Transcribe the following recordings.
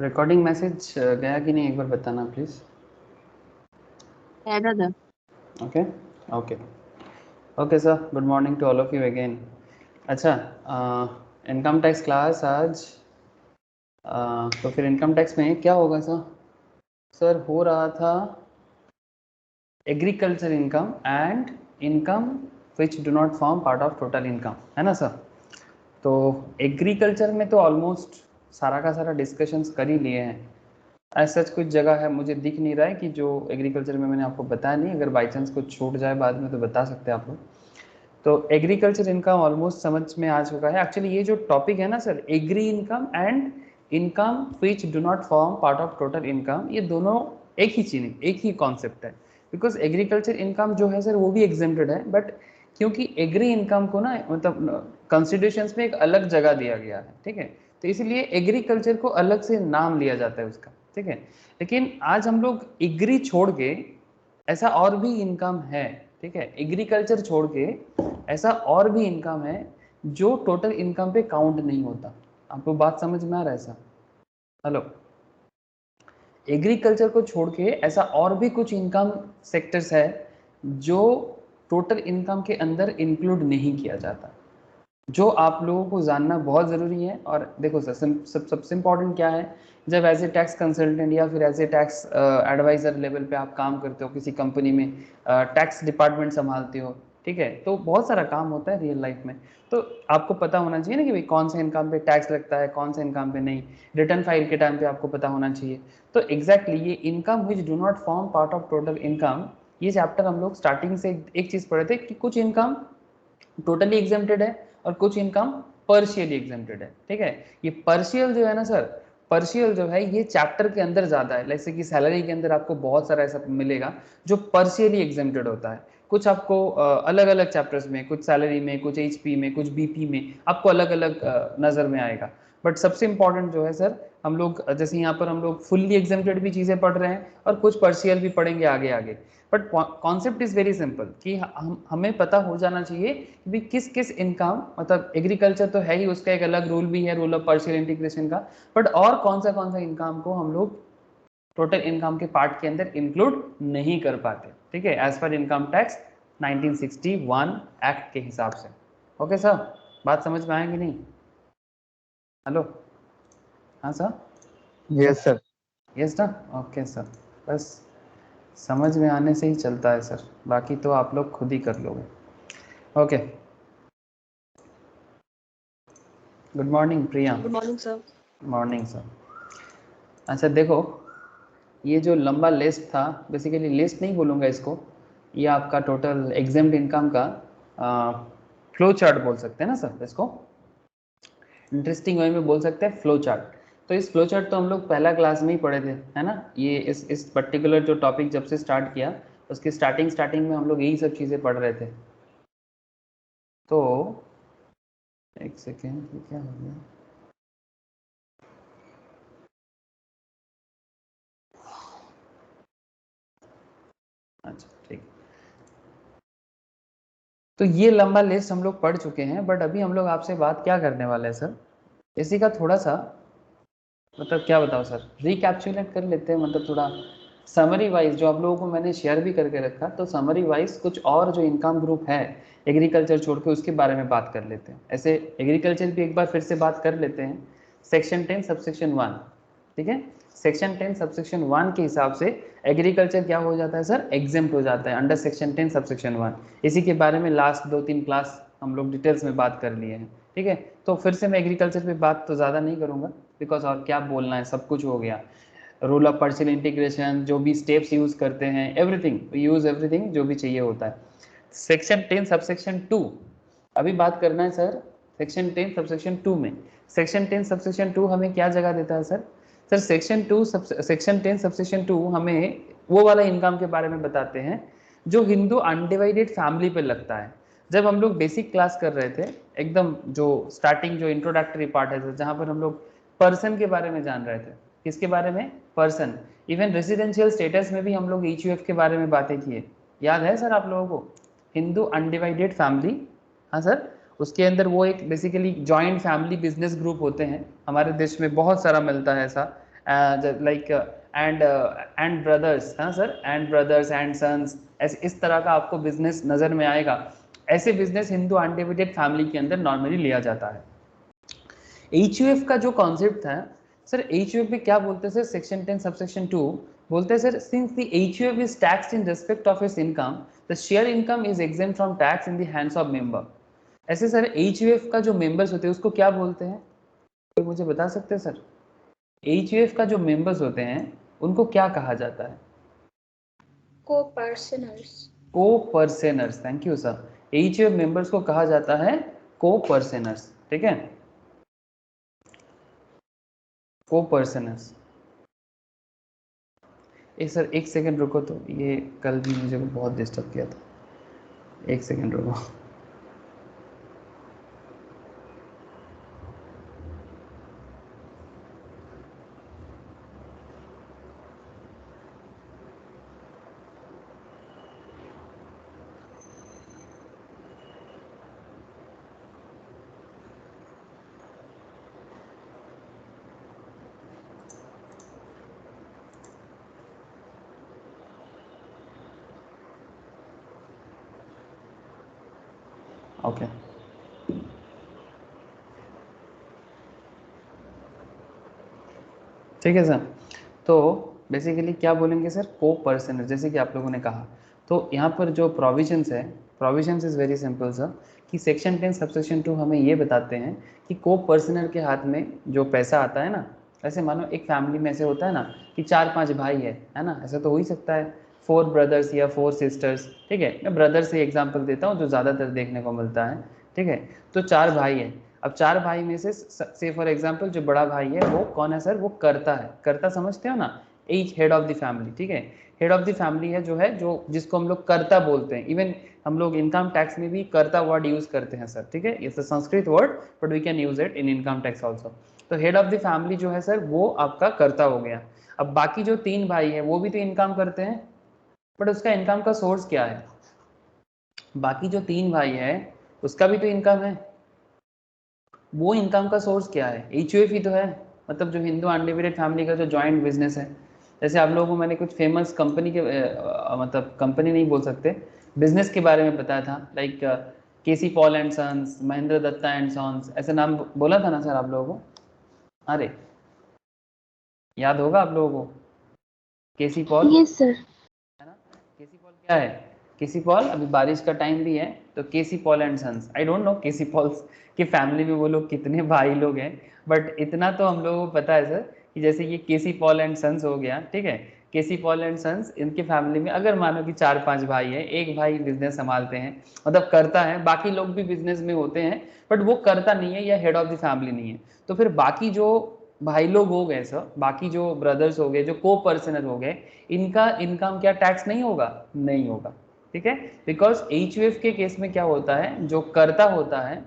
Recording message गया कि नहीं एक बार बताना प्लीज। है दादा। Okay okay okay sir, good morning to all of you again. अच्छा, इनकम टैक्स क्लास आज। तो फिर इनकम टैक्स में क्या होगा सर? सर हो रहा था agriculture income and income which do not form part of total income, है ना सर? तो एग्रीकल्चर में तो ऑलमोस्ट सारा का सारा डिस्कशंस कर ही लिए हैं। ऐसा कुछ जगह है मुझे दिख नहीं रहा है कि जो एग्रीकल्चर में मैंने आपको बताया नहीं, अगर बाई चांस कुछ छूट जाए बाद में तो बता सकते हैं आप लोग। तो एग्रीकल्चर इनकम ऑलमोस्ट समझ में आ चुका है। एक्चुअली ये जो टॉपिक है ना sir, agri income and income which do not form part of total income, ये दोनों एक ही चीज, एक ही कॉन्सेप्ट है। बिकॉज एग्रीकल्चर इनकम जो है सर वो भी एग्जेम्प्टेड है, बट क्योंकि एग्री इनकम को ना मतलब कॉन्स्टिट्यूशन में एक अलग जगह दिया गया है, ठीक है, तो इसलिए एग्रीकल्चर को अलग से नाम लिया जाता है उसका, ठीक है। लेकिन आज हम लोग एग्री छोड़ के ऐसा और भी इनकम है, ठीक है, एग्रीकल्चर छोड़ के ऐसा और भी इनकम है जो टोटल इनकम पे काउंट नहीं होता। आपको बात समझ में आ रहा है सर? हेलो, एग्रीकल्चर को छोड़ के ऐसा और भी कुछ इनकम सेक्टर्स है जो टोटल इनकम के अंदर इंक्लूड नहीं किया जाता, जो आप लोगों को जानना बहुत ज़रूरी है। और देखो सर, सबसे इम्पॉर्टेंट क्या है, जब एज ए टैक्स कंसल्टेंट या फिर as a tax adviser level पे आप काम करते हो किसी कंपनी में, टैक्स डिपार्टमेंट संभालते हो, ठीक है, तो बहुत सारा काम होता है रियल लाइफ में। तो आपको पता होना चाहिए ना कि भाई कौन सा इनकम पे टैक्स लगता है, कौन सा इनकम पे नहीं। रिटर्न फाइल के टाइम पे आपको पता होना चाहिए। तो एग्जैक्टली ये income which do not form part of total income, ये चैप्टर हम लोग स्टार्टिंग से एक चीज़ पढ़े थे कि कुछ इनकम टोटली एग्जेम्प्टेड है और कुछ इनकम पर्शियली एग्जेम्प्टेड है, ठीक है। ये पर्शियल जो है ना सर, पर्शियल जो है ये चैप्टर के अंदर ज़्यादा है। जैसे कि सैलरी के अंदर आपको बहुत सारा ऐसा मिलेगा जो पर्शियली एग्जेम्प्टेड होता है। कुछ आपको अलग अलग चैप्टर्स में, कुछ सैलरी में, कुछ एचपी में, कुछ बीपी में आपको अलग अलग नज़र में आएगा। बट सबसे इंपॉर्टेंट जो है सर, हम लोग जैसे यहाँ पर हम लोग फुल्ली एग्जेम्प्टेड भी चीज़ें पढ़ रहे हैं और कुछ पर्शियल भी पढ़ेंगे आगे आगे। But concept is very simple कि हमें पता हो जाना चाहिए कि भी किस किस इनकम, मतलब एग्रीकल्चर तो है ही, उसका एक अलग रूल भी है, रूल ऑफ पार्शियल इंटीग्रेशन का, बट और कौन सा इनकम को हम लोग टोटल इनकम के पार्ट के अंदर इंक्लूड नहीं कर पाते, ठीक है, एज पर इनकम टैक्स 1961 एक्ट के हिसाब से। ओके सर, बात समझ में आएगी नहीं? हेलो, हाँ सर? Yes sir. यस ना? ओके सर, बस समझ में आने से ही चलता है सर, बाकी तो आप लोग खुद ही कर लोगे। Okay, good morning Priya. Good morning sir. Morning sir. अच्छा देखो, ये जो लंबा लिस्ट था, बेसिकली लिस्ट नहीं बोलूँगा इसको, ये आपका टोटल एग्जेम्प्ट इनकम का फ्लो चार्ट बोल सकते हैं ना सर इसको, इंटरेस्टिंग वे में बोल सकते हैं फ्लो चार्ट। तो इस फ्लो चार्ट तो हम लोग पहला क्लास में ही पढ़े थे, है ना? ये इस पर्टिकुलर जो टॉपिक जब से स्टार्ट किया उसके स्टार्टिंग में हम लोग यही सब चीज़ें पढ़ रहे थे। तो एक सेकेंड, क्या हो गया? अच्छा ठीक, तो ये लंबा लिस्ट हम लोग पढ़ चुके हैं, बट अभी हम लोग आपसे बात क्या करने वाले हैं सर, इसी का थोड़ा सा मतलब क्या बताओ सर, रिकैप्चुलेट कर लेते हैं, मतलब थोड़ा समरी वाइज जो आप लोगों को मैंने शेयर भी करके रखा, तो समरी वाइज कुछ और जो इनकम ग्रुप है एग्रीकल्चर छोड़ के उसके बारे में बात कर लेते हैं। ऐसे एग्रीकल्चर भी एक बार फिर से बात कर लेते हैं। सेक्शन 10 सबसेक्शन 1, ठीक है, सेक्शन 10 सबसेक्शन 1 के हिसाब से एग्रीकल्चर क्या हो जाता है सर, एग्जेम्प्ट हो जाता है अंडर सेक्शन 10 सबसेक्शन 1। इसी के बारे में लास्ट 2-3 क्लास हम लोग डिटेल्स में बात कर लिए हैं, ठीक है। तो फिर से मैं एग्रीकल्चर पे बात तो ज़्यादा नहीं करूँगा, बिकॉज और क्या बोलना है, सब कुछ हो गया। रूल ऑफ पार्शियल इंटीग्रेशन, जो भी स्टेप्स यूज़ करते हैं, एवरीथिंग, यूज़ एवरीथिंग जो भी चाहिए होता है। सेक्शन 10 सबसेक्शन 2 अभी बात करना है सर। सेक्शन 10 सबसेक्शन 2 में, सेक्शन 10 सबसेक्शन 2 हमें क्या जगह देता है सर? सर सेक्शन 10 सबसेक्शन 2 हमें वो वाला इनकम के बारे में बताते हैं जो हिंदू अनडिवाइडेड फैमिली पे लगता है। जब हम लोग बेसिक क्लास कर रहे थे, एकदम जो स्टार्टिंग जो इंट्रोडक्टरी पार्ट है सर, जहाँ पर हम लोग पर्सन के बारे में जान रहे थे, किसके बारे में? पर्सन। इवन रेजिडेंशियल स्टेटस में भी हम लोग EQF के बारे में बातें किए, याद है सर आप लोगों को? हिंदू अनडिवाइडेड फैमिली, हाँ सर, उसके अंदर वो एक basically joint family business group होते हैं, हमारे देश में बहुत सारा मिलता है ऐसा। लाइक एंड ब्रदर्स, हाँ sir, and brothers and sons, ऐसे इस तरह का आपको बिजनेस नज़र में आएगा। ऐसे बिजनेस हिंदू अनडिवाइडेड फैमिली के अंदर नॉर्मली लिया जाता है। एच का जो कॉन्सेप्ट था सर, एच में क्या बोलते हैं सर, सेक्शन 10 सबसेक्शन 2 बोलते हैं sir, since the H is taxed in respect of its income, the share income is exempt from tax in the hands of member. ऐसे सर एच का जो मेंबर्स होते हैं उसको क्या बोलते हैं, कोई मुझे बता सकते हैं सर? एच का जो मेंबर्स होते हैं उनको क्या कहा जाता है? Coparceners. Coparceners, thank you sir. Each members को कहा जाता है को-पर्सनर्स, ठीक है, को-पर्सनर्स। सर एक सेकंड रुको, तो ये कल भी मुझे बहुत डिस्टर्ब किया था, एक सेकंड रुको। ओके, ठीक है सर। तो बेसिकली क्या बोलेंगे सर, को पर्सन, जैसे कि आप लोगों ने कहा। तो यहाँ पर जो प्रोविजंस है, provisions is very simple sir, कि सेक्शन 10 सबसेक्शन 2 हमें ये बताते हैं कि को पर्सनर के हाथ में जो पैसा आता है ना, ऐसे मानो एक फैमिली में ऐसे होता है ना कि 4-5 भाई है ना, ऐसा तो हो ही सकता है, 4 ब्रदर्स या 4 सिस्टर्स, ठीक है, मैं ब्रदर से एग्जाम्पल देता हूँ जो ज़्यादातर देखने को मिलता है, ठीक है। तो 4 भाई है, अब 4 भाई में से फॉर एग्जांपल जो बड़ा भाई है वो कौन है सर, वो कर्ता है, कर्ता समझते हो ना, as head of the family, ठीक है, हेड ऑफ द फैमिली है जो है, जो जिसको हम लोग कर्ता बोलते हैं। इवन हम लोग इनकम टैक्स में भी कर्ता वर्ड यूज करते हैं सर, ठीक है, ये Sanskrit word but we can use it in income tax also. तो हेड ऑफ द फैमिली जो है सर वो आपका कर्ता हो गया। अब बाकी जो 3 भाई है वो भी तो इनकम करते हैं, बट उसका इनकम का सोर्स क्या है? बाकी जो 3 भाई है उसका भी तो इनकम है, वो इनकम का सोर्स क्या है? एच ही तो है, मतलब जो हिंदू अनडिवाइडेड फैमिली का जो जॉइंट बिजनेस है। जैसे आप लोगों को मैंने कुछ फेमस कंपनी के मतलब कंपनी नहीं बोल सकते, बिजनेस के बारे में बताया था, like K C Paul and sons, Mahendra Datta and sons, ऐसे नाम बोला था ना सर आप लोगों को? अरे याद होगा आप लोगों को, केसी पॉल, यस सर। है ना? केसी पॉल क्या है? केसी पॉल, अभी बारिश का टाइम भी है तो K C Paul and sons, I don't know K C Paul की फैमिली में वो लोग कितने भाई लोग हैं, बट इतना तो हम लोगों को पता है सर कि जैसे ये केसी पॉल एंड सन्स हो गया, ठीक है, केसी पॉल एंड सन्स, इनकी फैमिली में अगर मानो कि 4-5 भाई है, एक भाई बिजनेस संभालते हैं, मतलब करता है, बाकी लोग भी बिजनेस में होते हैं बट वो करता नहीं है या हेड ऑफ द फैमिली नहीं है, तो फिर बाकी जो भाई लोग हो गए सर, बाकी जो ब्रदर्स हो गए, जो को पर्सनर हो गए, इनका इनकम क्या टैक्स नहीं होगा? नहीं होगा, ठीक है, बिकॉज एच के केस में क्या होता है, जो कर्ता होता है,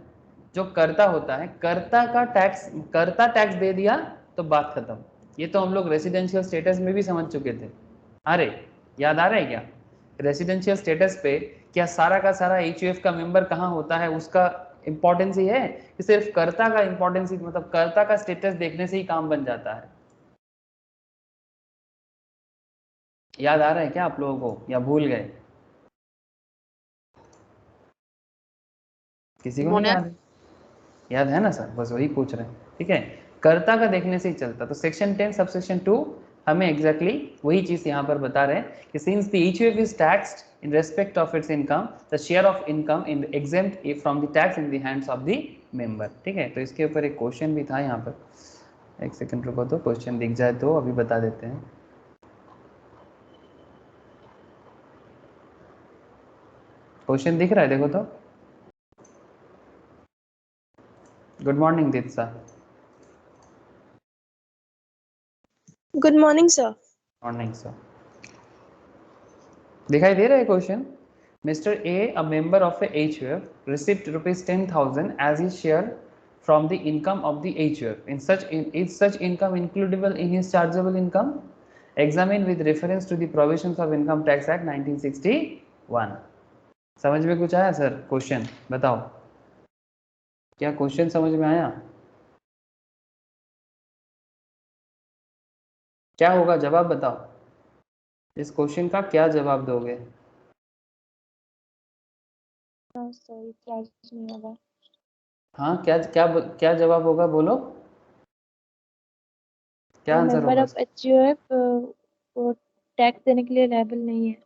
जो कर्ता होता है, कर्ता का टैक्स, कर्ता टैक्स दे दिया तो बात खत्म। ये तो हम लोग रेसिडेंशियल स्टेटस में भी समझ चुके थे। अरे याद आ रहा है क्या? रेसिडेंशियल स्टेटस पे क्या सारा का सारा एच का मेंबर कहाँ होता है, उसका इंपॉर्टेंस ही है कि सिर्फ कर्ता का इंपॉर्टेंस ही, मतलब कर्ता का स्टेटस देखने से ही काम बन जाता है। याद आ रहा है क्या आप लोगों को, या भूल गए? किसी को नहीं याद है? याद है ना सर, बस वही पूछ रहे हैं, ठीक है, कर्ता का देखने से ही चलता। तो सेक्शन 10 सबसेक्शन 2 हमें एग्जैक्टली वही चीज यहाँ पर बता रहे हैं कि since the each is taxed in respect of its income, the share of income in exempt from the tax in the hands of the member, ठीक है। तो इसके ऊपर एक क्वेश्चन भी था यहाँ पर, एक सेकंड रुको, तो क्वेश्चन दिख जाए तो अभी बता देते हैं। क्वेश्चन दिख रहा है, देखो तो। Good morning Diksha. Good morning sir. Morning sir. दिखाई दे रहा है question? Mr. A, a member of a HUF, received rupees 10,000 as his share from the income of the HUF. Is such income includable in his chargeable income? Examine with reference to the provisions of Income Tax Act 1961. समझ में कुछ आया sir? Question बताओ, क्या question समझ में आया? क्या होगा, जवाब बताओ, इस क्वेश्चन का क्या जवाब दोगे? सॉरी, क्लास नहीं होगा। हाँ, क्या क्या क्या जवाब होगा, बोलो, क्या आंसर मेंबर होगा? ऑफ एचयूएफ वो टैक्स देने के लिए लायबल नहीं है।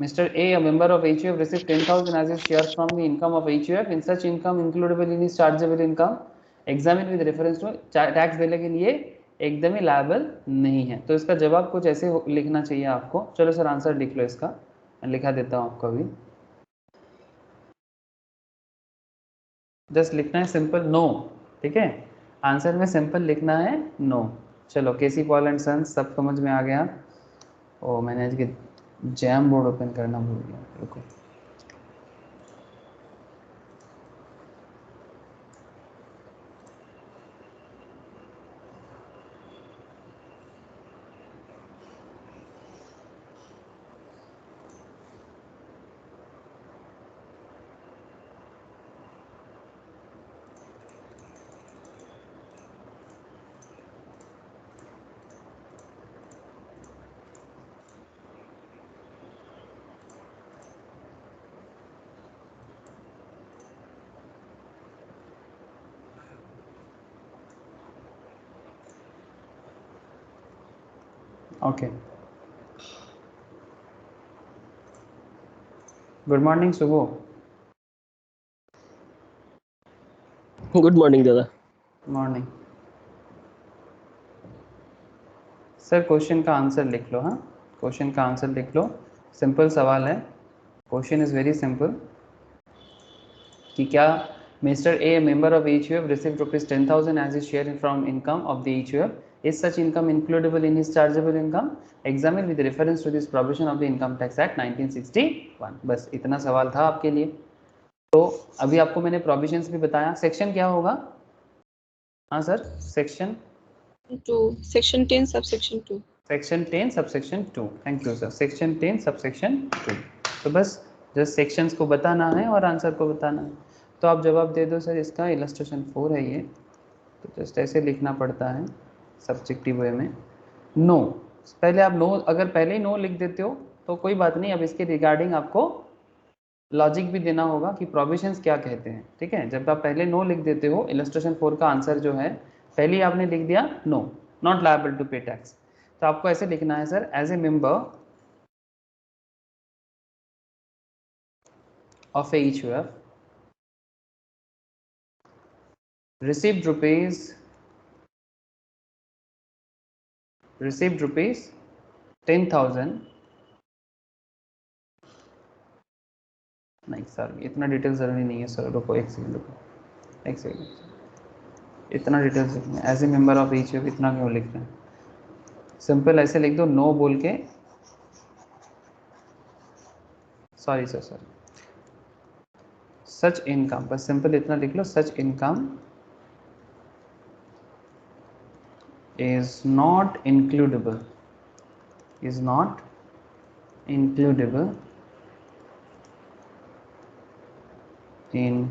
Mr. A member of HUF received 10,000 as his share from the income of HUF. In such income includable in his chargeable income, examine with reference to tax देने के लिए एकदम ही लायबल नहीं है। तो इसका जवाब कुछ ऐसे लिखना चाहिए आपको। चलो सर आंसर लिख लो इसका, मैं लिखा देता हूँ आपको अभी। जस्ट लिखना है सिंपल नो, ठीक है, आंसर में सिंपल लिखना है नो। चलो केसी पॉल एंड सन्स सब समझ में आ गया। ओ मैंने आज के जैम बोर्ड ओपन करना भूल गया, रुको। Okay, good morning सुबो। Good morning दादा। मॉर्निंग सर, क्वेश्चन का आंसर लिख लो। हाँ, क्वेश्चन का आंसर लिख लो, सिंपल सवाल है। क्वेश्चन इज वेरी सिंपल कि क्या mister A member of HUF received rupees 10,000 as his share from income of the HUF, is such income includable in his chargeable income, examine with reference to this provision of the income tax act 1961। बस इतना सवाल था आपके लिए। तो अभी आपको मैंने प्रोविजंस भी बताया। सेक्शन क्या होगा? हाँ sir, section 2 section 10 subsection 2। Section 10 subsection 2। Thank you sir, section 10 subsection 2। तो बस जस्ट सेक्शंस को बताना है और आंसर को बताना है। तो आप जवाब दे दो सर, इसका इलस्ट्रेशन 4 है ये। तो जस्ट ऐसे लिखना पड़ता है सब्जेक्टिव वे में। नो, पहले आप नो, अगर पहले ही नो लिख देते हो तो कोई बात नहीं, अब इसके रिगार्डिंग आपको लॉजिक भी देना होगा कि प्रोविजंस क्या कहते हैं, ठीक है। जब आप पहले नो लिख देते हो, इलस्ट्रेशन 4 का आंसर जो है पहले ही आपने लिख दिया no, not liable to pay tax. तो आपको ऐसे लिखना है sir, as a member of HUF received rupees 10,000। नहीं सर, इतना डिटेल ज़रूरी नहीं है सर, रुको एक सेकंड, रुको एक सेकंड, इतना डिटेल्स लिखना है as a member of HUF, इतना क्यों लिख रहे हैं? सिंपल ऐसे लिख दो नो बोल के, sorry sir sorry, such income, बस सिंपल इतना लिख लो, such income is not includable in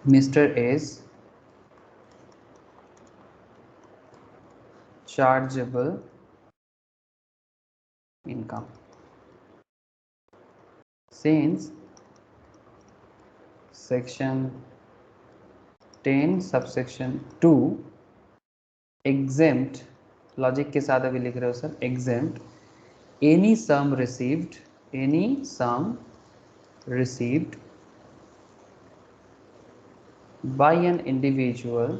Mr. A's chargeable income, since section 10 subsection 2 exempt, logic के साथ अभी लिख रहे हो sir, exempt any sum received by an individual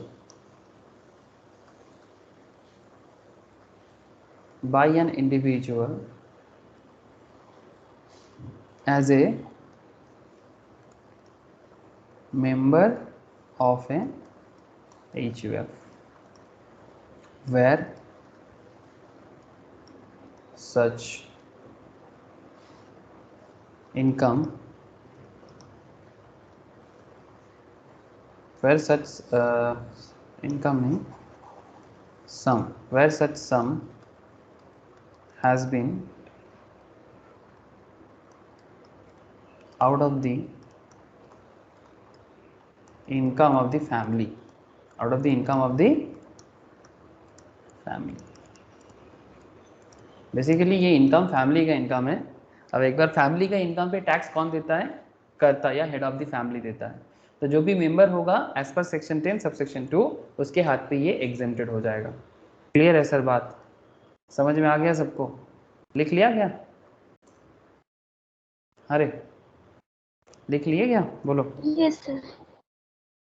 as a member of a HUF, where such income नहीं, sum, where such sum has been out of the income of the family, out of the income of the family. Basically ये income family का income है। अब एक बार family का income पे tax कौन देता है? कर्ता या हेड ऑफ द फैमिली देता है। तो जो भी मेंबर होगा एज पर सेक्शन 10 सबसेक्शन 2 उसके हाथ पे ये एग्जेम्प्टेड हो जाएगा। क्लियर है सर बात? समझ में आ गया सबको? लिख लिया क्या? अरे लिख लिए क्या? बोलो। Yes sir.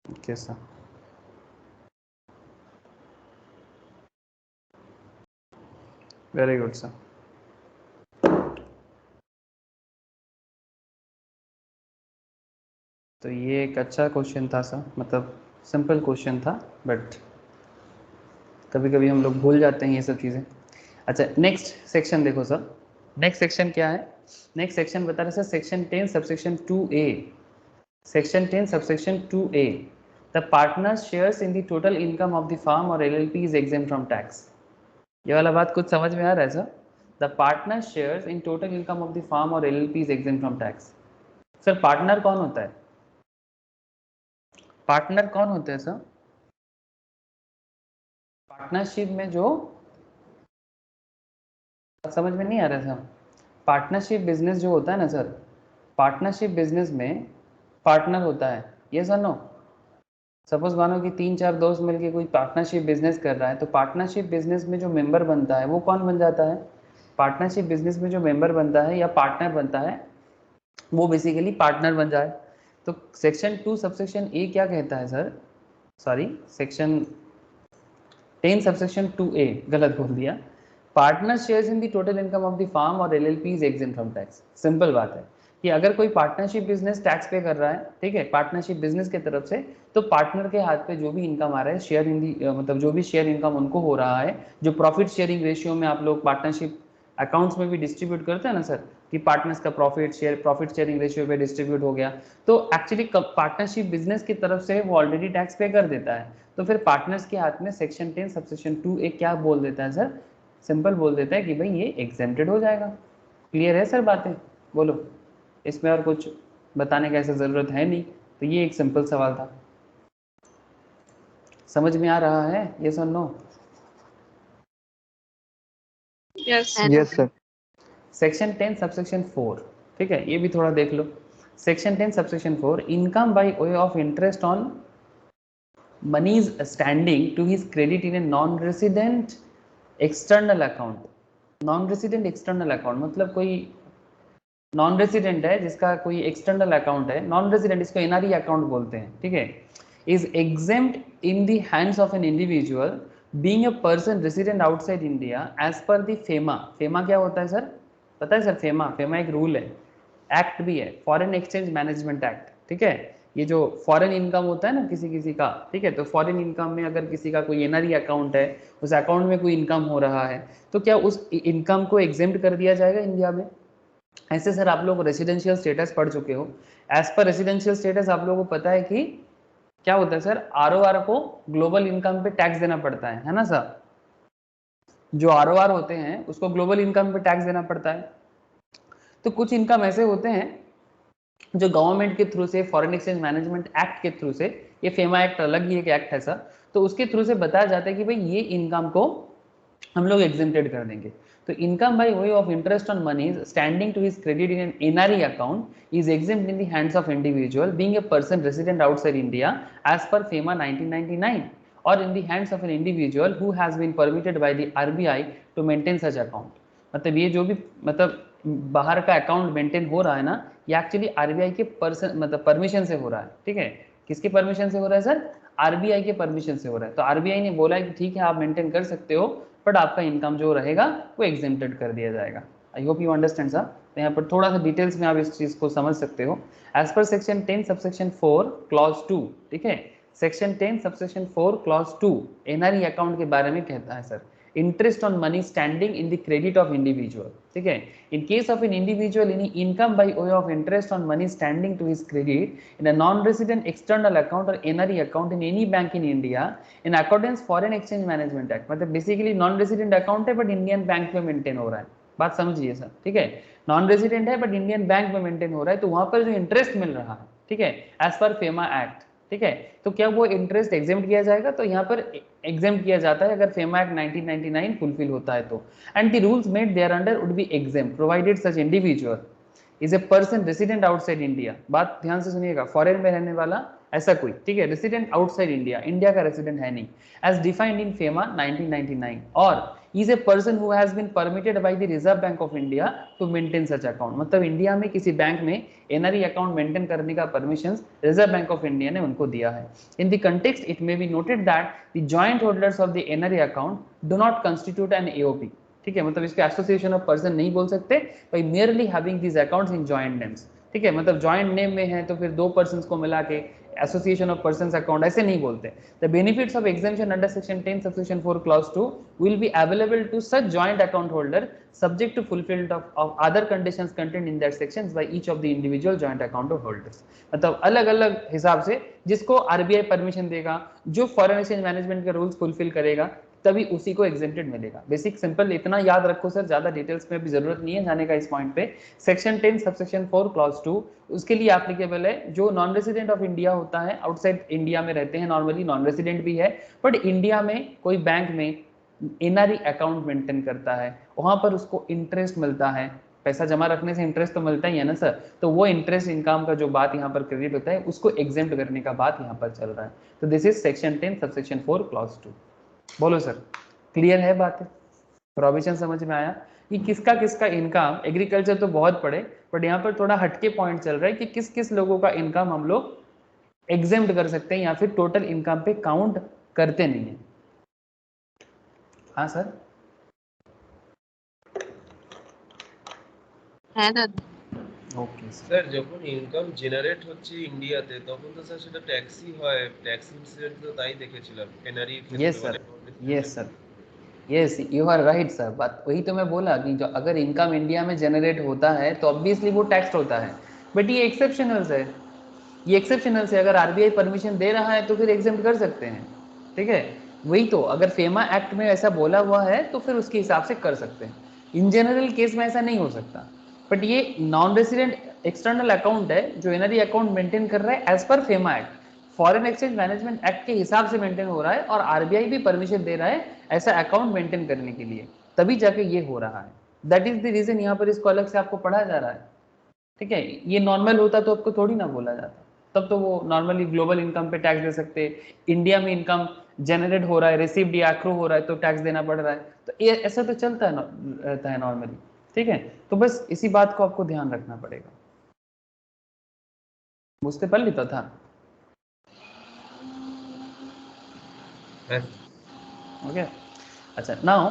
Okay sir. Very good sir. तो ये एक अच्छा क्वेश्चन था सर, मतलब सिंपल क्वेश्चन था, बट कभी कभी हम लोग भूल जाते हैं ये सब चीज़ें। अच्छा नेक्स्ट सेक्शन देखो सर। नेक्स्ट सेक्शन क्या है? नेक्स्ट सेक्शन बता रहे sir section 10 subsection 2A। Section 10 subsection 2A, the partner shares in the total income of the firm और LLP is exempt from tax. ये वाला बात कुछ समझ में आ रहा है sir? The partner shares in total income of the firm और LLP is exempt from tax. Sir partner कौन होता है? पार्टनर कौन होते हैं सर? पार्टनरशिप में जो, समझ में नहीं आ रहा सर? पार्टनरशिप बिजनेस जो होता है ना सर, पार्टनरशिप बिजनेस में पार्टनर होता है, ये सर नो। सपोज मानो कि 3-4 दोस्त मिलके कोई पार्टनरशिप बिजनेस कर रहा है, तो पार्टनरशिप बिजनेस में जो मेंबर बनता है वो कौन बन जाता है? पार्टनरशिप बिजनेस में जो मेंबर बनता है या पार्टनर बनता है वो बेसिकली पार्टनर बन जाए। तो सेक्शन 2 सबसेक्शन ए क्या कहता है sir? Sorry, section 10 subsection 2A गलत बोल दिया। Partner shares in the total income of the firm और LLP is exempt from tax. Simple बात है कि अगर कोई पार्टनरशिप बिजनेस टैक्स पे कर रहा है, ठीक है, पार्टनरशिप बिजनेस के तरफ से, तो पार्टनर के हाथ पे जो भी इनकम आ रहा है शेयर इन दी, मतलब जो भी शेयर इनकम उनको हो रहा है, जो प्रॉफिट शेयरिंग रेशियो में आप लोग पार्टनरशिप अकाउंट्स में भी डिस्ट्रीब्यूट करते हैं ना सर, कि पार्टनर्स का प्रॉफिट शेयरिंग रेशियो पे डिस्ट्रीब्यूट हो गया, तो एक्चुअली पार्टनरशिप बिजनेस की तरफ से वो ऑलरेडी टैक्स पे कर देता है। तो फिर पार्टनर्स के हाथ में सेक्शन 10 सबसेक्शन 2A क्या बोल देता है सर? सिंपल बोल देता है कि भाई ये एग्जेम्प्टेड हो जाएगा। क्लियर है सर बातें? बोलो। इसमें और कुछ बताने का ऐसा ज़रूरत है नहीं। तो ये एक सिंपल सवाल था। समझ में आ रहा है? यस और no? Yes. Yes, sir. Section 10 subsection 4, ठीक है, ये भी थोड़ा देख लो। Section 10 subsection 4, income by way of interest on moneys standing to his credit in a non resident external account. Non resident external account मतलब कोई नॉन रेसिडेंट है जिसका कोई एक्सटर्नल अकाउंट है, नॉन रेसिडेंट इसको NRE अकाउंट बोलते हैं, ठीक है, is exempt in the hands of an individual being a person resident outside India as per the FEMA. FEMA क्या होता है सर? पता है सर? फेमा एक रूल है, एक्ट भी है, फॉरेन एक्सचेंज मैनेजमेंट एक्ट, ठीक है। ये जो फॉरेन इनकम होता है ना किसी किसी का, ठीक है, तो फॉरेन इनकम में अगर किसी का कोई NRE अकाउंट है, उस अकाउंट में कोई इनकम हो रहा है, तो क्या उस इनकम को एग्जेम्प्ट कर दिया जाएगा इंडिया में? ऐसे सर आप लोग रेसिडेंशियल स्टेटस पढ़ चुके हो। एज पर रेसिडेंशियल स्टेटस आप लोगों को पता है कि क्या होता है सर? ROR को ग्लोबल इनकम पे टैक्स देना पड़ता है ना सर? जो ROR होते हैं उसको ग्लोबल इनकम पे टैक्स देना पड़ता है। तो कुछ इनकम ऐसे होते हैं जो गवर्नमेंट के थ्रू से, फॉरेन एक्सचेंज मैनेजमेंट एक्ट के थ्रू से, ये फेमा एक्ट अलग ही एक एक्ट है सर, तो उसके थ्रू से बताया जाता है कि भाई ये इनकम को हम लोग एग्जेम्प्टेड कर देंगे। तो income by way of interest on moneys standing to his credit in an NRE account is exempt in the hands of individual being a person resident outside India as per FEMA 1999 और in the hands of an individual who has been permitted by the RBI to maintain such account. मतलब ये जो भी मतलब बाहर का account maintain हो रहा है ना, ये एक्चुअली RBI के पर्सन मतलब परमिशन से हो रहा है, ठीक है। किसके परमिशन से हो रहा है सर? RBI के परमिशन से हो रहा है। तो RBI ने बोला है कि ठीक है आप मेंटेन कर सकते हो, बट आपका इनकम जो रहेगा वो एग्जेम्प्टेड कर दिया जाएगा। I hope you understand sir. तो यहाँ पर थोड़ा सा डिटेल्स में आप इस चीज़ को समझ सकते हो। As per section 10 subsection 4 clause 2, ठीक है, section 10 subsection 4 clause 2 NRE account के बारे में कहता है sir, interest on money standing in the credit of individual, ठीक है। In case of an individual any income by way of interest on money standing to his credit in a non resident external account और NRE account in any bank in India in accordance foreign exchange management act. मतलब basically non resident account है but Indian bank में maintain हो रहा है। बात समझिए sir, ठीक है, नॉन रेसिडेंट है बट इंडियन बैंक में मेंटेन हो रहा है, तो वहां पर जो इंटरेस्ट मिल रहा है, ठीक है, एज पर फेमा एक्ट, ठीक है, तो क्या वो इंटरेस्ट एग्जेम्प्ट किया जाएगा? तो यहाँ पर एग्जेम्प्ट किया जाता है अगर फेमा एक्ट 1999 फुलफिल होता है तो। And the rules made there under would be exempt provided such individual is a person resident outside India. बात ध्यान से सुनिएगा, फॉरेन में रहने वाला ऐसा कोई, ठीक है, रेसिडेंट आउटसाइड इंडिया, इंडिया का रेसिडेंट है नहीं, एज डिफाइंड इन फेमा 1999, और is a person who has been permitted by the Reserve Bank of India to maintain such account. मतलब इंडिया में किसी बैंक में एनआरई अकाउंट मेंटेन करने का permission Reserve Bank of India ने उनको दिया है। In the context it may be noted that the joint holders of the NRE account do not constitute an AOP. ठीक है, मतलब इसके एसोसिएशन ऑफ पर्सन नहीं बोल सकते, by merely having these accounts in joint names. ठीक है, मतलब जॉइंट नेम में है तो फिर दो पर्सन्स को मिला के एसोसिएशन ऑफ पर्सन्स अकाउंट ऐसे नहीं बोलते। The benefits of exemption under section 10 subsection 4 clause 2 will be available to such joint account holder subject to fulfillment of other conditions contained in that sections by each of the individual joint account holders। मतलब अलग अलग हिसाब से जिसको RBI permission देगा, जो foreign exchange management के rules fulfil करेगा, तभी उसी को एग्जेम्प्टेड मिलेगा। बेसिक सिंपल इतना याद रखो सर, ज्यादा डिटेल्स में भी जरूरत नहीं है जाने का इस पॉइंट पे। सेक्शन 10 सबसेक्शन 4 क्लॉज 2 उसके लिए एप्लीकेबल है। जो नॉन रेसिडेंट ऑफ इंडिया होता है, आउटसाइड इंडिया में रहते हैं, नॉर्मली नॉन रेसिडेंट भी है, बट इंडिया में कोई बैंक में एनआरई अकाउंट मेंटेन करता है, वहां पर उसको इंटरेस्ट मिलता है। पैसा जमा रखने से इंटरेस्ट तो मिलता ही है ना सर, तो वो इंटरेस्ट इनकम का जो बात यहाँ पर क्रेडिट होता है उसको एग्जेम्प्ट करने का बात यहाँ पर चल रहा है। तो this is section 10 subsection 4 clause 2। बोलो सर, क्लियर है बात? प्रोविजन समझ में आया कि किसका किसका इनकम? एग्रीकल्चर तो बहुत पड़े, बट यहाँ पर थोड़ा हटके पॉइंट चल रहा है कि किस किस लोगों का इनकम हम लोग एग्जेम्प्ट कर सकते हैं या फिर टोटल इनकम पे काउंट करते नहीं है। हाँ सर, হ্যাঁ দাদা। ওকে স্যার যখন ইনকাম জেনারেট হচ্ছে ইন্ডিয়াতে তখন তো স্যার সেটা ট্যাক্সই হয়, ট্যাক্স ইনসিডেন্ট তো তাই দেখেছিলাম NRE yes sir, yes sir, yes you are right sir. बात वही तो मैं बोला कि जो अगर इनकम इंडिया में जनरेट होता है तो ऑब्वियसली वो टैक्स होता है, बट ये एक्सेप्शनल है, ये एक्सेप्शनल से अगर आरबीआई परमिशन दे रहा है तो फिर एग्जेम्प्ट कर सकते हैं। ठीक है, वही तो, अगर फेमा एक्ट में ऐसा बोला हुआ है तो फिर उसके हिसाब से कर सकते हैं। इन जनरल केस में ऐसा नहीं हो सकता, बट ये नॉन रेसिडेंट एक्सटर्नल अकाउंट है जो एनआरई अकाउंट मेंटेन कर रहा है as per FEMA act, foreign exchange management act के हिसाब से मेंटेन हो रहा है, और आरबीआई भी परमिशन दे रहा है ऐसा अकाउंट मेंटेन करने के लिए, तभी जाके ये हो रहा है। दैट इज द रीजन यहाँ पर इसको अलग से आपको पढ़ा जा रहा है। ठीक है, ये नॉर्मल होता तो आपको थोड़ी ना बोला जाता, तब तो वो नॉर्मली ग्लोबल इनकम पे टैक्स दे सकते। इंडिया में इनकम जनरेट हो रहा है, रिसीव्ड या एक्रू हो रहा है तो टैक्स देना पड़ रहा है, तो ये ऐसा तो चलता है रहता है नॉर्मली। ठीक है, तो बस इसी बात को आपको ध्यान रखना पड़ेगा। बुझते पर लेता था। ओके, अच्छा नाउ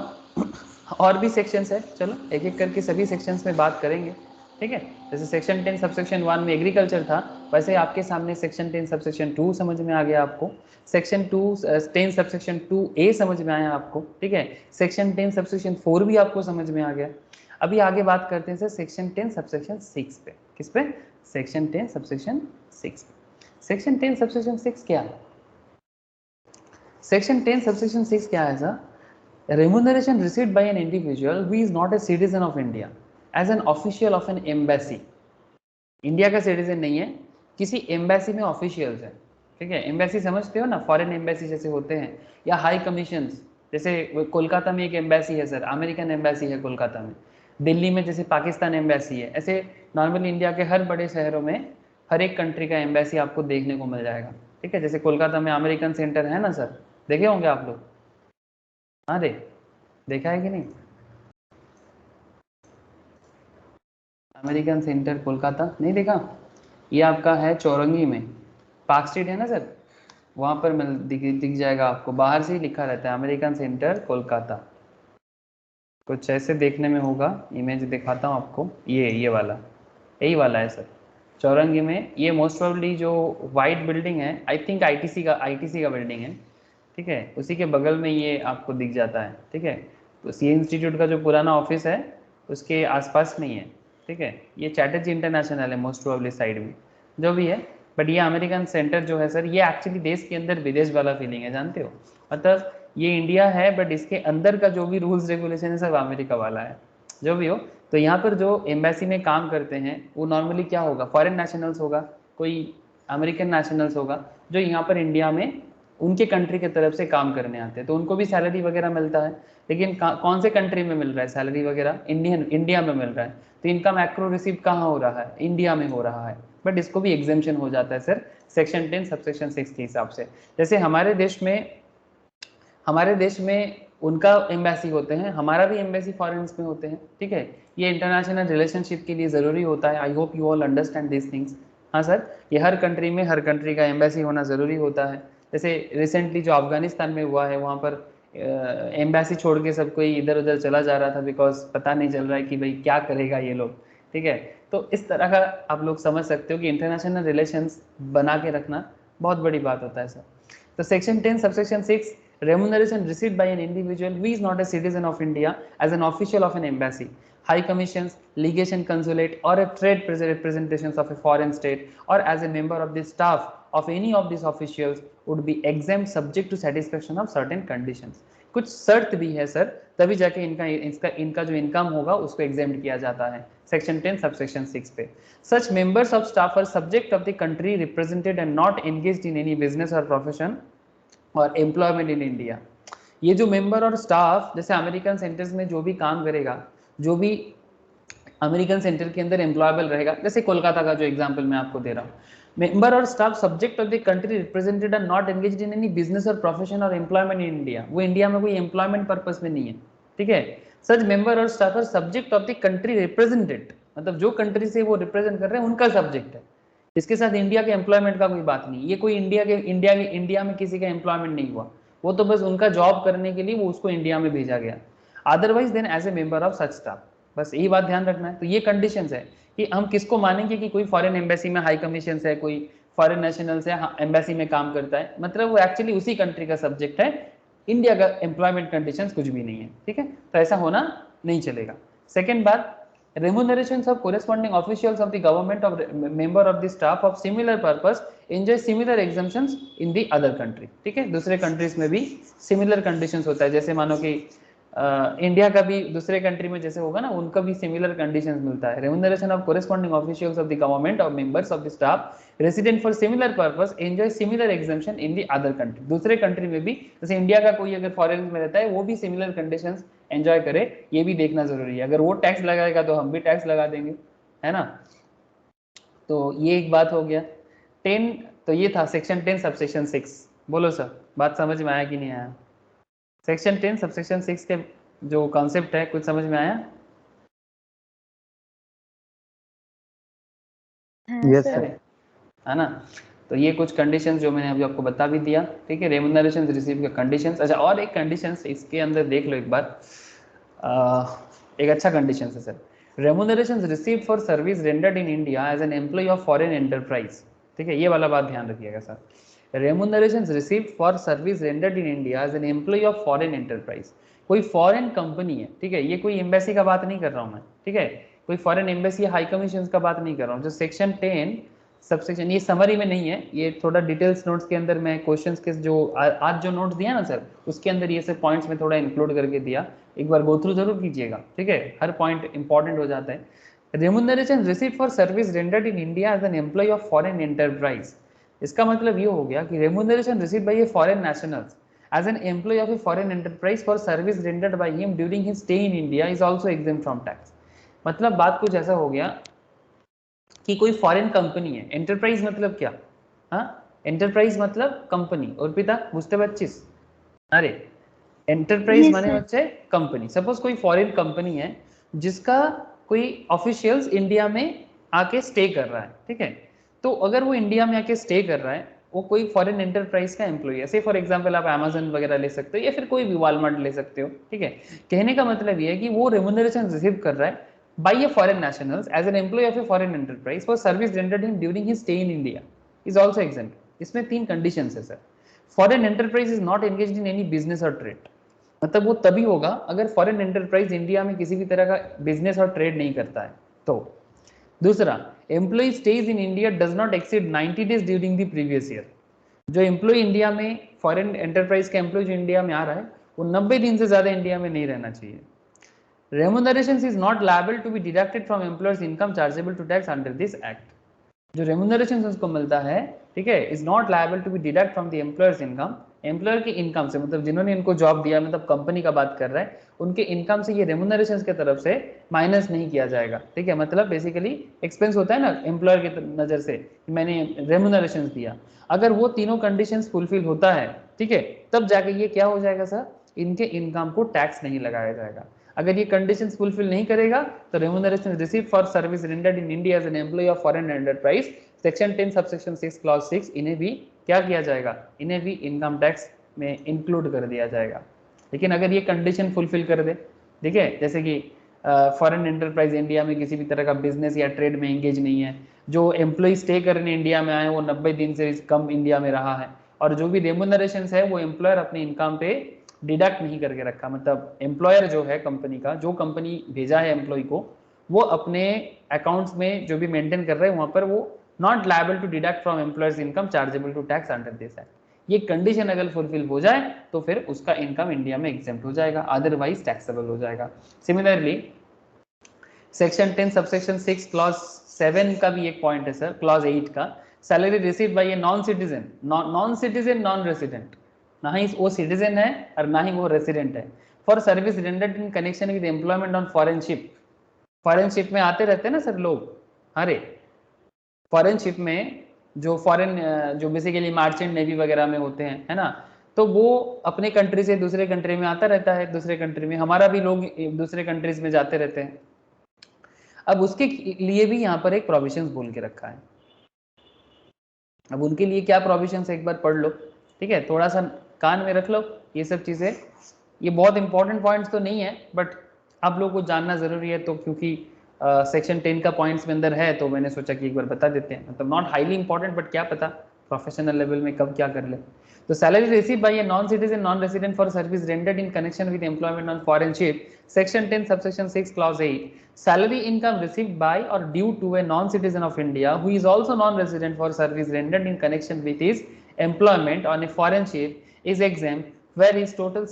और भी सेक्शंस है, चलो एक एक करके सभी सेक्शंस में बात करेंगे। ठीक है, जैसे सेक्शन 10 सबसेक्शन 1 में एग्रीकल्चर था, वैसे आपके सामने सेक्शन 10 सबसेक्शन 2 समझ में आ गया आपको, सेक्शन 10 सबसेक्शन 2A समझ में आया आपको। ठीक है, सेक्शन 10 सबसेक्शन 4 भी आपको समझ में आ गया। अभी आगे बात करते हैं सर सेक्शन 10 सबसेक्शन 6 पे। किस पे? सेक्शन 10 सबसेक्शन 6 पे। सेक्शन 10 सबसेक्शन 6 क्या है? सेक्शन 10 सबसेक्शन 6 क्या है sir? Remuneration received by an individual who is not a citizen of India as an official of an embassy। India का सिटीजन नहीं है, किसी एम्बेसी में ऑफिशियल्स है। ठीक है, एम्बेसी समझते हो ना, फॉरेन एम्बेसी जैसे होते हैं, या हाई कमीशन, जैसे कोलकाता में एक एम्बेसी है सर, अमेरिकन एम्बेसी है कोलकाता में, दिल्ली में जैसे पाकिस्तान एम्बेसी है, ऐसे नॉर्मली इंडिया के हर बड़े शहरों में हर एक कंट्री का एम्बेसी आपको देखने को मिल जाएगा। ठीक है, जैसे कोलकाता में अमेरिकन सेंटर है ना सर, देखे होंगे आप लोग? हाँ रे, देखा है कि नहीं? अमेरिकन सेंटर कोलकाता नहीं देखा? ये आपका है चौरंगी में, पार्क स्ट्रीट है ना सर, वहाँ पर दिख जाएगा आपको, बाहर से ही लिखा रहता है अमेरिकन सेंटर कोलकाता, कुछ ऐसे देखने में होगा। इमेज दिखाता हूँ आपको, ये वाला, यही वाला है सर, चौरंगी में। ये मोस्ट प्रोबेबली जो वाइट बिल्डिंग है, आई थिंक आईटीसी का बिल्डिंग है। ठीक है, उसी के बगल में ये आपको दिख जाता है। ठीक है, तो सी इंस्टीट्यूट का जो पुराना ऑफिस है उसके आसपास में ही है। ठीक है, ये चैटर्जी इंटरनेशनल है मोस्ट प्रोबेबली साइड में, जो भी है, बट ये अमेरिकन सेंटर जो है सर, ये एक्चुअली देश के अंदर विदेश वाला फीलिंग है, जानते हो, मतलब ये इंडिया है बट इसके अंदर का जो भी रूल्स रेगुलेशन है सब अमेरिका वाला है, जो भी हो। तो यहाँ पर जो एम्बेसी में काम करते हैं वो नॉर्मली क्या होगा, फॉरेन नेशनल्स होगा, कोई अमेरिकन नेशनल्स होगा जो यहाँ पर इंडिया में उनके कंट्री की तरफ से काम करने आते हैं, तो उनको भी सैलरी वगैरह मिलता है, लेकिन कौन से कंट्री में मिल रहा है सैलरी वगैरह? इंडिया में मिल रहा है, तो इनकम एक्रो रिसीव कहाँ हो रहा है? इंडिया में हो रहा है, बट इसको भी एग्जेम्पशन हो जाता है सर सेक्शन 10 सबसेक्शन 6 के हिसाब से। जैसे हमारे देश में उनका एम्बेसी होते हैं, हमारा भी एम्बेसी फॉरेन्स में होते हैं, ठीक है। ये इंटरनेशनल रिलेशनशिप के लिए ज़रूरी होता है। I hope you all understand this things. हाँ सर, ये हर कंट्री में हर कंट्री का एम्बेसी होना ज़रूरी होता है। जैसे रिसेंटली जो अफगानिस्तान में हुआ है, वहाँ पर एम्बेसी छोड़ के सब कोई इधर उधर चला जा रहा था, बिकॉज पता नहीं चल रहा है कि भाई क्या करेगा ये लोग, ठीक है। तो इस तरह का आप लोग समझ सकते हो कि इंटरनेशनल रिलेशंस बना के रखना बहुत बड़ी बात होता है सर। तो section 10 subsection 6, remuneration received by an individual who is not a citizen of India as an official of an embassy, high commissions, legation consulate or a trade representations of a foreign state or as a member of the staff of any of these officials would be exempt subject to satisfaction of certain conditions। कुछ शर्त भी है sir, तभी जाके इनका जो income होगा उसको एग्जेम्प्ट किया जाता है सेक्शन 10 सबसेक्शन 6 पे। Such members of staff are subject of the country represented and not engaged in any business or profession और एम्प्लॉयमेंट इन इंडिया। ये जो मेंबर और स्टाफ, जैसे अमेरिकन सेंटर्स में जो भी काम करेगा, जो भी अमेरिकन सेंटर के अंदर एम्प्लॉयबल रहेगा, जैसे कोलकाता का जो एग्जांपल मैं आपको दे रहा हूँ, मेंबर और staff subject of the country represented are not engaged in any business और प्रोफेशन और एम्प्लॉयमेंट इन इंडिया। वो इंडिया में कोई एम्प्लॉयमेंट पर्पस में नहीं है, ठीक है। सच मेंबर और staff are subject of the country represented, मतलब जो कंट्री से वो रिप्रेजेंट कर रहे हैं उनका सब्जेक्ट है। इसके साथ इंडिया के एम्प्लॉयमेंट का कोई बात नहीं। ये कोई इंडिया में किसी का एम्प्लॉयमेंट नहीं हुआ, वो तो बस उनका जॉब करने के लिए वो उसको इंडिया में भेजा गया। Otherwise then as a member of such staff, बस यही बात ध्यान रखना है। तो ये कंडीशंस है कि हम किसको मानेंगे कि कोई फॉरेन एम्बेसी में हाई कमीशन है, कोई फॉरेन नेशनल से एम्बेसी में काम करता है, मतलब वो एक्चुअली उसी कंट्री का सब्जेक्ट है, इंडिया का एम्प्लॉयमेंट कंडीशंस कुछ भी नहीं है, ठीक है। तो ऐसा होना नहीं चलेगा। सेकेंड बात, remunerations of corresponding officials of the government of member of the staff of similar purpose enjoy similar exemptions in the other country, ठीक है। दूसरे कंट्रीज में भी सिमिलर कंडीशंस होता है, जैसे मानो कि इंडिया का भी दूसरे कंट्री में जैसे होगा ना, उनका भी सिमिलर कंडीशंस मिलता है। Remuneration of corresponding officials of the government और members of the staff resident for similar purpose enjoy similar exemption in the other country. दूसरे कंट्री में भी, जैसे इंडिया का कोई अगर फॉरेन में रहता है, वो भी सिमिलर कंडीशंस एंजॉय करे, ये भी देखना जरूरी है। अगर वो टैक्स लगाएगा तो हम भी टैक्स लगा देंगे, है ना। तो ये एक बात हो गया 10। तो ये था सेक्शन 10 सबसेक्शन 6। बोलो सर, बात समझ में आया कि नहीं आया? सेक्शन 10 सबसेक्शन 6 के जो कॉन्सेप्ट है, कुछ समझ में आया? Yes sir. है ना। तो ये कुछ कंडीशंस जो मैंने अभी आपको बता भी दिया, ठीक है। रेम्यूनरेशन रिसीव के कंडीशंस। अच्छा, और एक कंडीशंस इसके अंदर देख लो एक बार, एक अच्छा कंडीशन है sir, remuneration received for service rendered in India as an employee of foreign enterprise, ठीक है। ये वाला बात ध्यान रखिएगा sir. Remuneration received for service rendered in India as an employee of foreign enterprise, कोई फॉरेन कंपनी है, ठीक है। ये कोई एम्बेसी का बात नहीं कर रहा हूँ मैं, ठीक है। कोई फॉरेन एम्बेसी हाई कमीशन का बात नहीं कर रहा हूँ। जो सेक्शन 10 सबसेक्शन, ये समरी में नहीं है, ये थोड़ा डिटेल्स नोट्स के अंदर मैं क्वेश्चंस के जो आज जो नोट्स दिया ना सर, उसके अंदर ये सब पॉइंट्स में थोड़ा इंक्लूड करके दिया, एक बार गो थ्रू जरूर कीजिएगा, ठीक है। हर पॉइंट इंपॉर्टेंट हो जाता है। Remuneration received for service rendered in India as an employee of foreign enterprise, इसका मतलब ये हो गया कि remuneration received by a foreign nationals as an employee of a foreign enterprise for service rendered by him during his stay in India is also exempt from tax। मतलब बात कुछ ऐसा हो गया कि कोई फॉरेन कंपनी है, एंटरप्राइज मतलब क्या? हाँ, एंटरप्राइज मतलब कंपनी। और पिता बुझते बच्चिस, अरे एंटरप्राइज माने बच्चे कंपनी। सपोज कोई फॉरेन कंपनी है जिसका कोई ऑफिशियल्स इंडिया में आके स्टे कर रहा है, ठीक है। तो अगर वो इंडिया में आके स्टे कर रहा है, वो कोई फॉरेन एंटरप्राइज का एम्प्लॉय है, से फॉर एग्जांपल आप अमेजन वगैरह ले सकते हो या फिर कोई भी वॉलमार्ट ले सकते हो, ठीक है। कहने का मतलब ये है कि वो रेम्यूनरेशन रिसीव कर रहा है by a foreign nationals as an employee of a foreign enterprise for service rendered him during his stay in India is also exempt। इसमें 3 कंडीशंस है sir. Foreign enterprise is not engaged in any business और trade, मतलब वो तभी होगा अगर foreign enterprise India में किसी भी तरह का बिजनेस और ट्रेड नहीं करता है तो। दूसरा, employee stays in India does not exceed 90 days during the previous year. जो एम्प्लॉय इंडिया में, फॉरेन एंटरप्राइज का एम्प्लॉय जो इंडिया में आ रहा है, वो 90 दिन से ज्यादा इंडिया में नहीं रहना चाहिए। Remunerations is not liable to be deducted from employer's income chargeable to tax under this act। जो रेम्यूनरेशन उसको मिलता है, ठीक है, is not liable to be deduct from the employers income. Employer की इनकम से, मतलब जिन्होंने इनको जॉब दिया, मतलब कंपनी का बात कर रहा है, उनके इनकम से ये रेम्यूनरेशन की तरफ से माइनस नहीं किया जाएगा, ठीक है। मतलब बेसिकली एक्सपेंस होता है ना एम्प्लॉयर की नज़र से, मैंने रेम्यूनरेशन दिया, अगर वो तीनों कंडीशंस फुलफिल होता है, ठीक है, तब जाके ये क्या हो जाएगा सर, इनके इनकम को टैक्स नहीं लगाया जाएगा। अगर ये कंडीशंस फुलफिल नहीं करेगा तो remuneration received for service rendered in India as an employee of foreign enterprise section 10 subsection 6 clause 6, इन्हें भी क्या किया जाएगा, इन्हें भी इनकम टैक्स में इंक्लूड कर दिया जाएगा। लेकिन अगर ये कंडीशन फुलफिल कर दे, ठीक है, जैसे कि फॉरेन एंटरप्राइज इंडिया में किसी भी तरह का बिजनेस या ट्रेड में एंगेज नहीं है, जो एम्प्लॉय स्टे करने इंडिया में आए वो 90 दिन से कम इंडिया में रहा है, और जो भी रेम्यूनरेशन है वो एम्प्लॉयर अपने इनकम पे डिडक्ट नहीं करके रखा, मतलब एम्प्लॉयर जो है कंपनी का, जो कंपनी भेजा है एम्प्लॉय को, वो अपने अकाउंट्स में जो भी मेंटेन कर रहे हैं वहां पर वो not liable to deduct from employers income chargeable to tax under this act. ये कंडीशन अगर फुलफिल हो जाए तो फिर उसका इनकम इंडिया में एग्जेम्प्ट हो जाएगा, अदरवाइज टैक्सेबल हो जाएगा। सिमिलरली सेक्शन 10 सबसेक्शन 6 क्लॉज 7 का भी एक पॉइंट है सर, क्लॉज 8 का, salary received by a non citizen, non citizen non resident, ना ही वो सिटीजन है और ना ही वो रेसिडेंट है, for service rendered in connection with employment on foreign ship. Foreign ship में आते रहते हैं ना सर लोग, अरे फॉरेन शिप में जो फॉरेन जो बेसिकली मार्चेंट नेवी वगैरह में होते हैं, है ना, तो वो अपने कंट्री से दूसरे कंट्री में आता रहता है, दूसरे कंट्री में हमारा भी लोग दूसरे कंट्रीज में जाते रहते हैं। अब उसके लिए भी यहाँ पर एक प्रोविजन बोल के रखा है। अब उनके लिए क्या प्रोविजन एक बार पढ़ लो, ठीक है, थोड़ा सा कान में रख लो ये सब चीजें, ये बहुत इंपॉर्टेंट पॉइंट्स तो नहीं है बट आप लोगों को जानना जरूरी है, तो क्योंकि सेक्शन 10 का पॉइंट्स में अंदर है तो मैंने सोचा कि एक बार बता देते हैं, मतलब नॉट हाईली इंपॉर्टेंट बट क्या पता प्रोफेशनल लेवल में कब क्या कर ले। तो salary receive by a non citizen non resident for service rendered in connection with employment on foreign ship, section 10 subsection 6 clause 8, salary income received by or due to a non-citizen of India who is also non-resident for service rendered in connection with his employment on a foreign ship is exempt where his total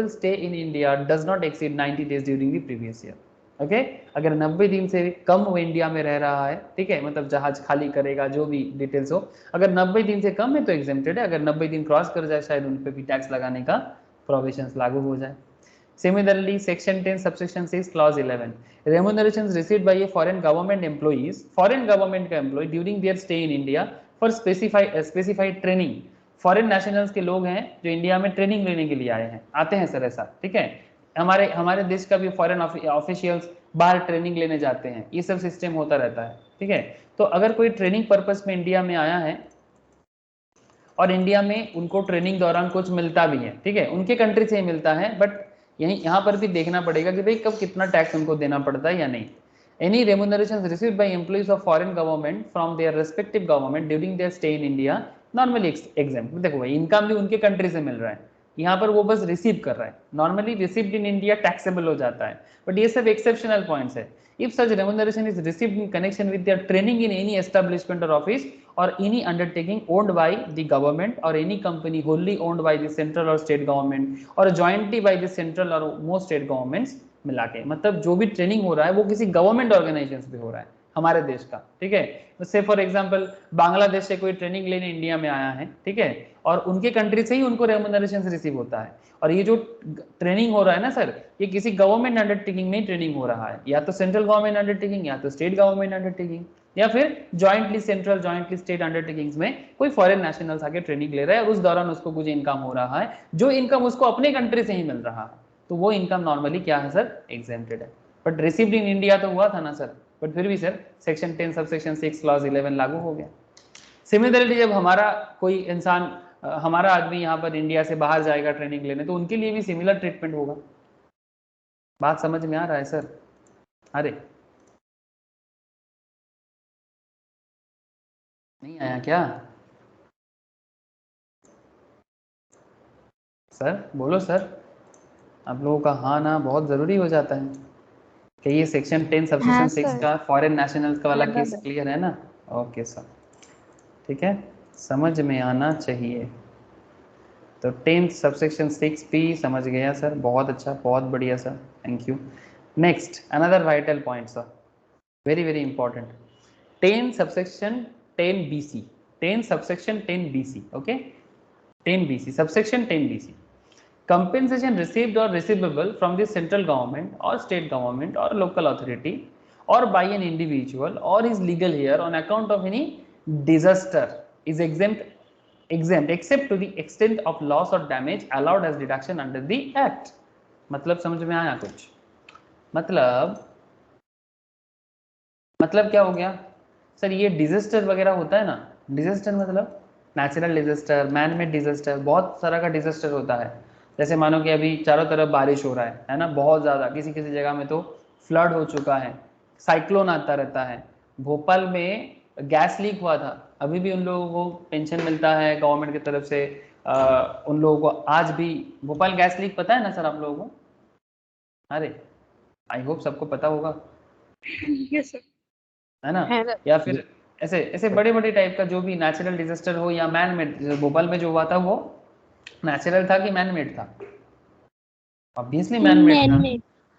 stay in India does not exceed 90 days during the previous year. Okay अगर 90 दिन से कम वो India में रह रहा है, ठीक है, मतलब जहाज खाली करेगा जो भी डिटेल्स हो, अगर 90 दिन से कम है तो एग्जेम्प्टेड है, अगर 90 दिन क्रॉस कर जाए शायद उन पे भी टैक्स लगाने का प्रोविजंस लागू हो जाए। Similarly, Section 10, Subsection 6, Clause 11, remunerations received by a foreign government का employee during their stay in India for specified training. Foreign nationals के लोग हैं जो इंडिया में ट्रेनिंग लेने के लिए आए हैं, आते हैं सर ऐसा, ठीक है, हमारे देश का भी फॉरेन ऑफिशियल्स बाहर ट्रेनिंग लेने जाते हैं, ये सब सिस्टम होता रहता है, ठीक है। तो अगर कोई ट्रेनिंग पर्पस में इंडिया में आया है और इंडिया में उनको ट्रेनिंग दौरान कुछ मिलता भी है, ठीक है, उनके कंट्री से ही मिलता है, बट यहाँ पर भी देखना पड़ेगा कि भाई कब कितना टैक्स उनको देना पड़ता है या नहीं। Any remunerations received by employees of foreign government from their respective government during their stay in India normally exempt. देखो भाई इनकम भी उनके कंट्री से मिल रहा है, यहाँ पर वो बस रिसीव कर रहा है, normally received in India taxable हो जाता है, बट ये सब एक्सेप्शनल पॉइंट्स है। If such remuneration is received in connection with their training in any establishment or office or any undertaking owned by the government or any company wholly owned by the central or state government or jointly by the central or most state governments मिला के, मतलब जो भी training हो रहा है वो किसी गवर्नमेंट ऑर्गेनाइजेशन पे हो रहा है हमारे देश का, ठीक है। से फॉर एग्जांपल बांग्लादेश से कोई ट्रेनिंग लेने इंडिया में आया है, ठीक है, और उनके कंट्री से ही उनको रेम्यूनरेशन रिसीव होता है, और ये जो ट्रेनिंग हो रहा है ना सर, ये किसी गवर्नमेंट अंडरटेकिंग में ट्रेनिंग हो रहा है, या तो सेंट्रल गवर्नमेंट अंडरटेकिंग या तो स्टेट गवर्नमेंट अंडरटेकिंग या फिर jointly central jointly state undertakings में कोई फॉरेन नेशनल्स आके ट्रेनिंग ले रहा है और उस दौरान उसको कुछ इनकम हो रहा है, जो इनकम उसको अपने कंट्री से ही मिल रहा है, तो वो इनकम नॉर्मली क्या है सर, एग्जेम्प्टेड है। बट रिसीव्ड इन इंडिया तो हुआ था ना सर, बट फिर भी सर सेक्शन 10 सबसेक्शन 6 क्लॉज 11 लागू हो गया। सिमिलरली जब हमारा कोई इंसान हमारा आदमी यहाँ पर इंडिया से बाहर जाएगा ट्रेनिंग लेने, तो उनके लिए भी सिमिलर ट्रीटमेंट होगा। बात समझ में आ रहा है सर? अरे नहीं आया क्या सर? बोलो सर, आप लोगों का हाँ ना बहुत जरूरी हो जाता है कि ये सेक्शन 10 सबसेक्शन 6 का फॉरेन नेशनल्स का वाला केस क्लियर है ना? ओके सर, ठीक है, समझ में आना चाहिए। तो 10 सबसेक्शन 6 भी समझ गया सर, बहुत अच्छा, बहुत बढ़िया sir, thank you. Next another vital point sir, very very important, 10 subsection 10 BC, 10 subsection 10 BC, okay, 10 BC, subsection 10 BC. Compensation received or receivable from the central government or state government or local authority or by an individual or his legal heir on account of any disaster is exempt except to the extent of loss or damage allowed as deduction under the act. मतलब समझ में आया कुछ? मतलब क्या हो गया sir? ये डिजास्टर वगैरह होता है ना, डिजास्टर मतलब natural disaster, man made disaster, बहुत सारा का डिजास्टर होता है। जैसे मानो कि अभी चारों तरफ बारिश हो रहा है ना, बहुत ज़्यादा, किसी किसी जगह में तो फ्लड हो चुका है, साइक्लोन आता रहता है। भोपाल में गैस लीक हुआ था, अभी भी उन लोगों को पेंशन मिलता है गवर्नमेंट की तरफ से। उन लोगों को आज भी भोपाल गैस लीक पता है ना सर आप लोगों को? अरे आई होप सबको पता होगा, यस सर, है ना? है ना? या फिर ऐसे ऐसे बड़े बड़े टाइप का जो भी नेचुरल डिजास्टर हो या मैन मेड, भोपाल में जो हुआ था वो नेचुरल था कि मैन मेड था? ऑब्वियसली मैन मेड था,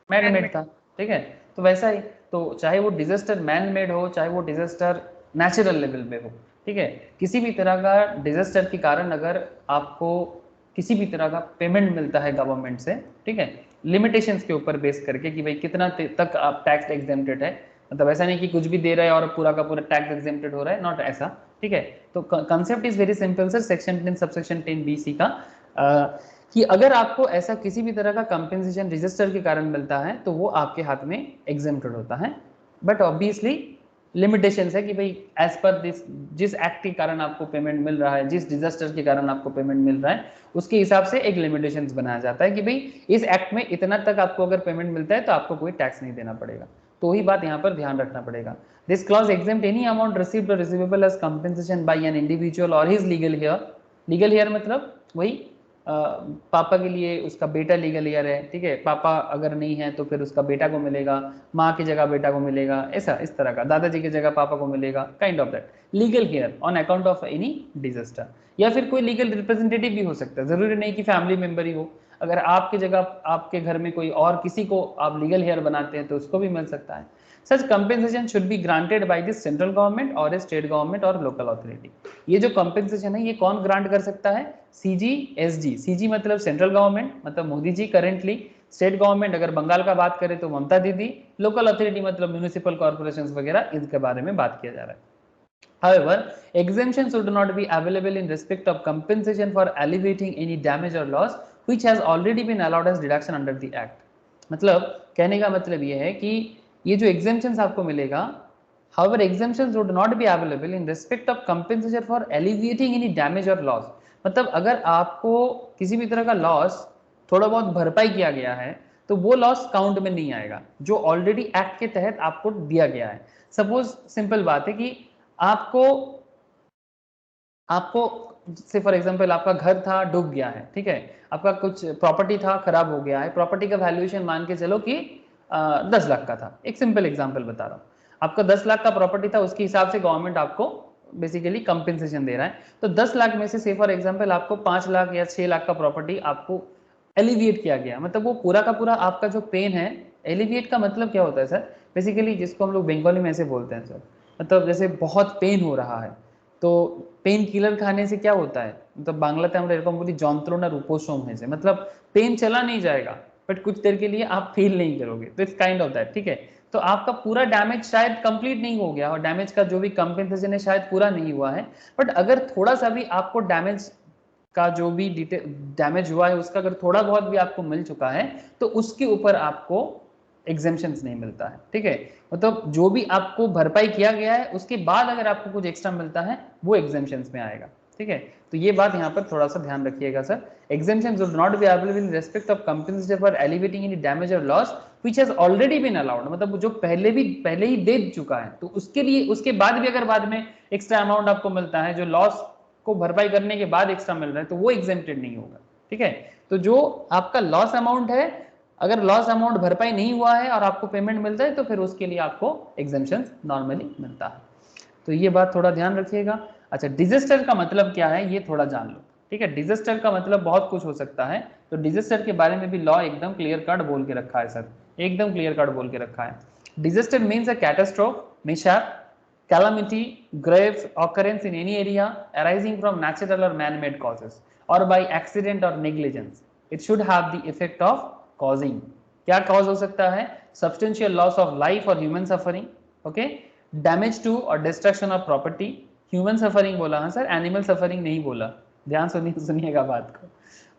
मैन मेड था, ठीक है। तो वैसा ही, तो चाहे वो डिजास्टर मैन मेड हो, चाहे वो डिजास्टर नेचुरल लेवल पे हो, ठीक है, किसी भी तरह का डिजास्टर के कारण अगर आपको किसी भी तरह का पेमेंट मिलता है गवर्नमेंट से, ठीक है, लिमिटेशंस के ऊपर बेस करके कि भाई कितना तक आप टैक्स एग्जेम्प्टेड है, मतलब ऐसा नहीं कि कुछ भी दे रहे हैं और पूरा का पूरा टैक्स एग्जेम्प्टेड हो रहा है, नॉट ऐसा, ठीक है। तो concept is very simple sir, section 10 subsection 10 BC का, कि अगर आपको ऐसा किसी भी तरह का कंपेंसेशन रजिस्टर के कारण मिलता है तो वो आपके हाथ में एग्जेम्प्टेड होता है, बट ऑब्वियसली लिमिटेशंस है कि भाई एज पर दिस, जिस एक्ट के कारण आपको पेमेंट मिल रहा है, जिस डिजास्टर के कारण आपको पेमेंट मिल रहा है, उसके हिसाब से एक लिमिटेशंस बनाया जाता है कि भाई इस एक्ट में इतना तक आपको अगर पेमेंट मिलता है तो आपको कोई टैक्स नहीं देना पड़ेगा। तो वही बात यहाँ पर ध्यान रखना पड़ेगा। This clause exempt any amount received और receivable as compensation by an individual और his legal heir. Legal heir मतलब वही पापा के लिए उसका बेटा लीगल हेयर है, ठीक है, पापा अगर नहीं है तो फिर उसका बेटा को मिलेगा, माँ की जगह बेटा को मिलेगा, ऐसा इस तरह का, दादाजी की जगह पापा को मिलेगा, kind of that legal heir on account of any disaster. या फिर कोई लीगल रिप्रेजेंटेटिव भी हो सकता है, जरूरी नहीं कि फैमिली मेंबर ही हो, अगर आपकी जगह आपके घर में कोई और किसी को आप लीगल हेयर बनाते हैं तो उसको भी मिल सकता है। Such compensation should be granted by the central government or a state government or local authority। ये जो compensation है ये कौन ग्रांट कर सकता है? CG, SG। CG मतलब सेंट्रल गवर्नमेंट, मतलब Modi ji currently, state government अगर बंगाल का बात करें तो ममता दीदी, लोकल अथॉरिटी मतलब म्यूनिसिपल कॉर्पोरेशंस वगैरह, इनके बारे में बात किया जा रहा है। However, exemption should not be available in respect of compensation for alleviating any damage or loss which has already been allowed as deduction under the act। मतलब कहने का मतलब ये है कि ये जो exemptions आपको मिलेगा, however exemptions would not be available in respect of compensation for alleviating any damage or loss। मतलब अगर आपको किसी भी तरह का लॉस थोड़ा बहुत भरपाई किया गया है तो वो लॉस काउंट में नहीं आएगा जो ऑलरेडी एक्ट के तहत आपको दिया गया है। सपोज सिंपल बात है कि आपको से फॉर एग्जांपल आपका घर था डूब गया है, ठीक है, आपका कुछ प्रॉपर्टी था खराब हो गया है, प्रॉपर्टी का वैल्यूएशन मान के चलो कि 10 लाख का था, एक सिंपल एग्जांपल बता रहा हूँ, आपका 10 लाख का प्रॉपर्टी था, उसके हिसाब से गवर्नमेंट आपको बेसिकली कंपेंसेशन दे रहा है, तो 10 लाख में से फॉर एग्जांपल आपको 5 लाख या 6 लाख का प्रॉपर्टी आपको एलिविएट किया गया, मतलब वो पूरा का पूरा आपका जो पेन है, एलिविएट का मतलब क्या होता है सर? बेसिकली जिसको हम लोग बंगाली में ऐसे बोलते हैं सर, मतलब जैसे बहुत पेन हो रहा है तो पेन किलर खाने से क्या होता है, मतलब बांग्लाते আমরা এরকম বলি যন্ত্রণার উপশম হয়েছে, मतलब पेन चला नहीं जाएगा बट कुछ देर के लिए आप फील नहीं करोगे, तो इट्स काइंड ऑफ दैट, ठीक है। तो आपका पूरा डैमेज शायद कंप्लीट नहीं हो गया और डैमेज का जो भी कंपेंसेशन है शायद पूरा नहीं हुआ है, बट अगर थोड़ा सा भी आपको डैमेज का जो भी डैमेज हुआ है उसका अगर थोड़ा बहुत भी आपको मिल चुका है तो उसके ऊपर आपको एग्जेम्पशंस नहीं मिलता है, ठीक है, मतलब जो भी आपको भरपाई किया गया है उसके बाद अगर आपको कुछ एक्स्ट्रा मिलता है वो एग्जेम्पशंस में आएगा, ठीक है। तो ये बात यहाँ पर थोड़ा सा ध्यान रखिएगा sir, exemptions would not be available in respect of compensation for alleviating any damage और loss which has already been allowed, मतलब जो पहले ही दे चुका है तो उसके लिए उसके बाद भी अगर बाद में एक्स्ट्रा अमाउंट आपको मिलता है जो लॉस को भरपाई करने के बाद एक्स्ट्रा मिल रहा है तो वो एग्जेम्प्टेड नहीं होगा, ठीक है। तो जो आपका लॉस अमाउंट है, अगर लॉस अमाउंट भरपाई नहीं हुआ है और आपको पेमेंट मिलता है तो फिर उसके लिए आपको एग्जेम्पशन नॉर्मली मिलता है, तो ये बात थोड़ा ध्यान रखिएगा। अच्छा, डिजास्टर का मतलब क्या है ये थोड़ा जान लो, ठीक है। डिजास्टर का मतलब बहुत कुछ हो सकता है, तो डिजास्टर के बारे में भी लॉ एकदम क्लियर कट बोल के रखा है सर, एकदम क्लियर कट बोल के रखा है। Disaster means a catastrophe, mishap, calamity, grave occurrence in any area arising from natural or man-made causes or by accident or negligence. It should have the effect of causing. क्या cause हो सकता है? Substantial loss of life or human suffering, okay? Damage to or destruction of property. Human suffering बोला हाँ sir, animal suffering नहीं बोला, ध्यान सुनिएगा बात को,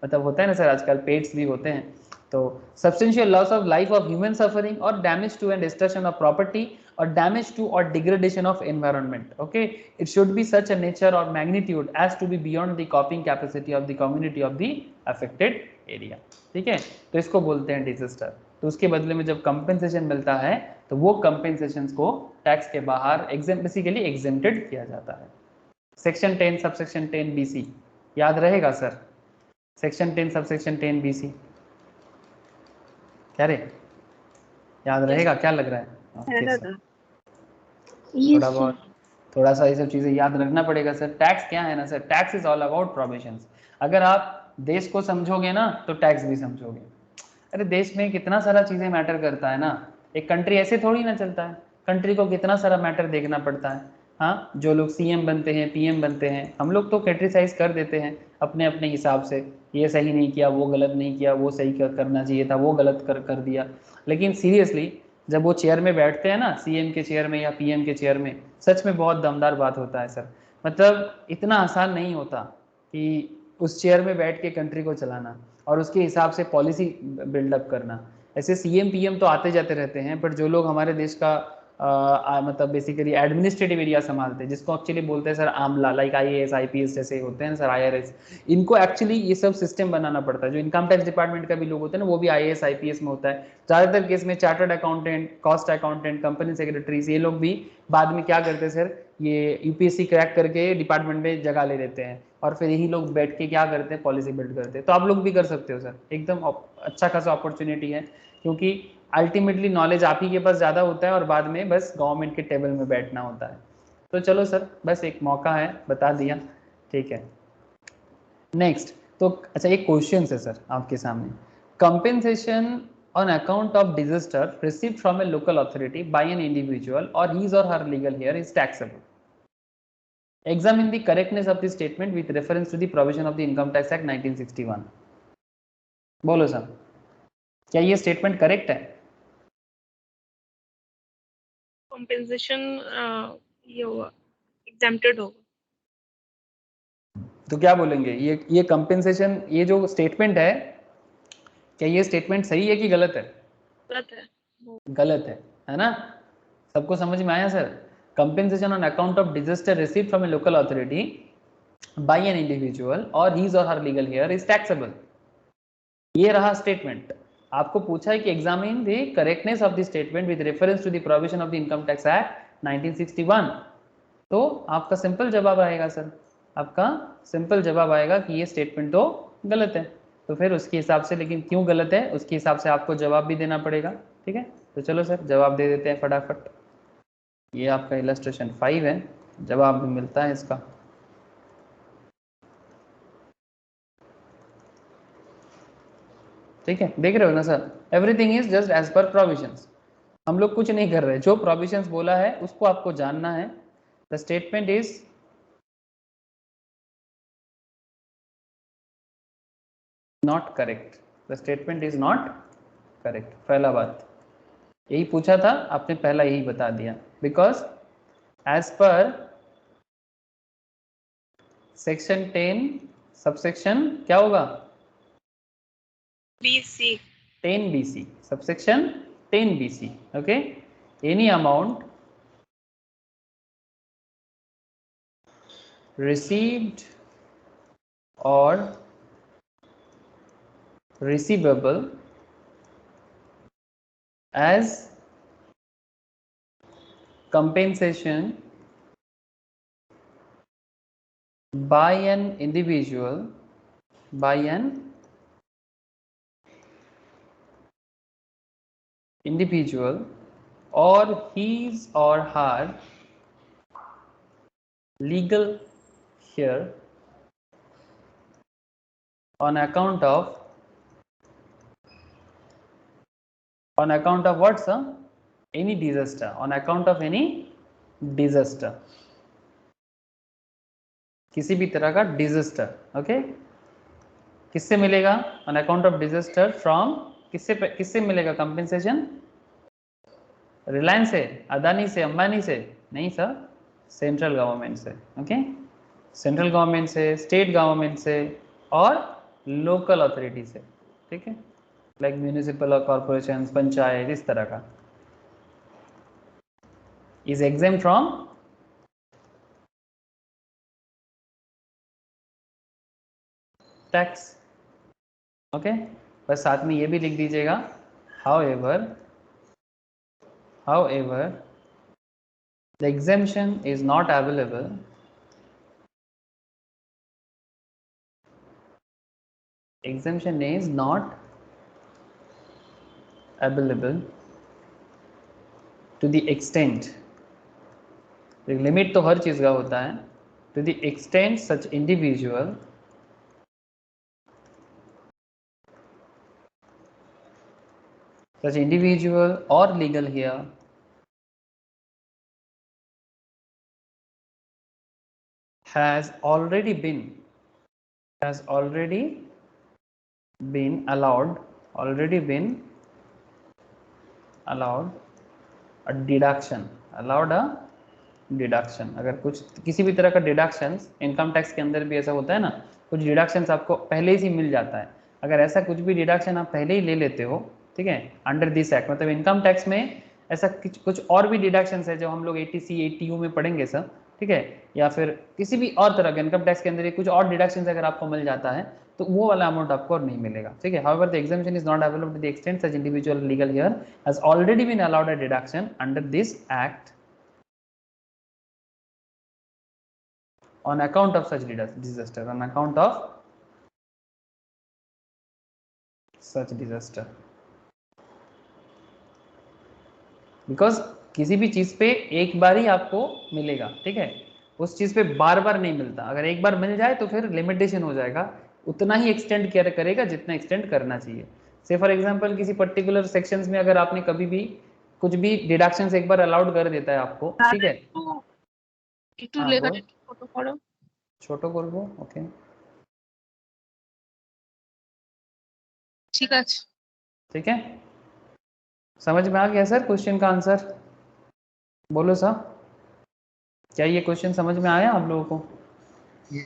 मतलब होता है ना सर आजकल पेट्स भी होते हैं, तो substantial loss of life of human suffering or damage to and destruction of property or damage to or degradation of environment. Okay, it should be such a nature or magnitude as to be beyond the coping capacity of the community of the affected area. ठीक है, तो इसको बोलते हैं disaster. तो उसके बदले में जब कंपेंसेशन मिलता है तो वो कंपेंसेशन को टैक्स के बाहर बेसिकली एग्जेम्प्टेड किया जाता है. सेक्शन 10 सबसेक्शन 10 BC याद रहेगा सर? सेक्शन 10 सबसेक्शन 10 BC क्या रे, याद रहेगा? क्या लग रहा है? थोड़ा सा ये सब चीजें याद रखना पड़ेगा सर. टैक्स क्या है ना sir, tax is all about provisions. अगर आप देश को समझोगे ना तो टैक्स भी समझोगे. अरे देश में कितना सारा चीजें मैटर करता है ना, एक कंट्री ऐसे थोड़ी ना चलता है, कंट्री को कितना सारा मैटर देखना पड़ता है. हाँ, जो लोग CM बनते हैं, PM बनते हैं, हम लोग तो क्रिटिसाइज कर देते हैं अपने अपने हिसाब से, ये सही नहीं किया, वो गलत नहीं किया, वो सही करना चाहिए था, वो गलत कर दिया. लेकिन सीरियसली जब वो चेयर में बैठते हैं ना, CM के चेयर में या PM के चेयर में, सच में बहुत दमदार बात होता है सर. मतलब इतना आसान नहीं होता कि उस चेयर में बैठ के कंट्री को चलाना और उसके हिसाब से पॉलिसी बिल्डअप करना. ऐसे CM PM तो आते जाते रहते हैं, बट जो लोग हमारे देश का मतलब बेसिकली एडमिनिस्ट्रेटिव एरिया संभालते हैं, जिसको एक्चुअली बोलते हैं sir Amla, like IAS IPS जैसे होते हैं सर, IRS, इनको एक्चुअली ये सब सिस्टम बनाना पड़ता है. जो इनकम टैक्स डिपार्टमेंट का भी लोग होते हैं ना, वो भी IAS IPS में होता है. ज़्यादातर केस में chartered accountant, cost accountant, company secretaries, ये लोग भी बाद में क्या करते हैं सर, ये UPSC क्रैक करके डिपार्टमेंट में जगह ले लेते हैं और फिर यही लोग बैठ के क्या करते हैं, पॉलिसी बिल्ड करते हैं. तो आप लोग भी कर सकते हो सर, एकदम अच्छा खासा अपॉर्चुनिटी है, क्योंकि अल्टीमेटली नॉलेज आप ही के पास ज़्यादा होता है और बाद में बस गवर्नमेंट के टेबल में बैठना होता है. तो चलो सर, बस एक मौका है, बता दिया, ठीक है. नेक्स्ट, तो अच्छा एक क्वेश्चन है सर आपके सामने. Compensation on account of disaster received from a local authority by an individual or his or her legal heir is taxable. Examine the correctness of the statement with reference to the provision of the Income Tax Act 1961. बोलो sir, क्या ये statement correct है? Compensation ये होगा, exempted होगा. तो क्या बोलेंगे, ये कंपेंसेशन, ये जो स्टेटमेंट है, क्या ये स्टेटमेंट सही है कि गलत है? गलत है. गलत है ना? सबको समझ में आया sir? Compensation on account of disaster received from a local authority by an individual और हिज और her legal heir is taxable. ये रहा स्टेटमेंट. आपको पूछा है कि examine the correctness of the statement with reference to the provision of the income tax act 1961. तो आपका सिंपल जवाब आएगा सर, आपका सिंपल जवाब आएगा कि ये स्टेटमेंट तो गलत है. तो फिर उसके हिसाब से, लेकिन क्यों गलत है उसके हिसाब से आपको जवाब भी देना पड़ेगा. ठीक है, तो चलो सर जवाब दे देते हैं फटाफट. ये आपका इलस्ट्रेशन 5 है, जवाब भी मिलता है इसका. ठीक है, देख रहे हो ना sir, everything is just as per provisions. हम लोग कुछ नहीं कर रहे, जो प्रोविजंस बोला है उसको आपको जानना है. The statement is not correct. The statement is not correct. पहला बात यही पूछा था आपने, पहला यही बता दिया. Because as per section 10 subsection क्या होगा? BC. 10 BC, subsection 10 BC. Okay, any amount received or receivable as compensation by an individual or his or her legal heir on account of what sir? Any disaster, on account of any disaster, किसी भी तरह का disaster, okay. किससे मिलेगा? On account of disaster from, किससे मिलेगा compensation? Reliance से, अदानी से, अंबानी से? नहीं सर, सेंट्रल गवर्नमेंट से, ओके। सेंट्रल गवर्नमेंट से, स्टेट गवर्नमेंट से और लोकल अथॉरिटी से, ठीक है, लाइक म्यूनिसिपल कॉर्पोरेशन, पंचायत, इस तरह का is exempt from tax, okay. बस साथ में ये भी लिख दीजिएगा, however the exemption is not available to the extent, limit तो हर चीज का होता है, to the extent such individual or legal here has already been allowed a deduction, अगर कुछ किसी भी तरह का डिडक्शंस, इनकम टैक्स के अंदर भी ऐसा होता है ना, कुछ डिडक्शंस आपको पहले ही मिल जाता है। अगर ऐसा कुछ भी डिडक्शन आप पहले ही ले लेते हो, ठीक है, अंडर दिस एक्ट, मतलब इनकम टैक्स में ऐसा कुछ और भी डिडक्शंस है जो हम लोग 80C 80U में पढ़ेंगे सर, ठीक है, या फिर किसी भी और तरह के इनकम टैक्स के अंदर कुछ और डिडक्शंस अगर आपको मिल जाता है तो वो वाला अमाउंट आपको और नहीं मिलेगा, ठीक है। However, the exemption is not available to the extent such individual legal here has already been allowed a deduction under this act on account of such disaster, on account of such disaster, because किसी भी चीज पे एक बार ही आपको मिलेगा, ठीक है, उस चीज पे बार बार नहीं मिलता। अगर एक बार मिल जाए तो फिर लिमिटेशन हो जाएगा, उतना ही एक्सटेंड करेगा जितना एक्सटेंड करना चाहिए। से फॉर एग्जांपल किसी पर्टिकुलर सेक्शंस में अगर आपने कभी भी कुछ भी डिडक्शंस एक बार अलाउड कर देता है आपको, ठीक है, একটু লেখাটা ছোট করো, ছোট করব, ওকে, ঠিক আছে, ठीक है, समझ में आ गया सर क्वेश्चन का आंसर? बोलो सर, क्या ये क्वेश्चन समझ में आया आप लोगों को?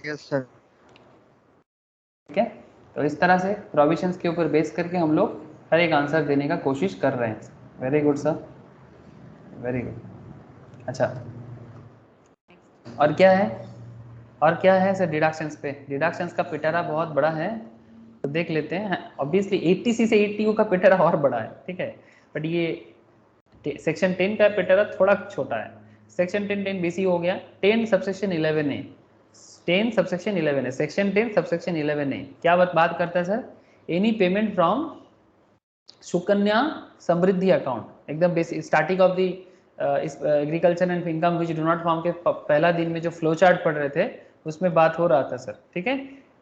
Yes sir. ठीक है, तो इस तरह से प्रोविजंस के ऊपर बेस करके हम लोग हर एक आंसर देने का कोशिश कर रहे हैं। Very good sir, very good. अच्छा, और क्या है सर डिडक्शंस पे? डिडक्शंस का पिटारा बहुत बड़ा है, तो देख लेते हैं। ऑब्वियसली 80C से 80U का पिटारा और बड़ा है, ठीक है, बट ये सेक्शन 10 का पिटारा थोड़ा छोटा है। सेक्शन 10 BC हो गया, 10 subsection 11A, 10 subsection 11A, section 10 subsection 11A क्या बात करता है sir? Any payment from Sukanya Samriddhi account, एकदम basic starting of the agriculture and income which do not form के पहला दिन में जो फ्लो चार्ट पढ़ रहे थे उसमें बात हो रहा था सर, ठीक है।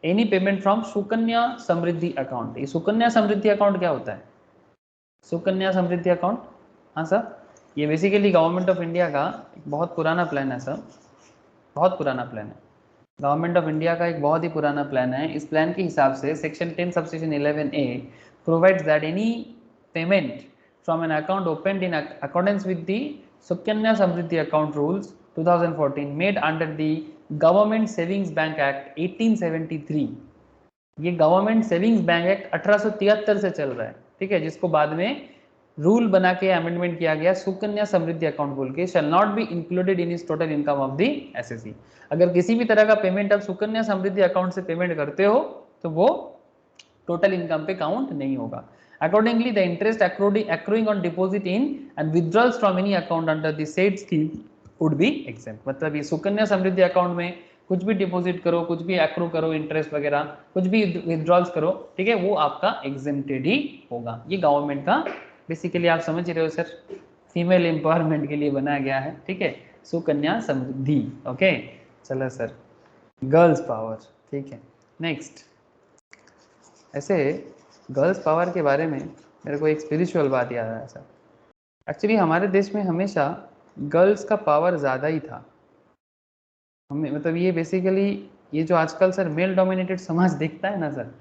Any payment from Sukanya Samriddhi account, ये सुकन्या समृद्धि अकाउंट क्या होता है? सुकन्या समृद्धि अकाउंट, हाँ सर, ये बेसिकली गवर्नमेंट ऑफ इंडिया का एक बहुत पुराना प्लान है सर, बहुत पुराना प्लान है, गवर्नमेंट ऑफ इंडिया का एक बहुत ही पुराना प्लान है। इस प्लान के हिसाब से section 10 subsection 11A provides that any payment from an account opened in accordance with the Sukanya Samriddhi account rules 2014 made under the Government Savings Bank Act 1873, ये गवर्नमेंट सेविंग्स बैंक एक्ट 1873 से चल रहा है, ठीक है, जिसको बाद में रूल बना के अमेंडमेंट किया गया सुकन्या समृद्धि अकाउंट बोल के, shall not be included in is total income of the assessee. अगर किसी भी तरह का पेमेंट आप सुकन्या समृद्धि अकाउंट से पेमेंट करते हो तो वो टोटल इनकम पे काउंट नहीं होगा। Accordingly, the interest accruing on deposit in and withdrawals from any account under the said scheme would be exempt। मतलब ये सुकन्या समृद्धि अकाउंट में कुछ भी डिपॉजिट करो, कुछ भी एक्रू करो, इंटरेस्ट वगैरह कुछ भी विथड्रॉल्स करो, ठीक है, वो आपका एग्जेम्प्टेड ही होगा। ये गवर्नमेंट का बेसिकली आप समझ रहे हो सर, फीमेल एम्पावरमेंट के लिए बनाया गया है, ठीक है, सुकन्या समृद्धि, ओके। चलो सर, गर्ल्स पावर, ठीक है। नेक्स्ट, ऐसे गर्ल्स पावर के बारे में मेरे को एक स्पिरिचुअल बात याद आया सर। एक्चुअली हमारे देश में हमेशा गर्ल्स का पावर ज़्यादा ही था हमें, मतलब ये बेसिकली ये जो आजकल सर मेल डोमिनेटेड समाज दिखता है ना सर,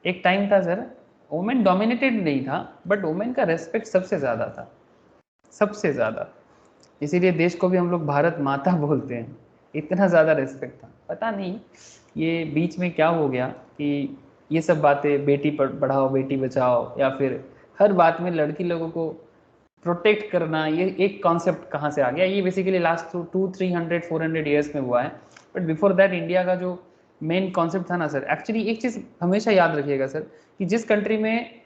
एक टाइम था सर वुमेन डोमिनेटेड नहीं था बट वुमेन का रेस्पेक्ट सबसे ज़्यादा था, सबसे ज़्यादा। इसीलिए देश को भी हम लोग भारत माता बोलते हैं, इतना ज़्यादा रेस्पेक्ट था। पता नहीं ये बीच में क्या हो गया कि ये सब बातें बेटी पढ़ाओ बेटी बचाओ या फिर हर बात में लड़की लोगों को प्रोटेक्ट करना, ये एक कॉन्सेप्ट कहाँ से आ गया। ये बेसिकली लास्ट 200-300-400 ईयर्स में हुआ है, बट बिफोर दैट इंडिया का जो मेन कॉन्सेप्ट था ना सर, एक्चुअली एक चीज़ हमेशा याद रखिएगा सर कि जिस कंट्री में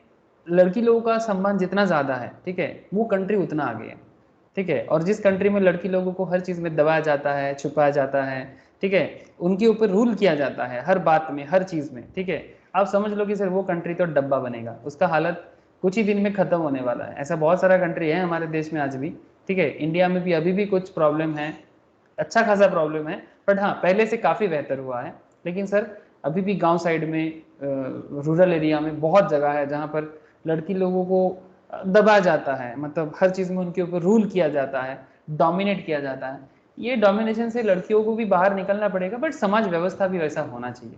लड़की लोगों का सम्मान जितना ज़्यादा है, ठीक है, वो कंट्री उतना आगे है, ठीक है। और जिस कंट्री में लड़की लोगों को हर चीज़ में दबाया जाता है, छुपाया जाता है, ठीक है, उनके ऊपर रूल किया जाता है हर बात में, हर चीज़ में, ठीक है, आप समझ लो कि सर वो कंट्री तो डब्बा बनेगा, उसका हालत कुछ ही दिन में खत्म होने वाला है। ऐसा बहुत सारा कंट्री है हमारे देश में आज भी, ठीक है, इंडिया में भी अभी भी कुछ प्रॉब्लम है, अच्छा खासा प्रॉब्लम है, बट हाँ पहले से काफ़ी बेहतर हुआ है। लेकिन सर अभी भी गांव साइड में, रूरल एरिया में बहुत जगह है जहाँ पर लड़की लोगों को दबाया जाता है, मतलब हर चीज़ में उनके ऊपर रूल किया जाता है, डोमिनेट किया जाता है। ये डोमिनेशन से लड़कियों को भी बाहर निकलना पड़ेगा, बट समाज व्यवस्था भी वैसा होना चाहिए,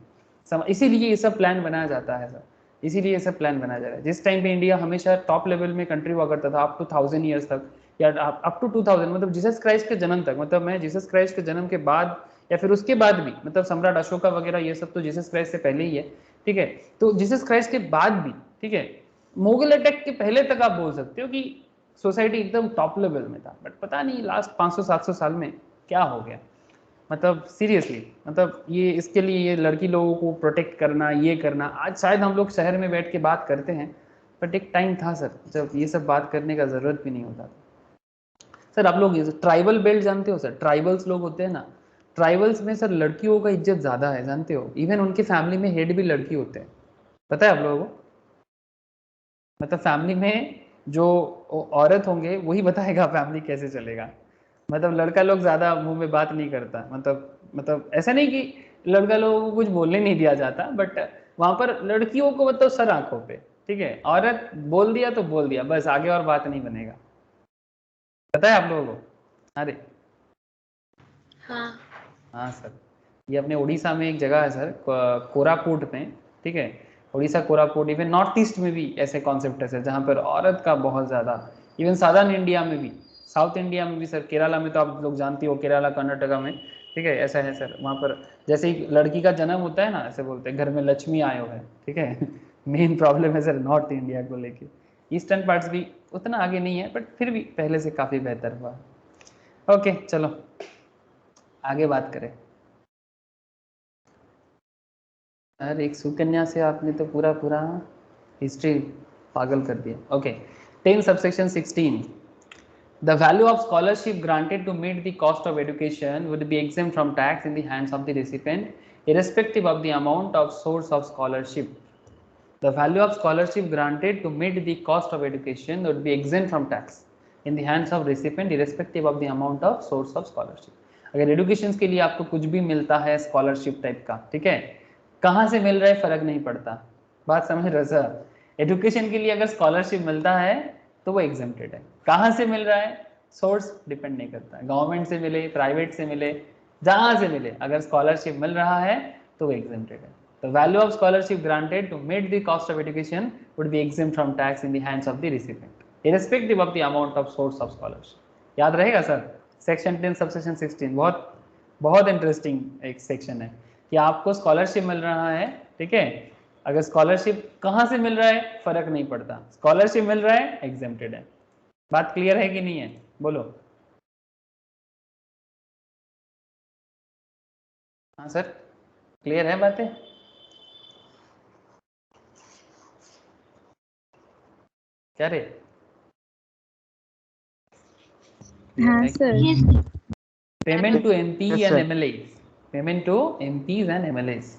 इसीलिए ये सब प्लान बनाया जाता है सर, इसीलिए ये सब प्लान बनाया जा रहा है। जिस टाइम पे इंडिया हमेशा टॉप लेवल में कंट्री हुआ करता था अप टू 1000 ईयर्स तक, या अप टू 2000, मतलब जीसस क्राइस्ट के जन्म तक, मतलब मैं जीसस क्राइस्ट के जन्म के बाद या फिर उसके बाद भी, मतलब सम्राट अशोका वगैरह ये सब तो जीसस क्राइस्ट से पहले ही है, ठीक है, तो जीसस क्राइस्ट के बाद भी, ठीक है, मुगल अटैक के पहले तक आप बोल सकते हो कि सोसाइटी एकदम टॉप लेवल में था। बट पता नहीं लास्ट 500-700 साल में क्या हो गया, मतलब सीरियसली, मतलब ये इसके लिए ये लड़की लोगों को प्रोटेक्ट करना, ये करना, आज शायद हम लोग शहर में बैठ के बात करते हैं, बट एक टाइम था सर जब ये सब बात करने का ज़रूरत भी नहीं होता था। सर आप लोग ये ट्राइबल बेल्ट जानते हो सर, ट्राइबल्स लोग होते हैं ना, ट्राइबल्स में सर लड़कियों का इज्जत ज़्यादा है, जानते हो, इवन उनके फैमिली में हेड भी लड़की होते हैं, पता है आप लोगों को, मतलब फैमिली में जो औरत होंगे वही बताएगा फैमिली कैसे चलेगा, मतलब लड़का लोग ज़्यादा मुंह में बात नहीं करता, मतलब ऐसा नहीं कि लड़का लोगों को कुछ बोलने नहीं दिया जाता, बट वहाँ पर लड़कियों को मतलब सर आंखों पे, ठीक है, औरत बोल दिया तो बोल दिया बस, आगे और बात नहीं बनेगा, पता है आप लोगों को। अरे हाँ हाँ सर, ये अपने उड़ीसा में एक जगह है सर, कोरापुट में, ठीक है, Orissa Koraput, even north east में भी ऐसे कॉन्सेप्ट है सर जहाँ पर औरत का बहुत ज़्यादा, इवन साउदर्न इंडिया में भी, साउथ इंडिया में भी सर, केरला में तो आप लोग जानती हो, केरला कर्नाटका में, ठीक है, ऐसा है सर वहाँ पर। जैसे ही लड़की का जन्म होता है ना, ऐसे बोलते हैं घर में लक्ष्मी आयो है, ठीक है मेन प्रॉब्लम है सर नॉर्थ इंडिया को लेके, ईस्टर्न पार्ट्स भी उतना आगे नहीं है, बट फिर भी पहले से काफ़ी बेहतर हुआ है। ओके चलो आगे बात करें। अरे एक सुकन्या से आपने तो पूरा पूरा हिस्ट्री पागल कर दिया। Okay 10 subsection 16, the value of scholarship granted to meet the cost of education would be exempt from tax in the hands of the recipient irrespective of the amount of source of scholarship. The value of scholarship granted to meet the cost of education would be exempt from tax in the hands of recipient irrespective of the amount of source of scholarship. अगर education के लिए आपको कुछ भी मिलता है scholarship type का, ठीक है, कहाँ से मिल रहा है फर्क नहीं पड़ता, बात समझ रहे सर, एजुकेशन के लिए अगर स्कॉलरशिप मिलता है तो वो एग्जेम्प्टेड है, कहाँ से मिल रहा है सोर्स डिपेंड नहीं करता है, गवर्नमेंट से मिले, प्राइवेट से मिले, जहाँ से मिले, अगर स्कॉलरशिप मिल रहा है तो वो एग्जेम्प्टेड है। The value of scholarship granted to meet the cost of education would be exempt from tax in the hands of the recipient, irrespective of the amount of source of scholarship. याद रहेगा sir, section 10 subsection 16 बहुत बहुत interesting एक section है कि आपको scholarship मिल रहा है, ठीक है, अगर स्कॉलरशिप कहाँ से मिल रहा है फर्क नहीं पड़ता, स्कॉलरशिप मिल रहा है एग्जेम्प्टेड है। बात क्लियर है कि नहीं है, बोलो। हाँ सर क्लियर है बातें, क्या रे? हाँ sir. Payment to MP and MLA, payment to MPs and MLAs,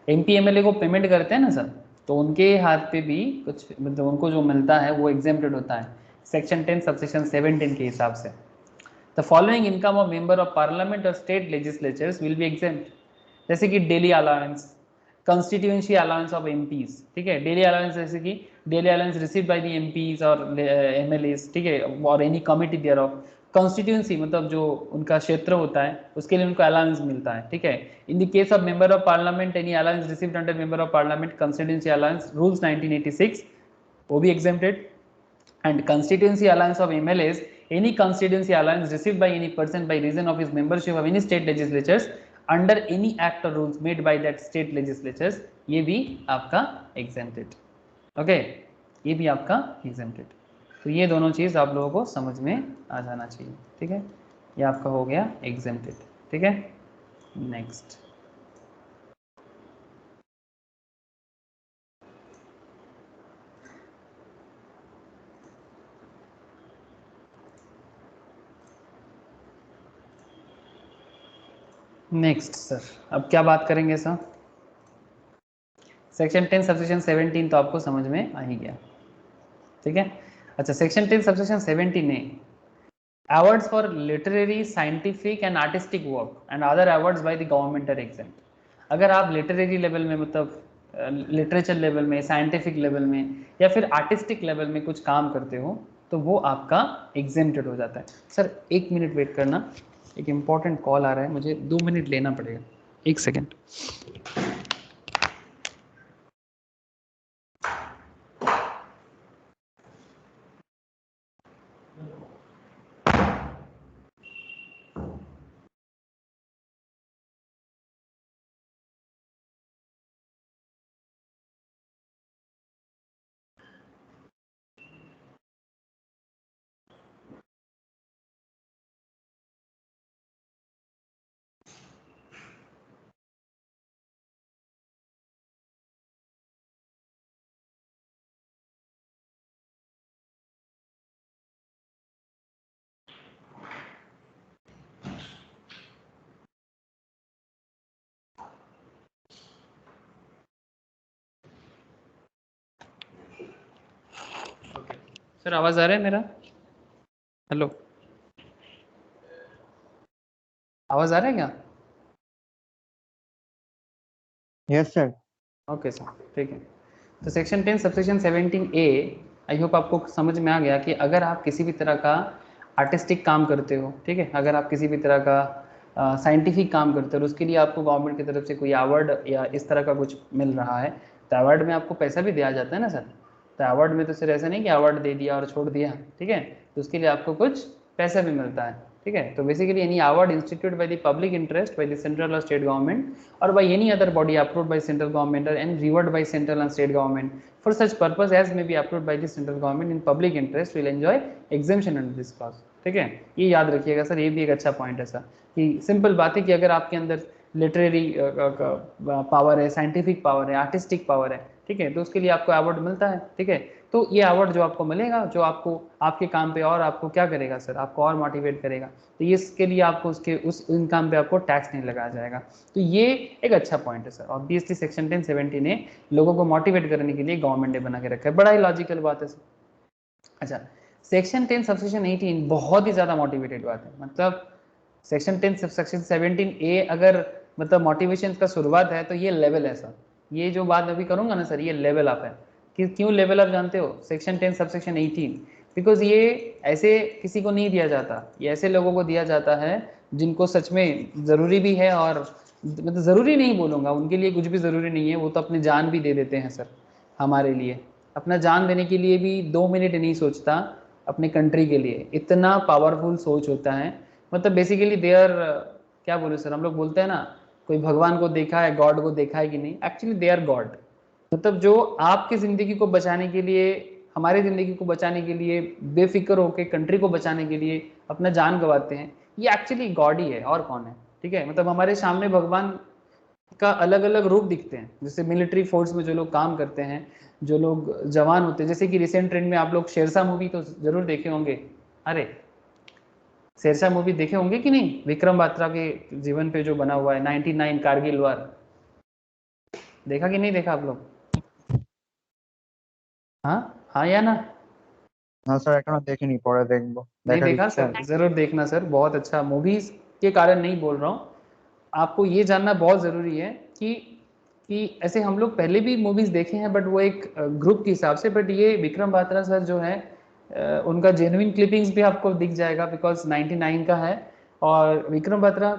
MP MLA को पेमेंट करते हैं ना सर, तो उनके हाथ पे भी कुछ, मतलब उनको जो मिलता है वो एग्जेम्प्टेड होता है सेक्शन 10 सबसेक्शन 17 के हिसाब से। The following income of member of parliament और state legislatures will be exempt, जैसे कि daily allowance, constituency allowance of MPs, ठीक है, डेली अलाउंस जैसे कि daily allowance received by the MPs और एमएलएस, ठीक है, और any committee thereof, constituency मतलब जो उनका क्षेत्र होता है उसके लिए उनको अलाउंस मिलता है, ठीक है। In the case of member of parliament any allowance received under member of parliament constituency allowance rules 1986 वो भी exempted. and constituency allowance of MLAs, any constituency allowance received by any person by reason of his membership of any state legislatures under any act or rules made by that state legislatures, ये भी आपका exempted, okay, ये भी आपका exempted। तो ये दोनों चीज़ आप लोगों को समझ में आ जाना चाहिए, ठीक है। ये आपका हो गया exempted, ठीक है। नेक्स्ट सर, अब क्या बात करेंगे सर? सेक्शन 10 सबसेक्शन 17 तो आपको समझ में आ ही गया, ठीक है। अच्छा, section 10 subsection 17 A awards for literary scientific and artistic work and other awards by the government are exempt. अगर आप लिटरेरी लेवल में मतलब लिटरेचर लेवल में, साइंटिफिक लेवल में या फिर आर्टिस्टिक लेवल में कुछ काम करते हो तो वो आपका एग्जेम्प्टेड हो जाता है। सर 1 मिनट वेट करना, एक इम्पॉर्टेंट कॉल आ रहा है, मुझे 2 मिनट लेना पड़ेगा, 1 सेकेंड। सर आवाज आ रहा है मेरा? हेलो, आवाज आ रहा है क्या? Yes sir. ओके सर, ठीक है। तो section 10 subsection 17 A, I hope आपको समझ में आ गया कि अगर आप किसी भी तरह का आर्टिस्टिक काम करते हो, ठीक है, अगर आप किसी भी तरह का साइंटिफिक काम करते हो और उसके लिए आपको गवर्नमेंट की तरफ से कोई अवार्ड या इस तरह का कुछ मिल रहा है, तो अवार्ड में आपको पैसा भी दिया जाता है ना सर। तो अवार्ड में तो सिर्फ ऐसा नहीं कि अवार्ड दे दिया और छोड़ दिया, ठीक है, तो उसके लिए आपको कुछ पैसा भी मिलता है, ठीक है। तो basically any award institute by the public interest by the central और state government or by any other body approved by central government or and rewarded by central and state government for such purpose as may be approved by the central government in public interest will enjoy exemption under this clause, ठीक है। ये याद रखिएगा sir, ये भी एक अच्छा point है सर, कि सिंपल बात है कि अगर आपके अंदर लिटरेरी पावर है, साइंटिफिक पावर है, आर्टिस्टिक पावर है, ठीक है, तो उसके लिए आपको अवार्ड मिलता है, ठीक है। तो ये अवार्ड जो आपको मिलेगा, जो आपको आपके काम पे और आपको क्या करेगा सर, आपको और मोटिवेट करेगा, तो ये इसके लिए आपको उसके उस इनकम पे आपको टैक्स नहीं लगाया जाएगा। तो ये एक अच्छा पॉइंट है सर। ऑब्वियसली सेक्शन 10 17 ने लोगों को मोटिवेट करने के लिए गवर्नमेंट ने बना के रखा है, बड़ा ही लॉजिकल बात है सर। अच्छा, सेक्शन 10 सबसेक्शन 18 बहुत ही ज़्यादा मोटिवेटेड बात है। मतलब सेक्शन 10 सबसेक्शन 17 ए अगर मतलब मोटिवेशन का शुरुआत है तो ये लेवल है सर। ये जो बात अभी करूँगा ना सर, ये लेवल अप है। कि क्यों लेवल अप जानते हो? सेक्शन 10 सबसेक्शन 18 बिकॉज ये ऐसे किसी को नहीं दिया जाता, ये ऐसे लोगों को दिया जाता है जिनको सच में ज़रूरी भी है, और मतलब ज़रूरी नहीं बोलूँगा, उनके लिए कुछ भी ज़रूरी नहीं है, वो तो अपनी जान भी दे देते हैं सर हमारे लिए। अपना जान देने के लिए भी 2 मिनट नहीं सोचता अपने कंट्री के लिए, इतना पावरफुल सोच होता है। मतलब बेसिकली दे आर, क्या बोले सर, हम लोग बोलते हैं ना कोई भगवान को देखा है, गॉड को देखा है कि नहीं, एक्चुअली दे आर गॉड। मतलब जो आपकी ज़िंदगी को बचाने के लिए, हमारी ज़िंदगी को बचाने के लिए बेफिक्र होकर कंट्री को बचाने के लिए अपना जान गंवाते हैं, ये एक्चुअली गॉड ही है, और कौन है, ठीक है। मतलब हमारे सामने भगवान का अलग अलग रूप दिखते हैं। जैसे मिलिट्री फोर्स में जो लोग काम करते हैं, जो लोग जवान होते हैं, जैसे कि रिसेंट ट्रेंड में आप लोग शेरशाह मूवी तो जरूर देखे होंगे। अरे शेरशाह मूवी देखे होंगे कि नहीं? विक्रम बात्रा के जीवन पे जो बना हुआ है, 99 कारगिल वार, देखा कि नहीं देखा आप लोग? हाँ हाँ या ना? না স্যার এখনো দেখিনি, পরে দেখবো। नहीं দেখার देखा ইচ্ছা सर, जरूर देखना सर, बहुत अच्छा। मूवीज के कारण नहीं बोल रहा हूँ, आपको ये जानना बहुत ज़रूरी है कि ऐसे हम लोग पहले भी मूवीज़ देखे हैं, बट वो एक ग्रुप के हिसाब से। बट ये विक्रम बात्रा सर जो है, उनका जेन्युइन क्लिपिंग्स भी आपको दिख जाएगा बिकॉज 99 का है। और विक्रम बत्रा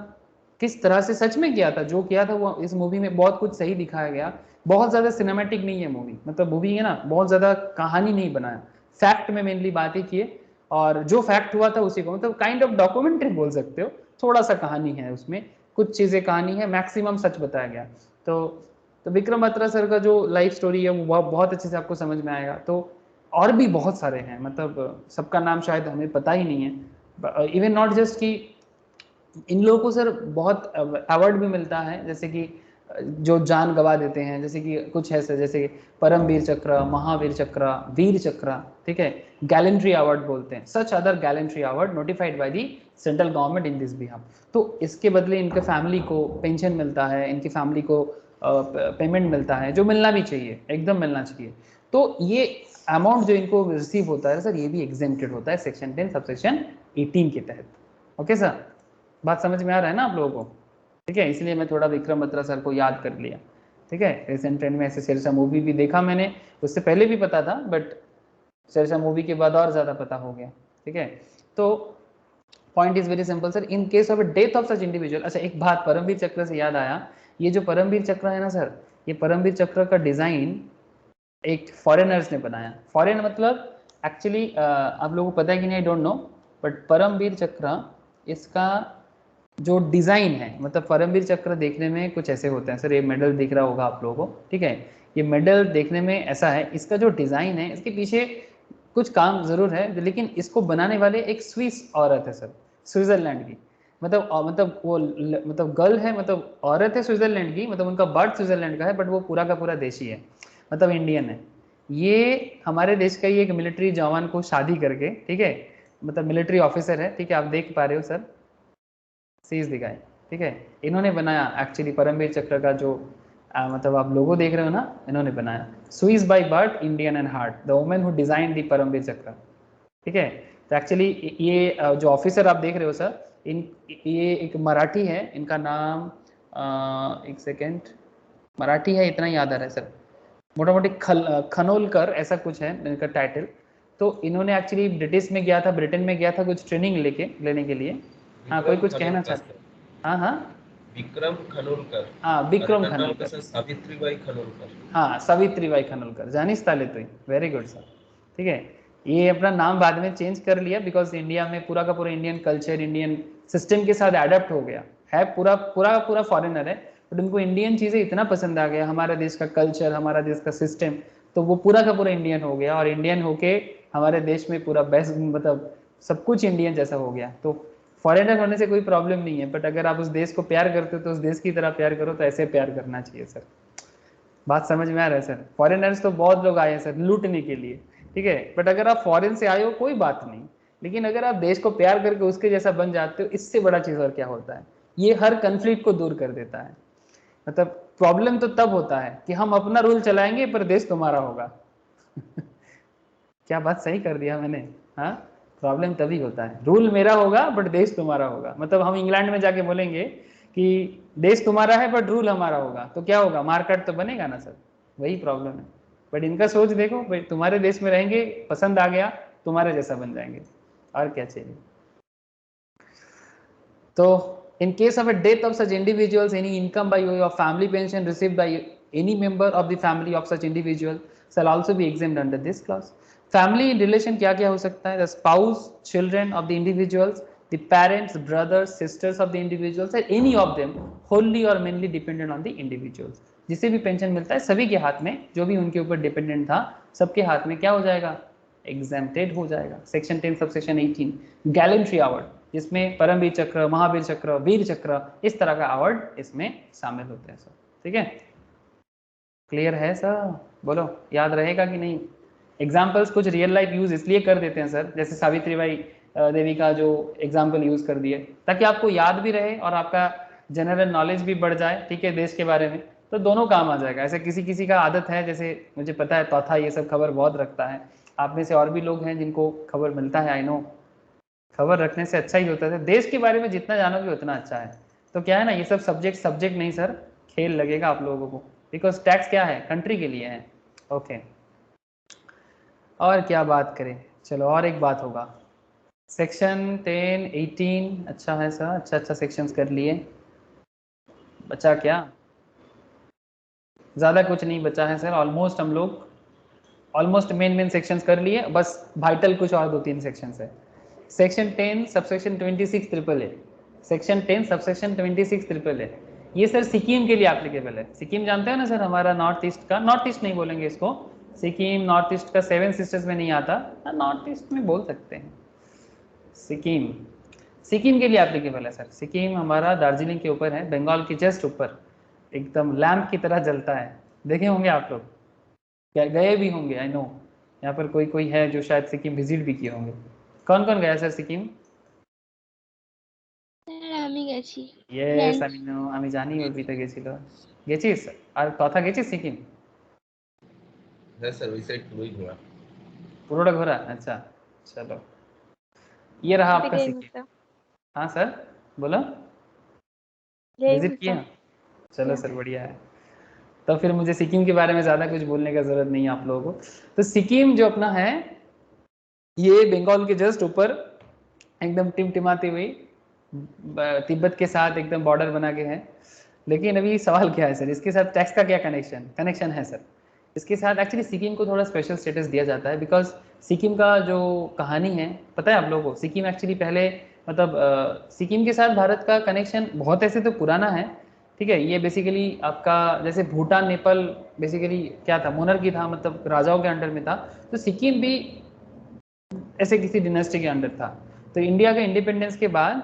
किस तरह से सच में किया था, जो किया था वो इस मूवी में बहुत कुछ सही दिखाया गया। बहुत ज़्यादा सिनेमैटिक नहीं है मूवी, मतलब मूवी है ना, बहुत ज़्यादा कहानी नहीं बनाया, फैक्ट में मेनली बात ही किए और जो फैक्ट हुआ था उसी को, मतलब काइंड ऑफ डॉक्यूमेंट्री बोल सकते हो, थोड़ा सा कहानी है उसमें, कुछ चीज़ें कहानी है, मैक्सिमम सच बताया गया। तो विक्रम बत्रा सर का जो लाइफ स्टोरी है वो बहुत अच्छे से आपको समझ में आएगा। तो और भी बहुत सारे हैं, मतलब सबका नाम शायद हमें पता ही नहीं है। इवन नॉट जस्ट कि इन लोगों को सर बहुत अवार्ड भी मिलता है, जैसे कि जो जान गवा देते हैं, जैसे कि कुछ है सर, जैसे परमवीर चक्र, महावीर चक्र, वीर चक्र, ठीक है, गैलेंट्री अवार्ड बोलते हैं, such other gallantry award notified by the central government in this behalf. तो इसके बदले इनके फैमिली को पेंशन मिलता है, इनकी फैमिली को पेमेंट मिलता है, जो मिलना भी चाहिए, एकदम मिलना चाहिए। तो ये अमाउंट जो इनको रिसीव होता है सर, ये भी एग्जेम्प्टेड होता है सेक्शन 10 सबसेक्शन 18 के तहत। ओके सर, बात समझ में आ रहा है ना आप लोगों को? ठीक है, इसलिए मैं थोड़ा विक्रम बत्रा सर को याद कर लिया। ठीक है, रिसेंट ट्रेंड में ऐसे शेरशाह मूवी भी देखा मैंने, उससे पहले भी पता था बट शेरशाह मूवी के बाद और ज़्यादा पता हो गया। ठीक है, तो point is very simple sir, in case of death of such individual. अच्छा, एक बात परमवीर चक्र से याद आया, ये जो परमवीर चक्र है ना सर, ये परमवीर चक्र का डिज़ाइन एक फॉरेनर्स ने बनाया। फॉरेन मतलब एक्चुअली आप लोगों को पता है कि नहीं, I don't know, but Paramvir Chakra इसका जो डिज़ाइन है, मतलब परमवीर चक्र देखने में कुछ ऐसे होते हैं सर, ये मेडल दिख रहा होगा आप लोगों को, ठीक है, ये मेडल देखने में ऐसा है, इसका जो डिज़ाइन है इसके पीछे कुछ काम ज़रूर है, लेकिन इसको बनाने वाले एक स्विस औरत है सर, स्विट्ज़रलैंड की, मतलब वो मतलब गर्ल है, मतलब औरत है स्विट्ज़रलैंड की, मतलब उनका बर्थ स्विट्ज़रलैंड का है, बट वो पूरा का पूरा देशी है, मतलब इंडियन है। ये हमारे देश का ही एक मिलिट्री जवान को शादी करके, ठीक है, मतलब मिलिट्री ऑफिसर है, ठीक है, आप देख पा रहे हो सर, सीज दिखाए, ठीक है, इन्होंने बनाया एक्चुअली परमवीर चक्र का जो मतलब आप लोगो देख रहे हो ना, इन्होंने बनाया। Swiss by birth, Indian and heart, the women who design the Paramvir Chakra. ठीक है, तो एक्चुअली ये जो ऑफिसर आप देख रहे हो सर, ये एक मराठी है, इनका नाम एक सेकेंड, मराठी है इतना याद आ रहा है सर, मोटा मोटी खनोलकर ऐसा कुछ है इनका टाइटल। तो इन्होंने एक्चुअली ब्रिटिश में गया था, ब्रिटेन में गया था कुछ ट्रेनिंग लेने के लिए। हाँ, कोई कुछ कहना चाहते हैं? हाँ हाँ, विक्रम खनोलकर। हाँ विक्रम खनोलकर, सावित्रीबाई खनोलकर। हाँ सावित्रीबाई खनोलकर, जानिस ताले तो, वेरी गुड सर। ठीक है, ये अपना नाम बाद में चेंज कर लिया बिकॉज इंडिया में पूरा का पूरा इंडियन कल्चर, इंडियन सिस्टम के साथ अडेप्ट हो गया है, पूरा फॉरेनर है, बट उनको इंडियन चीज़ें इतना पसंद आ गया, हमारे देश का कल्चर, हमारा देश का सिस्टम, तो वो पूरा का पूरा इंडियन हो गया, और इंडियन होके हमारे देश में पूरा बेस्ट, मतलब सब कुछ इंडियन जैसा हो गया। तो फॉरेनर होने से कोई प्रॉब्लम नहीं है, बट अगर आप उस देश को प्यार करते हो तो उस देश की तरह प्यार करो, तो ऐसे प्यार करना चाहिए सर। बात समझ में आ रहा है सर? फॉरेनर्स तो बहुत लोग आए हैं सर लूटने के लिए, ठीक है, बट अगर आप फॉरेन से आए हो कोई बात नहीं, लेकिन अगर आप देश को प्यार करके उसके जैसा बन जाते हो, इससे बड़ा चीज़ और क्या होता है। ये हर कंफ्लिक्ट को दूर कर देता है। मतलब प्रॉब्लम तो तब होता है कि हम अपना रूल चलाएंगे पर देश तुम्हारा होगा। क्या बात सही कर दिया मैंने? हाँ, प्रॉब्लम तभी होता है, रूल मेरा होगा बट देश तुम्हारा होगा। मतलब हम इंग्लैंड में जाके बोलेंगे कि देश तुम्हारा है बट रूल हमारा होगा, तो क्या होगा, मार्केट तो बनेगा ना सर, वही प्रॉब्लम है। बट इनका सोच देखो भाई, तुम्हारे देश में रहेंगे, पसंद आ गया, तुम्हारे जैसा बन जाएंगे, और क्या चाहिए। तो in case of a death of such individuals, any income by way of family pension received by any member of the family of such individual shall also be exempt under this clause. Family relation क्या क्या हो सकता है? The spouse, children of the individuals, the parents, brothers, sisters of the individuals, and any of them wholly or mainly dependent on the individuals. जिसे भी pension मिलता है सभी के हाथ में, जो भी उनके ऊपर डिपेंडेंट था, सबके हाथ में क्या हो जाएगा, एग्जेम्प्टेड हो जाएगा। सेक्शन 10 सबसेक्शन 18 गैलेंट्री अवार्ड, जिसमें परमवीर चक्र, महावीर चक्र, वीर चक्र, इस तरह का अवार्ड इसमें शामिल होते हैं सर। ठीक है, क्लियर है सर? बोलो, याद रहेगा कि नहीं? एग्जाम्पल्स कुछ रियल लाइफ यूज इसलिए कर देते हैं सर, जैसे सावित्रीबाई देवी का जो एग्जाम्पल यूज कर दिए, ताकि आपको याद भी रहे और आपका जनरल नॉलेज भी बढ़ जाए, ठीक है, देश के बारे में, तो दोनों काम आ जाएगा। ऐसे किसी किसी का आदत है, जैसे मुझे पता है तौथा ये सब खबर बहुत रखता है, आप में से और भी लोग हैं जिनको खबर मिलता है, आई नो, खबर रखने से अच्छा ही होता है, देश के बारे में जितना जानोगे उतना अच्छा है। तो क्या है ना, ये सब सब्जेक्ट नहीं सर, खेल लगेगा आप लोगों को, बिकॉज टैक्स क्या है, कंट्री के लिए है। ओके, और क्या बात करें, चलो और एक बात होगा, सेक्शन 10, 18 अच्छा है सर, अच्छा सेक्शंस कर लिए। बचा क्या? ज़्यादा कुछ नहीं बचा है सर, ऑलमोस्ट हम लोग ऑलमोस्ट मेन सेक्शंस कर लिए, बस वाइटल कुछ और 2-3 सेक्शंस है। Section 10 subsection 26 triple A, section 10 subsection 26 triple A, ये सर सिक्किम के लिए एप्लीकेबल है। सिक्किम जानते हो ना सर, हमारा नॉर्थ ईस्ट का, नॉर्थ ईस्ट नहीं बोलेंगे इसको, सिक्किम नॉर्थ ईस्ट का 7 सिस्टर्स में नहीं आता, नॉर्थ ईस्ट में बोल सकते हैं। सिक्किम, सिक्किम के लिए एप्लीकेबल है सर। सिक्किम हमारा दार्जिलिंग के ऊपर है, बंगाल के जस्ट ऊपर, एकदम लैम्प की तरह जलता है। देखे होंगे आप लोग, क्या गए भी होंगे, आई नो यहाँ पर कोई कोई है जो शायद सिक्किम विजिट भी किए होंगे। कौन कौन गया सर सिक्किम? স্যার আমি গেছি ইয়েস আমি নো, আমি জানি অর্পিতা গেছিল। গেছিস? আর কথা গেছিস সিকিম? হ্যাঁ স্যার, ওই সাইড পুরোই ঘোরা। পুরোটা ঘোরা? अच्छा चलो, ये रहा आपका गई हूँ सिक्किम। सर, हाँ सर बोलो, गई हूँ विजिट किया? सर। चलो Yeah. सर बढ़िया है। तो फिर मुझे सिक्किम के बारे में ज़्यादा कुछ बोलने का ज़रूरत नहीं है आप लोगों को। तो सिक्किम जो अपना है, ये बंगाल के जस्ट ऊपर एकदम टिमटिमाती हुई तिब्बत के साथ एकदम बॉर्डर बना के है। लेकिन अभी सवाल क्या है सर, इसके साथ टैक्स का क्या कनेक्शन है सर? इसके साथ एक्चुअली सिक्किम को थोड़ा स्पेशल स्टेटस दिया जाता है, बिकॉज सिक्किम का जो कहानी है पता है आप लोगों को, सिक्किम एक्चुअली पहले मतलब सिक्किम के साथ भारत का कनेक्शन बहुत ऐसे तो पुराना है, ठीक है। ये बेसिकली आपका जैसे भूटान नेपाल बेसिकली क्या था, मोनर्की था, मतलब राजाओं के अंडर में था, तो सिक्किम भी ऐसे किसी डिनेस्टी के अंडर था। तो इंडिया के इंडिपेंडेंस के बाद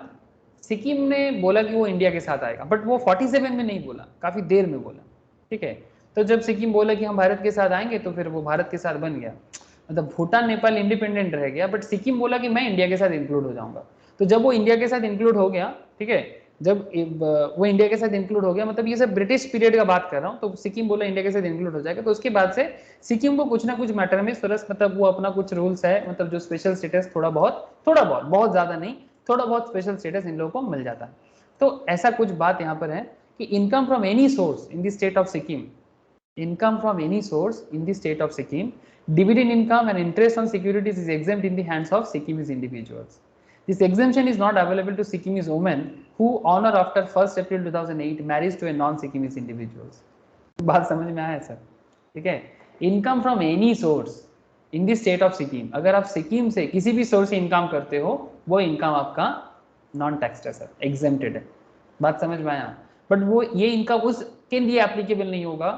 सिक्किम ने बोला कि वो इंडिया के साथ आएगा, बट वो 47 में नहीं बोला, काफ़ी देर में बोला, ठीक है। तो जब सिक्किम बोला कि हम भारत के साथ आएंगे तो फिर वो भारत के साथ बन गया, मतलब भूटान नेपाल इंडिपेंडेंट रह गया, बट सिक्किम बोला कि मैं इंडिया के साथ इंक्लूड हो जाऊंगा। तो जब वो इंडिया के साथ इंक्लूड हो गया, ठीक है, जब वो इंडिया के साथ इंक्लूड हो गया, मतलब ये सब ब्रिटिश पीरियड का बात कर रहा हूँ, तो सिक्किम बोला इंडिया के साथ इंक्लूड हो जाएगा, तो उसके बाद से सिक्किम को कुछ ना कुछ मैटर में सरस, मतलब वो अपना कुछ रूल्स है, मतलब जो स्पेशल स्टेटस थोड़ा बहुत बहुत ज्यादा नहीं, थोड़ा बहुत स्पेशल स्टेटस इन लोगों को मिल जाता है। तो ऐसा कुछ बात यहाँ पर है कि income from any source in the state of Sikkim, income from any source in the state of Sikkim, dividend income and interest on securities is exempt in the hands of Sikkimese individuals. This exemption is not available to Sikkimese women who on or after 1st April 2008 marries to a non-Sikkimese individuals. बात समझ में आया sir? ठीक है, income from any source in the state of Sikkim, अगर आप सिक्किम से किसी भी सोर्स से इनकम करते हो, वो इनकम आपका नॉन टैक्स्ड है सर, एग्जेम्प्टेड है। बात समझ में आया? बट वो ये इनकम उसके लिए एप्लीकेबल नहीं होगा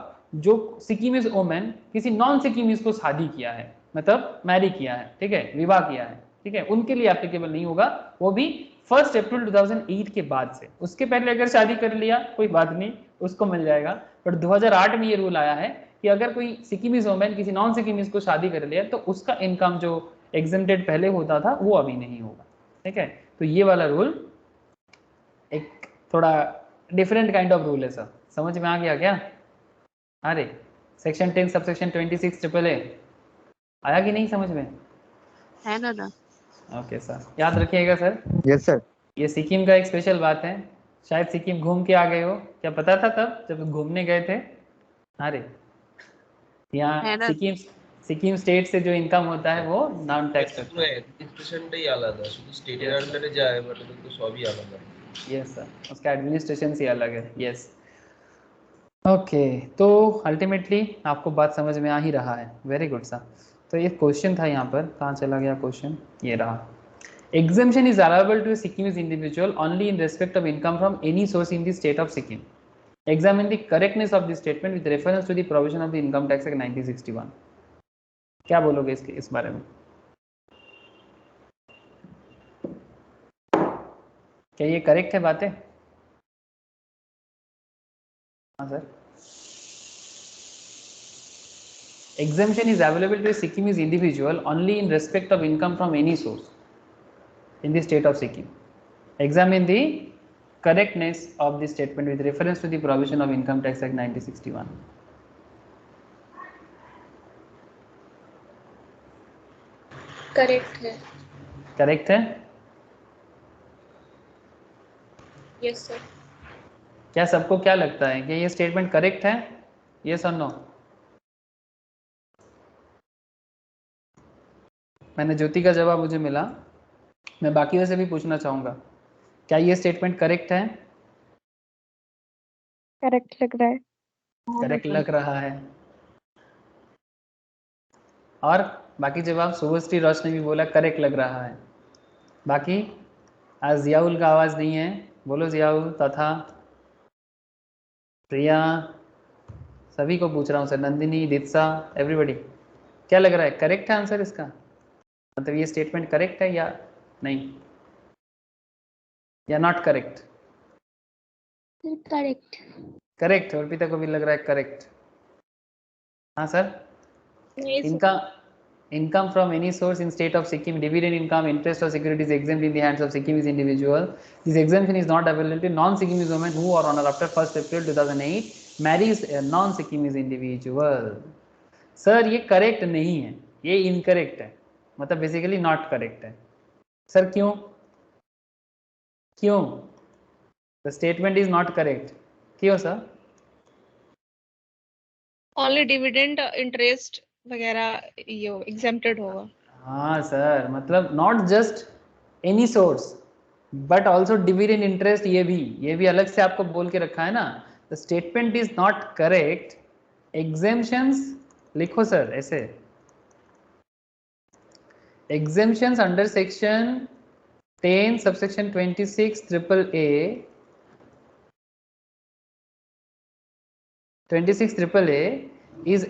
जो सिक्किमीज वोमेन किसी नॉन सिक्किमीज को शादी किया है, मतलब मैरी किया है, ठीक है, विवाह किया है, ठीक है, उनके लिए एप्लीकेबल नहीं होगा, वो भी 1 अप्रैल 2008 के बाद से। उसके पहले अगर शादी कर लिया कोई बात नहीं, उसको मिल जाएगा, बट 2008 में ये रूल आया है कि अगर कोई सिक्किमीज वोमेन किसी नॉन सिक्किमीज को शादी कर लिया तो उसका इनकम जो एग्जेम्प्टेड पहले होता था वो अभी नहीं होगा, ठीक है। तो ये वाला रूल एक थोड़ा डिफरेंट काइंड ऑफ रूल है सर, समझ में आ गया क्या? अरे सेक्शन 10 सबसेक्शन 26 ट्रिपल ए आया कि नहीं समझ में? है दादा। ओके सर, याद रखिएगा सर, यस सर। ये सिक्किम का एक स्पेशल बात है, शायद सिक्किम घूम के आ गए हो, क्या पता था तब जब घूमने गए थे? अरे यहाँ सिक्किम सिक्किम स्टेट से जो इनकम होता है वो नॉन टैक्स होता है। অ্যাডমিনিস্ট্রেশনটাই আলাদা, শুধু স্টেটের আন্ডারে যায়, বাট ওদের তো সবই আলাদা। यस सर, उसका एडमिनिस्ट्रेशन से अलग है। यस ओके, तो अल्टीमेटली आपको बात समझ में आ ही रहा है, वेरी गुड सर। तो ये क्वेश्चन था यहाँ पर, कहाँ चला गया क्वेश्चन, ये रहा। Exemption is allowable to a Sikkimese individual only in respect of income from any source in the state of Sikkim. Examine the correctness of this statement with reference to the provision of the Income Tax Act 1961. क्या बोलोगे इसके इस बारे में? क्या ये correct है बातें? हाँ sir. Exemption is available to a Sikkimese individual only in respect of income from any source in the state of Sikkim. Examine the correctness of this statement with reference to the provision of Income Tax Act 1961. Correct है। Correct है? Yes sir. क्या सबको क्या लगता है कि ये statement correct है? यस और नो? मैंने ज्योति का जवाब मुझे मिला। मैं बाकियों से भी पूछना चाहूँगा, क्या ये स्टेटमेंट करेक्ट है? करेक्ट लग रहा है। करेक्ट लग रहा है। और बाकी जवाब, शुभश्री रोशनी भी बोला करेक्ट लग रहा है। बाकी आज जियाउल का आवाज़ नहीं है, बोलो जियाउल तथा प्रिया, सभी को पूछ रहा हूँ सर, नंदिनी, दित्सा, एवरीबॉडी, क्या लग रहा है करेक्ट है आंसर इसका? मतलब ये स्टेटमेंट करेक्ट है या नहीं, या not correct? Correct. Correct, Arpita को भी लग रहा है करेक्ट। हाँ सर, इनका income from any source in state of Sikkim, dividend income, interest or securities exempt in the hands of Sikkimese individual. This exemption is not available to non-Sikkimese women who or on or after 1st April 2008 marries a non-Sikkimese individual. Sir ये correct नहीं है, ये incorrect है, मतलब basically not correct है। Sir क्यों? क्यों? The statement is not correct, क्यों सर? ओनली डिविडेंड इंटरेस्ट वगैरह ये एग्जेम्प्टेड होगा। हाँ सर, मतलब not just any source but also dividend interest, ये भी अलग से आपको बोल के रखा है ना। The statement is not correct. Exemptions लिखो सर ऐसे, exemptions under section 10 subsection 26 triple A 26 triple A is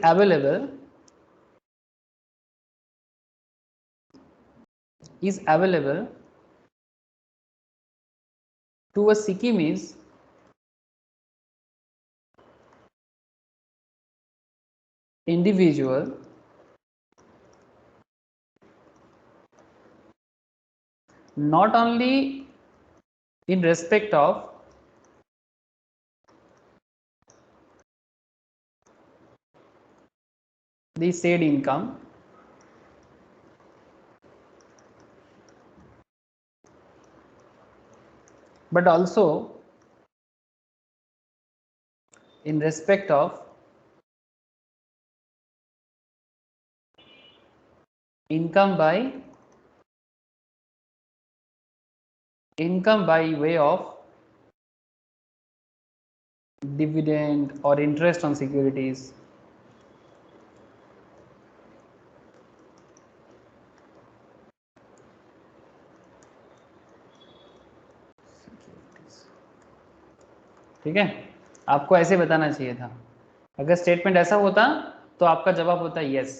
available to a Sikkimese individual not only in respect of the said income but also in respect of income by way of dividend or interest on securities. ठीक है, आपको ऐसे बताना चाहिए था। अगर statement ऐसा होता तो आपका जवाब होता यस,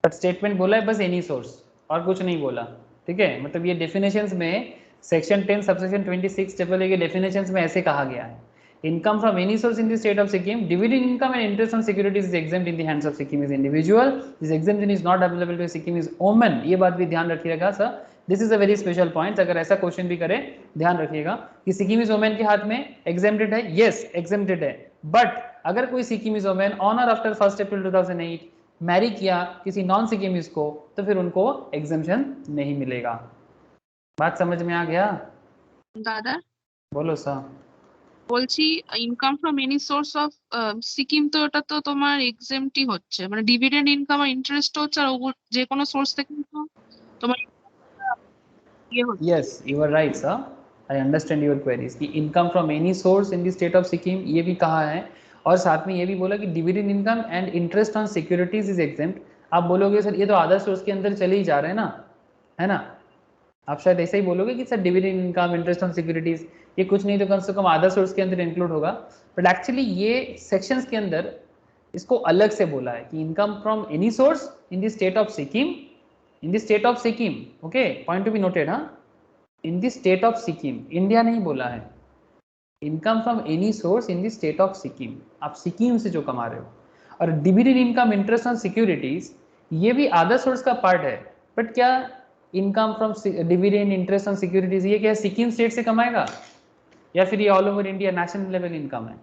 बट स्टेटमेंट बोला है बस एनी सोर्स और कुछ नहीं बोला। ठीक है, मतलब ये डेफिनेशंस में सेक्शन 10 सबसेक्शन 26 ट्रिपल ए के डेफिनेशंस में ऐसे कहा गया है, income from any source in the state of Sikkim, dividend income and interest on securities is exempt in the hands of Sikkimese individual, this exemption is not available to Sikkimese women. ये बात भी ध्यान रखिएगा sir, this is a very special point. अगर ऐसा question भी करे ध्यान रखिएगा कि सिक्किमीज वुमेन के हाथ में एग्जेम्प्टेड है, यस एग्जेम्प्टेड है, बट अगर कोई सिक्किमीज वुमेन ऑन और आफ्टर 1 अप्रैल 2008 मैरी किया किसी नॉन सिक्किमीज को तो फिर उनको एग्जेम्पशन नहीं मिलेगा। बात समझ में आ गया? দাদা बोलो सर। বলছি income from any source of Sikkim, তো এটা তো তোমার এক্সেম্পটই হচ্ছে, মানে ডিভিডেন্ড ইনকাম আর ইন্টারেস্ট হচ্ছে, আর যে কোনো সোর্স থেকে তো তোমার ইয়ে হচ্ছে। Yes, you are right sir, I understand your queries कि income from any source in the state of Sikkim ये भी कहा है, और साथ में ये भी बोला कि dividend income and interest on securities is exempt. आप बोलोगे सर ये तो अदर सोर्स के अंदर चले ही जा रहे हैं ना, है ना? आप शायद ऐसे ही बोलोगे कि sir dividend income interest on securities ये कुछ नहीं तो कम से कम अदर सोर्स के अंदर इंक्लूड होगा, बट एक्चुअली ये सेक्शंस के अंदर इसको अलग से बोला है कि income from any source in the state of Sikkim, in the state of Sikkim, okay, point to be noted. हाँ, in the state of Sikkim, India नहीं बोला है, income from any source in the state of Sikkim, आप सिक्किम से जो कमा रहे हो। और dividend income interest on securities ये भी अदर सोर्स का पार्ट है, बट क्या income from dividend interest on securities ये क्या सिक्किम स्टेट से कमाएगा या फिर ये all over India national level income है?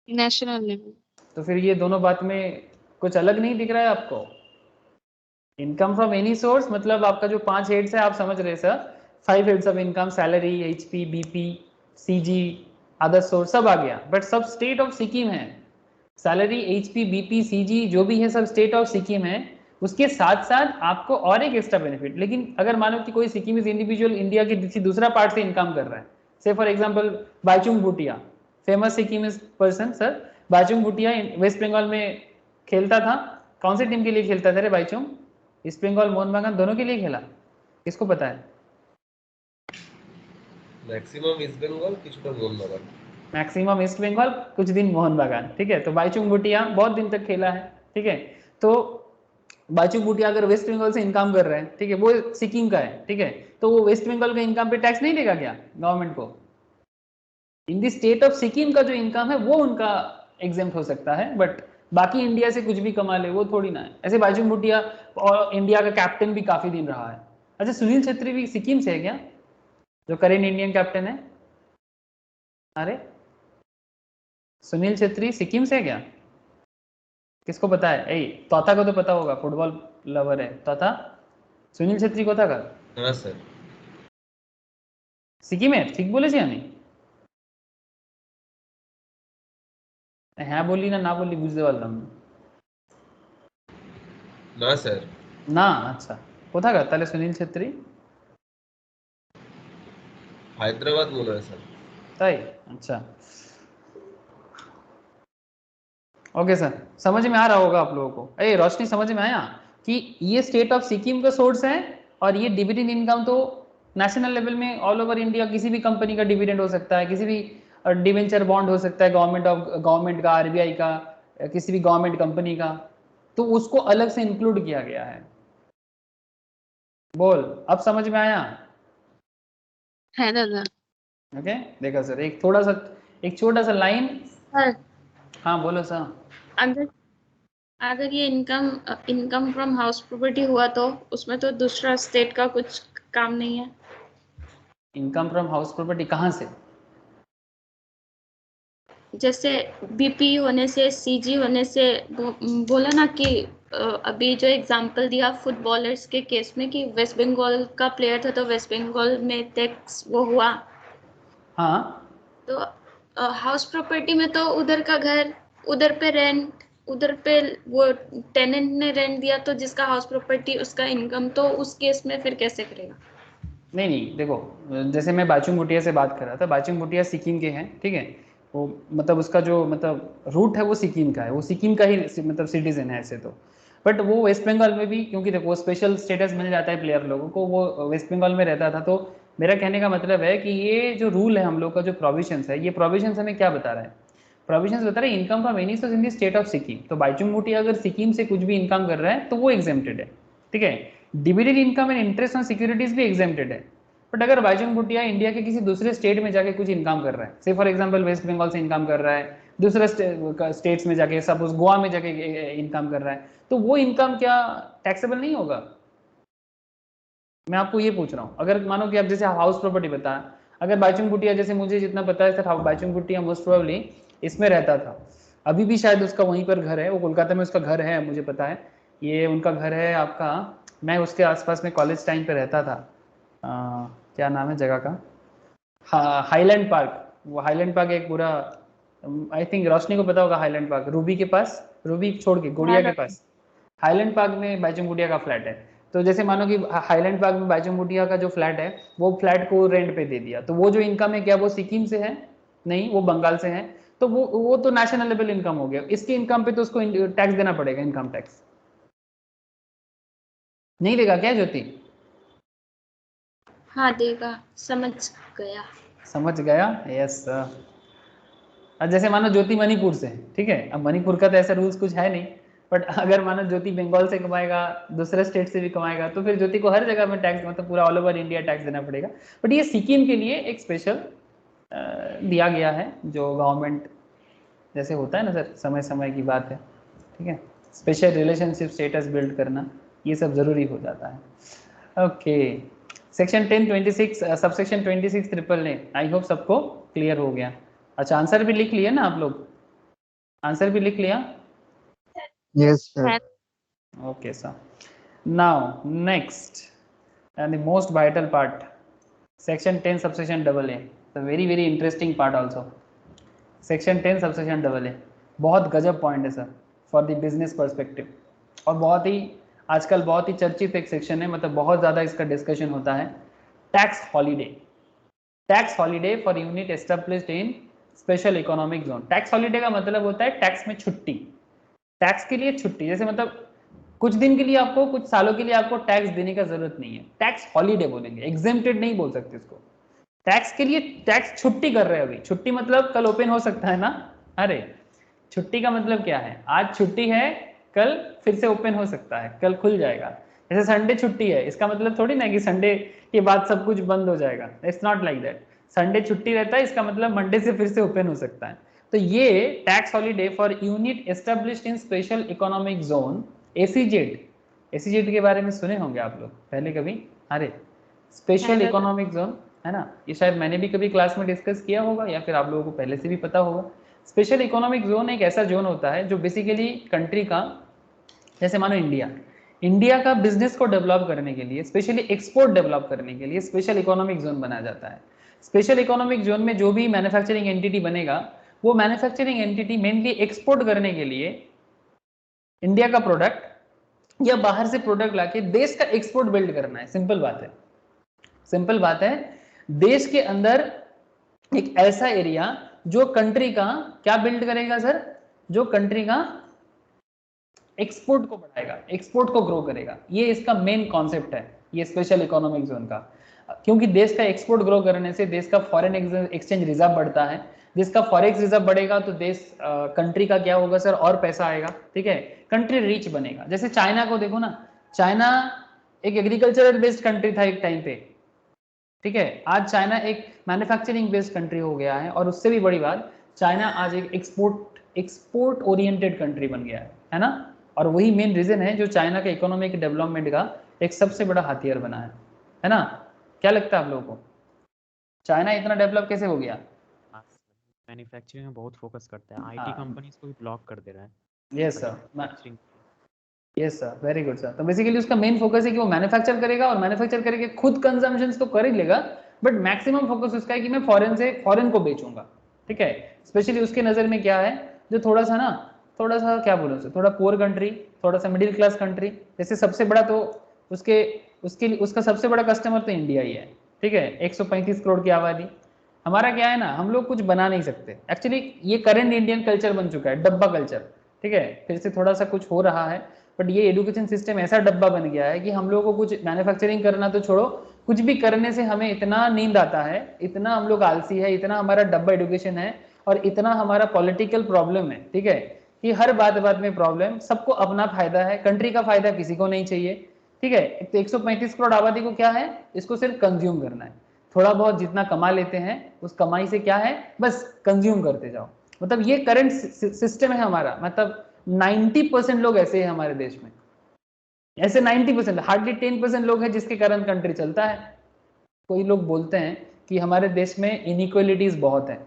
National level. तो फिर ये दोनों बात में कुछ अलग नहीं दिख रहा है आपको? इनकम फ्रॉम एनी सोर्स मतलब आपका जो 5 हेड्स है आप समझ रहे sir, 5 heads of income, salary, HP, BP, CG, other source सब आ गया, बट सब स्टेट ऑफ सिक्किम है। सैलरी, एचपी, बीपी, सीजी जो भी है सब स्टेट ऑफ सिक्किम है, उसके साथ साथ आपको और एक एक्स्ट्रा बेनिफिट। लेकिन अगर मानो कि कोई सिक्किमीज इंडिविजुअल इंडिया के किसी दूसरा पार्ट से इनकम कर रहा है, से for example Baichung Bhutia, famous Sikkimese person sir, Baichung Bhutia West Bengal में खेलता था। कौन सी टीम के लिए खेलता था रे बाइचुंग? ईस्ट बंगाल, मोहन बागान दोनों के लिए खेला, किसको पता है? मैक्सिमम ईस्ट बेंगल, কিছুটা মোহন বাগান। मैक्सिमम ईस्ट बंगाल, कुछ दिन मोहन बागान, ठीक है। तो बाइचुंग भूटिया बहुत दिन तक खेला है, ठीक है। तो बाइचुंग भूटिया अगर वेस्ट बंगाल से इनकम कर रहे हैं, ठीक है, वो सिक्किम का है, ठीक है, तो वो वेस्ट बंगाल के इनकम पे टैक्स नहीं देगा क्या गवर्नमेंट को? इन द स्टेट ऑफ सिक्किम का जो इनकम है वो उनका एग्जेम्प्ट हो सकता है, बट बाकी इंडिया से कुछ भी कमा ले वो थोड़ी ना है। ऐसे बाइचुंग भूटिया और इंडिया का कैप्टन भी काफी दिन रहा है। अच्छा, सुनील छेत्री भी सिक्किम से है क्या, जो करेंट इंडियन कैप्टन है? अरे सुनील छेत्री सिक्किम से है क्या? किसको पता है? ए तोता को तो पता होगा, फुटबॉल लवर है तोता। सुनील छेत्री कोथा का? हाँ सर। সিকিমের? ঠিক বলেছি আমি? হ্যাঁ বললি না বললি বুঝতে পারলাম না। না স্যার। না, আচ্ছা কোথাকার তাহলে সুনীল ছেত্রী? হায়দ্রাবাদ মনে হয় স্যার। তাই? अच्छा ओके सर, समझ में आ रहा होगा आप लोगों को। ए रोशनी, समझ में आया कि ये स्टेट ऑफ सिक्किम का सोर्स है और ये डिविडेंड इनकम तो नेशनल लेवल में ऑल ओवर इंडिया किसी भी कंपनी का डिविडेंड हो सकता है, किसी भी डिवेंचर बॉन्ड हो सकता है गवर्नमेंट का, आरबीआई का, किसी भी गवर्नमेंट कंपनी का, तो उसको अलग से इंक्लूड किया गया है। बोल, अब समझ में आया? है दादा। ओके देखा सर, एक छोटा सा लाइन। सर हाँ बोलो सर। अगर अगर ये इनकम फ्रॉम हाउस प्रॉपर्टी हुआ तो उसमें तो दूसरा स्टेट का कुछ काम नहीं है। इनकम फ्रॉम हाउस प्रॉपर्टी कहाँ से? जैसे बीपी होने से, सीजी होने से, बोला ना कि अभी जो एग्जांपल दिया फुटबॉलर्स के केस में कि वेस्ट बंगाल का प्लेयर था तो वेस्ट बंगाल में टैक्स वो हुआ। हाँ तो हाउस प्रॉपर्टी में तो उधर का घर, उधर पे रेंट, उधर पे वो टेनेंट ने रेंट दिया तो जिसका हाउस प्रॉपर्टी उसका इनकम, तो उस केस में फिर कैसे करेगा? नहीं देखो, जैसे मैं बाइचुंग भूटिया से बात कर रहा था, बाइचुंग भूटिया सिक्किम के हैं, ठीक है, वो मतलब उसका जो मतलब रूट है वो सिक्किम का है, वो सिक्किम का ही मतलब सिटीजन है ऐसे तो। बट वो वेस्ट बंगाल में भी, क्योंकि देखो स्पेशल स्टेटस मिल जाता है प्लेयर लोगों को, वो वेस्ट बंगाल में रहता था। तो मेरा कहने का मतलब है कि ये जो रूल है हम लोग का, जो प्रोविजंस है, ये प्रोविजंस हमें क्या बता रहा है? प्रोविजंस बता रहे हैं income from any source in the state of Sikkim. तो बाइचुंग भूटिया अगर सिक्किम से कुछ भी इनकम कर रहा है तो वो एग्जेम्प्टेड है, ठीक है। Dividend income and interest on securities भी एग्जेम्प्टेड है। बट अगर बाइचुंग भूटिया इंडिया के किसी दूसरे स्टेट में जाके कुछ इनकम कर रहा है, से फॉर एग्जांपल वेस्ट बंगाल से इनकम कर रहा है, दूसरे स्टेट्स में जाके, सपोज गोवा में जाके इनकम कर रहा है, तो वो इनकम क्या टैक्सेबल नहीं होगा? मैं आपको ये पूछ रहा हूँ। अगर मानो कि आप जैसे हाउस प्रॉपर्टी बताया, अगर बाइचुंग भूटिया, जैसे मुझे जितना पता है sir, Baichung Bhutia most probably इसमें रहता था, अभी भी शायद उसका वहीं पर घर है, वो कोलकाता में उसका घर है, मुझे पता है ये उनका घर है आपका। मैं उसके आसपास में कॉलेज टाइम पे रहता था, क्या नाम है जगह का? हाँ, हाईलैंड पार्क। वो हाईलैंड पार्क एक पूरा, आई थिंक रोशनी को पता होगा, हाईलैंड पार्क रूबी के पास, रूबी छोड़ के गुड़िया के पास हाईलैंड पार्क में बाइचुंग भूटिया का फ्लैट है। तो जैसे मानो कि हाईलैंड पार्क में बाइचुंग भूटिया का जो फ्लैट है, वो फ्लैट को रेंट पे दे दिया, तो वो जो इनकम है क्या वो सिक्किम से है? नहीं, वो बंगाल से है। तो वो तो नेशनल लेवल इनकम हो गया। इसकी इनकम पे तो उसको टैक्स देना पड़ेगा, इनकम टैक्स। नहीं देगा क्या ज्योति? हाँ देगा, समझ गया। समझ गया, यस। अब जैसे मानो ज्योति मणिपुर से है, ठीक है, अब मणिपुर का तो ऐसा रूल्स कुछ है नहीं, बट अगर मानो ज्योति बंगाल से कमाएगा, दूसरे स्टेट से भी कमाएगा, तो फिर ज्योति को हर जगह में टैक्स, मतलब पूरा ऑल ओवर इंडिया टैक्स देना पड़ेगा। बट ये सिक्किम के लिए एक स्पेशल दिया गया है, जो गवर्नमेंट जैसे होता है ना सर, समय समय की बात है, ठीक है, स्पेशल रिलेशनशिप स्टेटस बिल्ड करना, ये सब जरूरी हो जाता है। Okay, section 1026 subsection 26 triple A, I hope सबको क्लियर हो गया। अच्छा, आंसर भी लिख लिया ना आप लोग? आंसर भी लिख लिया? Yes, sir. Okay, sir. Now next and the most vital part, section 10 subsection double A, the very interesting part also. section 10 subsection double A बहुत गजब पॉइंट है sir, for the business perspective, और बहुत ही आजकल बहुत ही चर्चित एक सेक्शन है, मतलब बहुत ज्यादा इसका डिस्कशन होता है, tax holiday. Tax holiday for unit established in special economic zone. Tax holiday का मतलब होता है टैक्स में छुट्टी, टैक्स के लिए छुट्टी। जैसे मतलब कुछ दिन के लिए आपको, कुछ सालों के लिए आपको टैक्स देने का जरूरत नहीं है, टैक्स हॉलीडे बोलेंगे, एग्जेम्प्टेड नहीं बोल सकते इसको। टैक्स के लिए टैक्स छुट्टी कर रहे हैं अभी। छुट्टी मतलब कल ओपन हो सकता है ना, अरे छुट्टी का मतलब क्या है, आज छुट्टी है, कल फिर से ओपन हो सकता है, कल खुल जाएगा। जैसे संडे छुट्टी है, इसका मतलब थोड़ी ना कि संडे के बाद सब कुछ बंद हो जाएगा, it's not like that. Sunday छुट्टी रहता है, इसका मतलब मंडे से फिर से ओपन हो सकता है। तो ये tax holiday for unit established in special economic zone, ACZ. ACZ के बारे में सुने होंगे आप लोग पहले कभी, अरे स्पेशल इकोनॉमिक जोन है ना, ये शायद मैंने भी कभी क्लास में डिस्कस किया होगा या फिर आप लोगों को पहले से भी पता होगा। स्पेशल इकोनॉमिक जोन एक ऐसा जोन होता है जो बेसिकली कंट्री का, जैसे मानो इंडिया का बिजनेस को डेवलप करने के लिए, स्पेशली एक्सपोर्ट डेवलप करने के लिए स्पेशल इकोनॉमिक जोन बनाया जाता है। स्पेशल इकोनॉमिक जोन में जो भी मैन्युफैक्चरिंग एंटिटी बनेगा, वो मैन्युफैक्चरिंग एंटिटी मेनली एक्सपोर्ट करने के लिए इंडिया का प्रोडक्ट या बाहर से प्रोडक्ट लाके देश का एक्सपोर्ट बिल्ड करना है। सिंपल बात है, सिंपल बात है। देश के अंदर एक ऐसा एरिया जो कंट्री का क्या बिल्ड करेगा सर, जो कंट्री का एक्सपोर्ट को बढ़ाएगा, एक्सपोर्ट को ग्रो करेगा। ये इसका मेन कॉन्सेप्ट है, ये स्पेशल इकोनॉमिक जोन का। क्योंकि देश का एक्सपोर्ट ग्रो करने से देश का फॉरेन एक्सचेंज रिजर्व बढ़ता है, जिसका फॉरेक्स रिजर्व बढ़ेगा तो देश कंट्री का क्या होगा सर, और पैसा आएगा, ठीक है, कंट्री रिच बनेगा। जैसे चाइना को देखो ना, चाइना एक एग्रीकल्चरल बेस्ड कंट्री था एक टाइम पे, ठीक है, आज चाइना एक मैन्युफैक्चरिंग बेस्ड कंट्री हो गया है। और उससे भी बड़ी बात, चाइना आज एक एक्सपोर्ट ओरिएंटेड कंट्री बन गया है ना। और वही मेन रीजन है जो चाइना के इकोनॉमिक डेवलपमेंट का एक सबसे बड़ा हथियार बना है ना। क्या लगता है आप लोगों को, चाइना इतना डेवलप कैसे हो गया? मैन्युफैक्चरिंग में बहुत फोकस करता है, आईटी कंपनीज को भी ब्लॉक कर दे रहा है। Yes sir, yes sir, very good sir. तो बेसिकली उसका मेन फोकस है कि वो मैन्युफैक्चर करेगा, और मैन्युफैक्चर करके खुद कंजम्पशन तो कर ही लेगा, बट मैक्सिमम फोकस उसका है कि मैं फॉरेन को बेचूंगा, ठीक है। स्पेशली उसके नजर में क्या है, जो थोड़ा सा क्या बोलूं सर, थोड़ा पुअर कंट्री, थोड़ा सा मिडिल क्लास कंट्री, जैसे सबसे बड़ा तो उसका सबसे बड़ा कस्टमर तो इंडिया ही है, ठीक है, 135 करोड़ की आबादी। हमारा क्या है ना, हम लोग कुछ बना नहीं सकते एक्चुअली। ये करंट इंडियन कल्चर बन चुका है, डब्बा कल्चर, ठीक है, फिर से थोड़ा सा कुछ हो रहा है, बट ये एजुकेशन सिस्टम ऐसा डब्बा बन गया है कि हम लोगों को कुछ मैन्युफैक्चरिंग करना तो छोड़ो, कुछ भी करने से हमें इतना नींद आता है, इतना हम लोग आलसी है, इतना हमारा डब्बा एजुकेशन है, और इतना हमारा पॉलिटिकल प्रॉब्लम है, ठीक है, कि हर बात में प्रॉब्लम, सबको अपना फायदा है, कंट्री का फायदा किसी को नहीं चाहिए, ठीक है। तो 135 करोड़ आबादी को क्या है, इसको सिर्फ कंज्यूम करना है, थोड़ा बहुत जितना कमा लेते हैं उस कमाई से क्या है, बस कंज्यूम करते जाओ। मतलब ये करंट सिस्टम है हमारा, मतलब 90% लोग ऐसे हैं हमारे देश में, ऐसे 90%, हार्डली 10% लोग हैं जिसके कारण कंट्री चलता है। कोई लोग बोलते हैं कि हमारे देश में इनइक्वालिटीज बहुत है।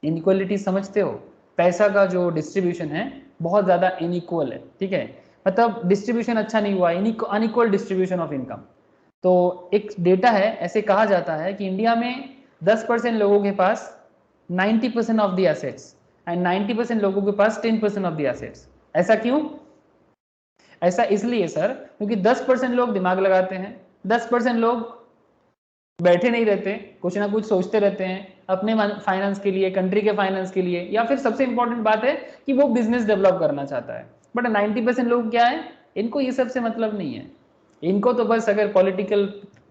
इनइक्वालिटीज समझते हो, पैसा का जो डिस्ट्रीब्यूशन है बहुत ज्यादा इनइक्वल है, ठीक है, मतलब डिस्ट्रीब्यूशन अच्छा नहीं हुआ, अनइक्वल डिस्ट्रीब्यूशन ऑफ इनकम। तो एक डेटा है, ऐसे कहा जाता है कि इंडिया में 10% लोगों के पास 90% ऑफ द एसेट्स एंड 90% लोगों के पास 10% ऑफ द एसेट्स। ऐसा क्यों? ऐसा इसलिए सर क्योंकि 10% लोग दिमाग लगाते हैं, 10% लोग बैठे नहीं रहते, कुछ ना कुछ सोचते रहते हैं अपने फाइनेंस के लिए, कंट्री के फाइनेंस के लिए, या फिर सबसे इंपॉर्टेंट बात है कि वो बिजनेस डेवलप करना चाहता है। बट 90% लोग क्या है, इनको ये सब से मतलब नहीं है। इनको तो बस अगर पॉलिटिकल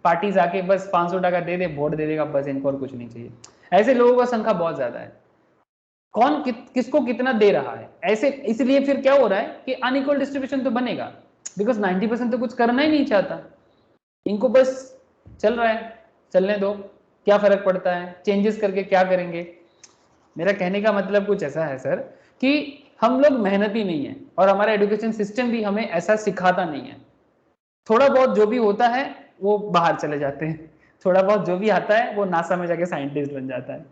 पार्टीज आके बस 500 टका दे दे, वोट दे देगा, बस इनको और कुछ नहीं चाहिए। ऐसे लोगों का संख्या बहुत ज्यादा है। कौन किसको कितना दे रहा है, ऐसे इसलिए फिर क्या हो रहा है कि अनइक्वल डिस्ट्रीब्यूशन तो बनेगा, बिकॉज 90% तो कुछ करना ही नहीं चाहता, इनको बस चल रहा है, चलने दो, क्या फर्क पड़ता है, चेंजेस करके क्या करेंगे। मेरा कहने का मतलब कुछ ऐसा है सर कि हम लोग मेहनती नहीं है, और हमारा एजुकेशन सिस्टम भी हमें ऐसा सिखाता नहीं है। थोड़ा बहुत जो भी होता है वो बाहर चले जाते हैं, थोड़ा बहुत जो भी आता है वो नासा में जाके साइंटिस्ट बन जाता है,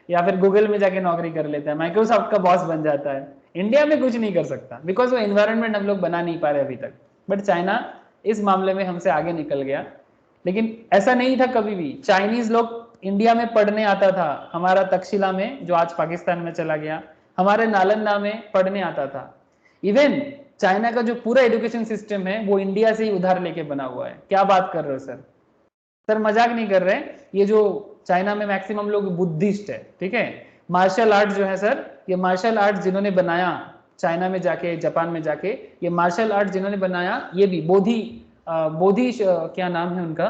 या फिर गूगल में जाके नौकरी कर लेता है, माइक्रोसॉफ्ट का बॉस बन जाता है। इंडिया में कुछ नहीं कर सकता, बिकॉज वो एनवायरनमेंट हम लोग बना नहीं पा रहे अभी तक। बट चाइना इस मामले में हमसे आगे निकल गया। लेकिन ऐसा नहीं था कभी भी, चाइनीज लोग इंडिया में पढ़ने आता था, हमारा तक्षशिला में जो आज पाकिस्तान में चला गया, हमारे नालंदा में पढ़ने आता था। इवन चाइना का जो पूरा एजुकेशन सिस्टम है वो इंडिया से ही उधार लेके बना हुआ है। क्या बात कर रहे हो सर? सर मजाक नहीं कर रहे। ये जो चाइना में मैक्सिमम लोग बुद्धिस्ट है, ठीक है। मार्शल आर्ट जो है सर, ये मार्शल आर्ट जिन्होंने बनाया चाइना में जाके, जापान में जाके, ये मार्शल आर्ट जिन्होंने बनाया, ये भी बोधि क्या नाम है उनका,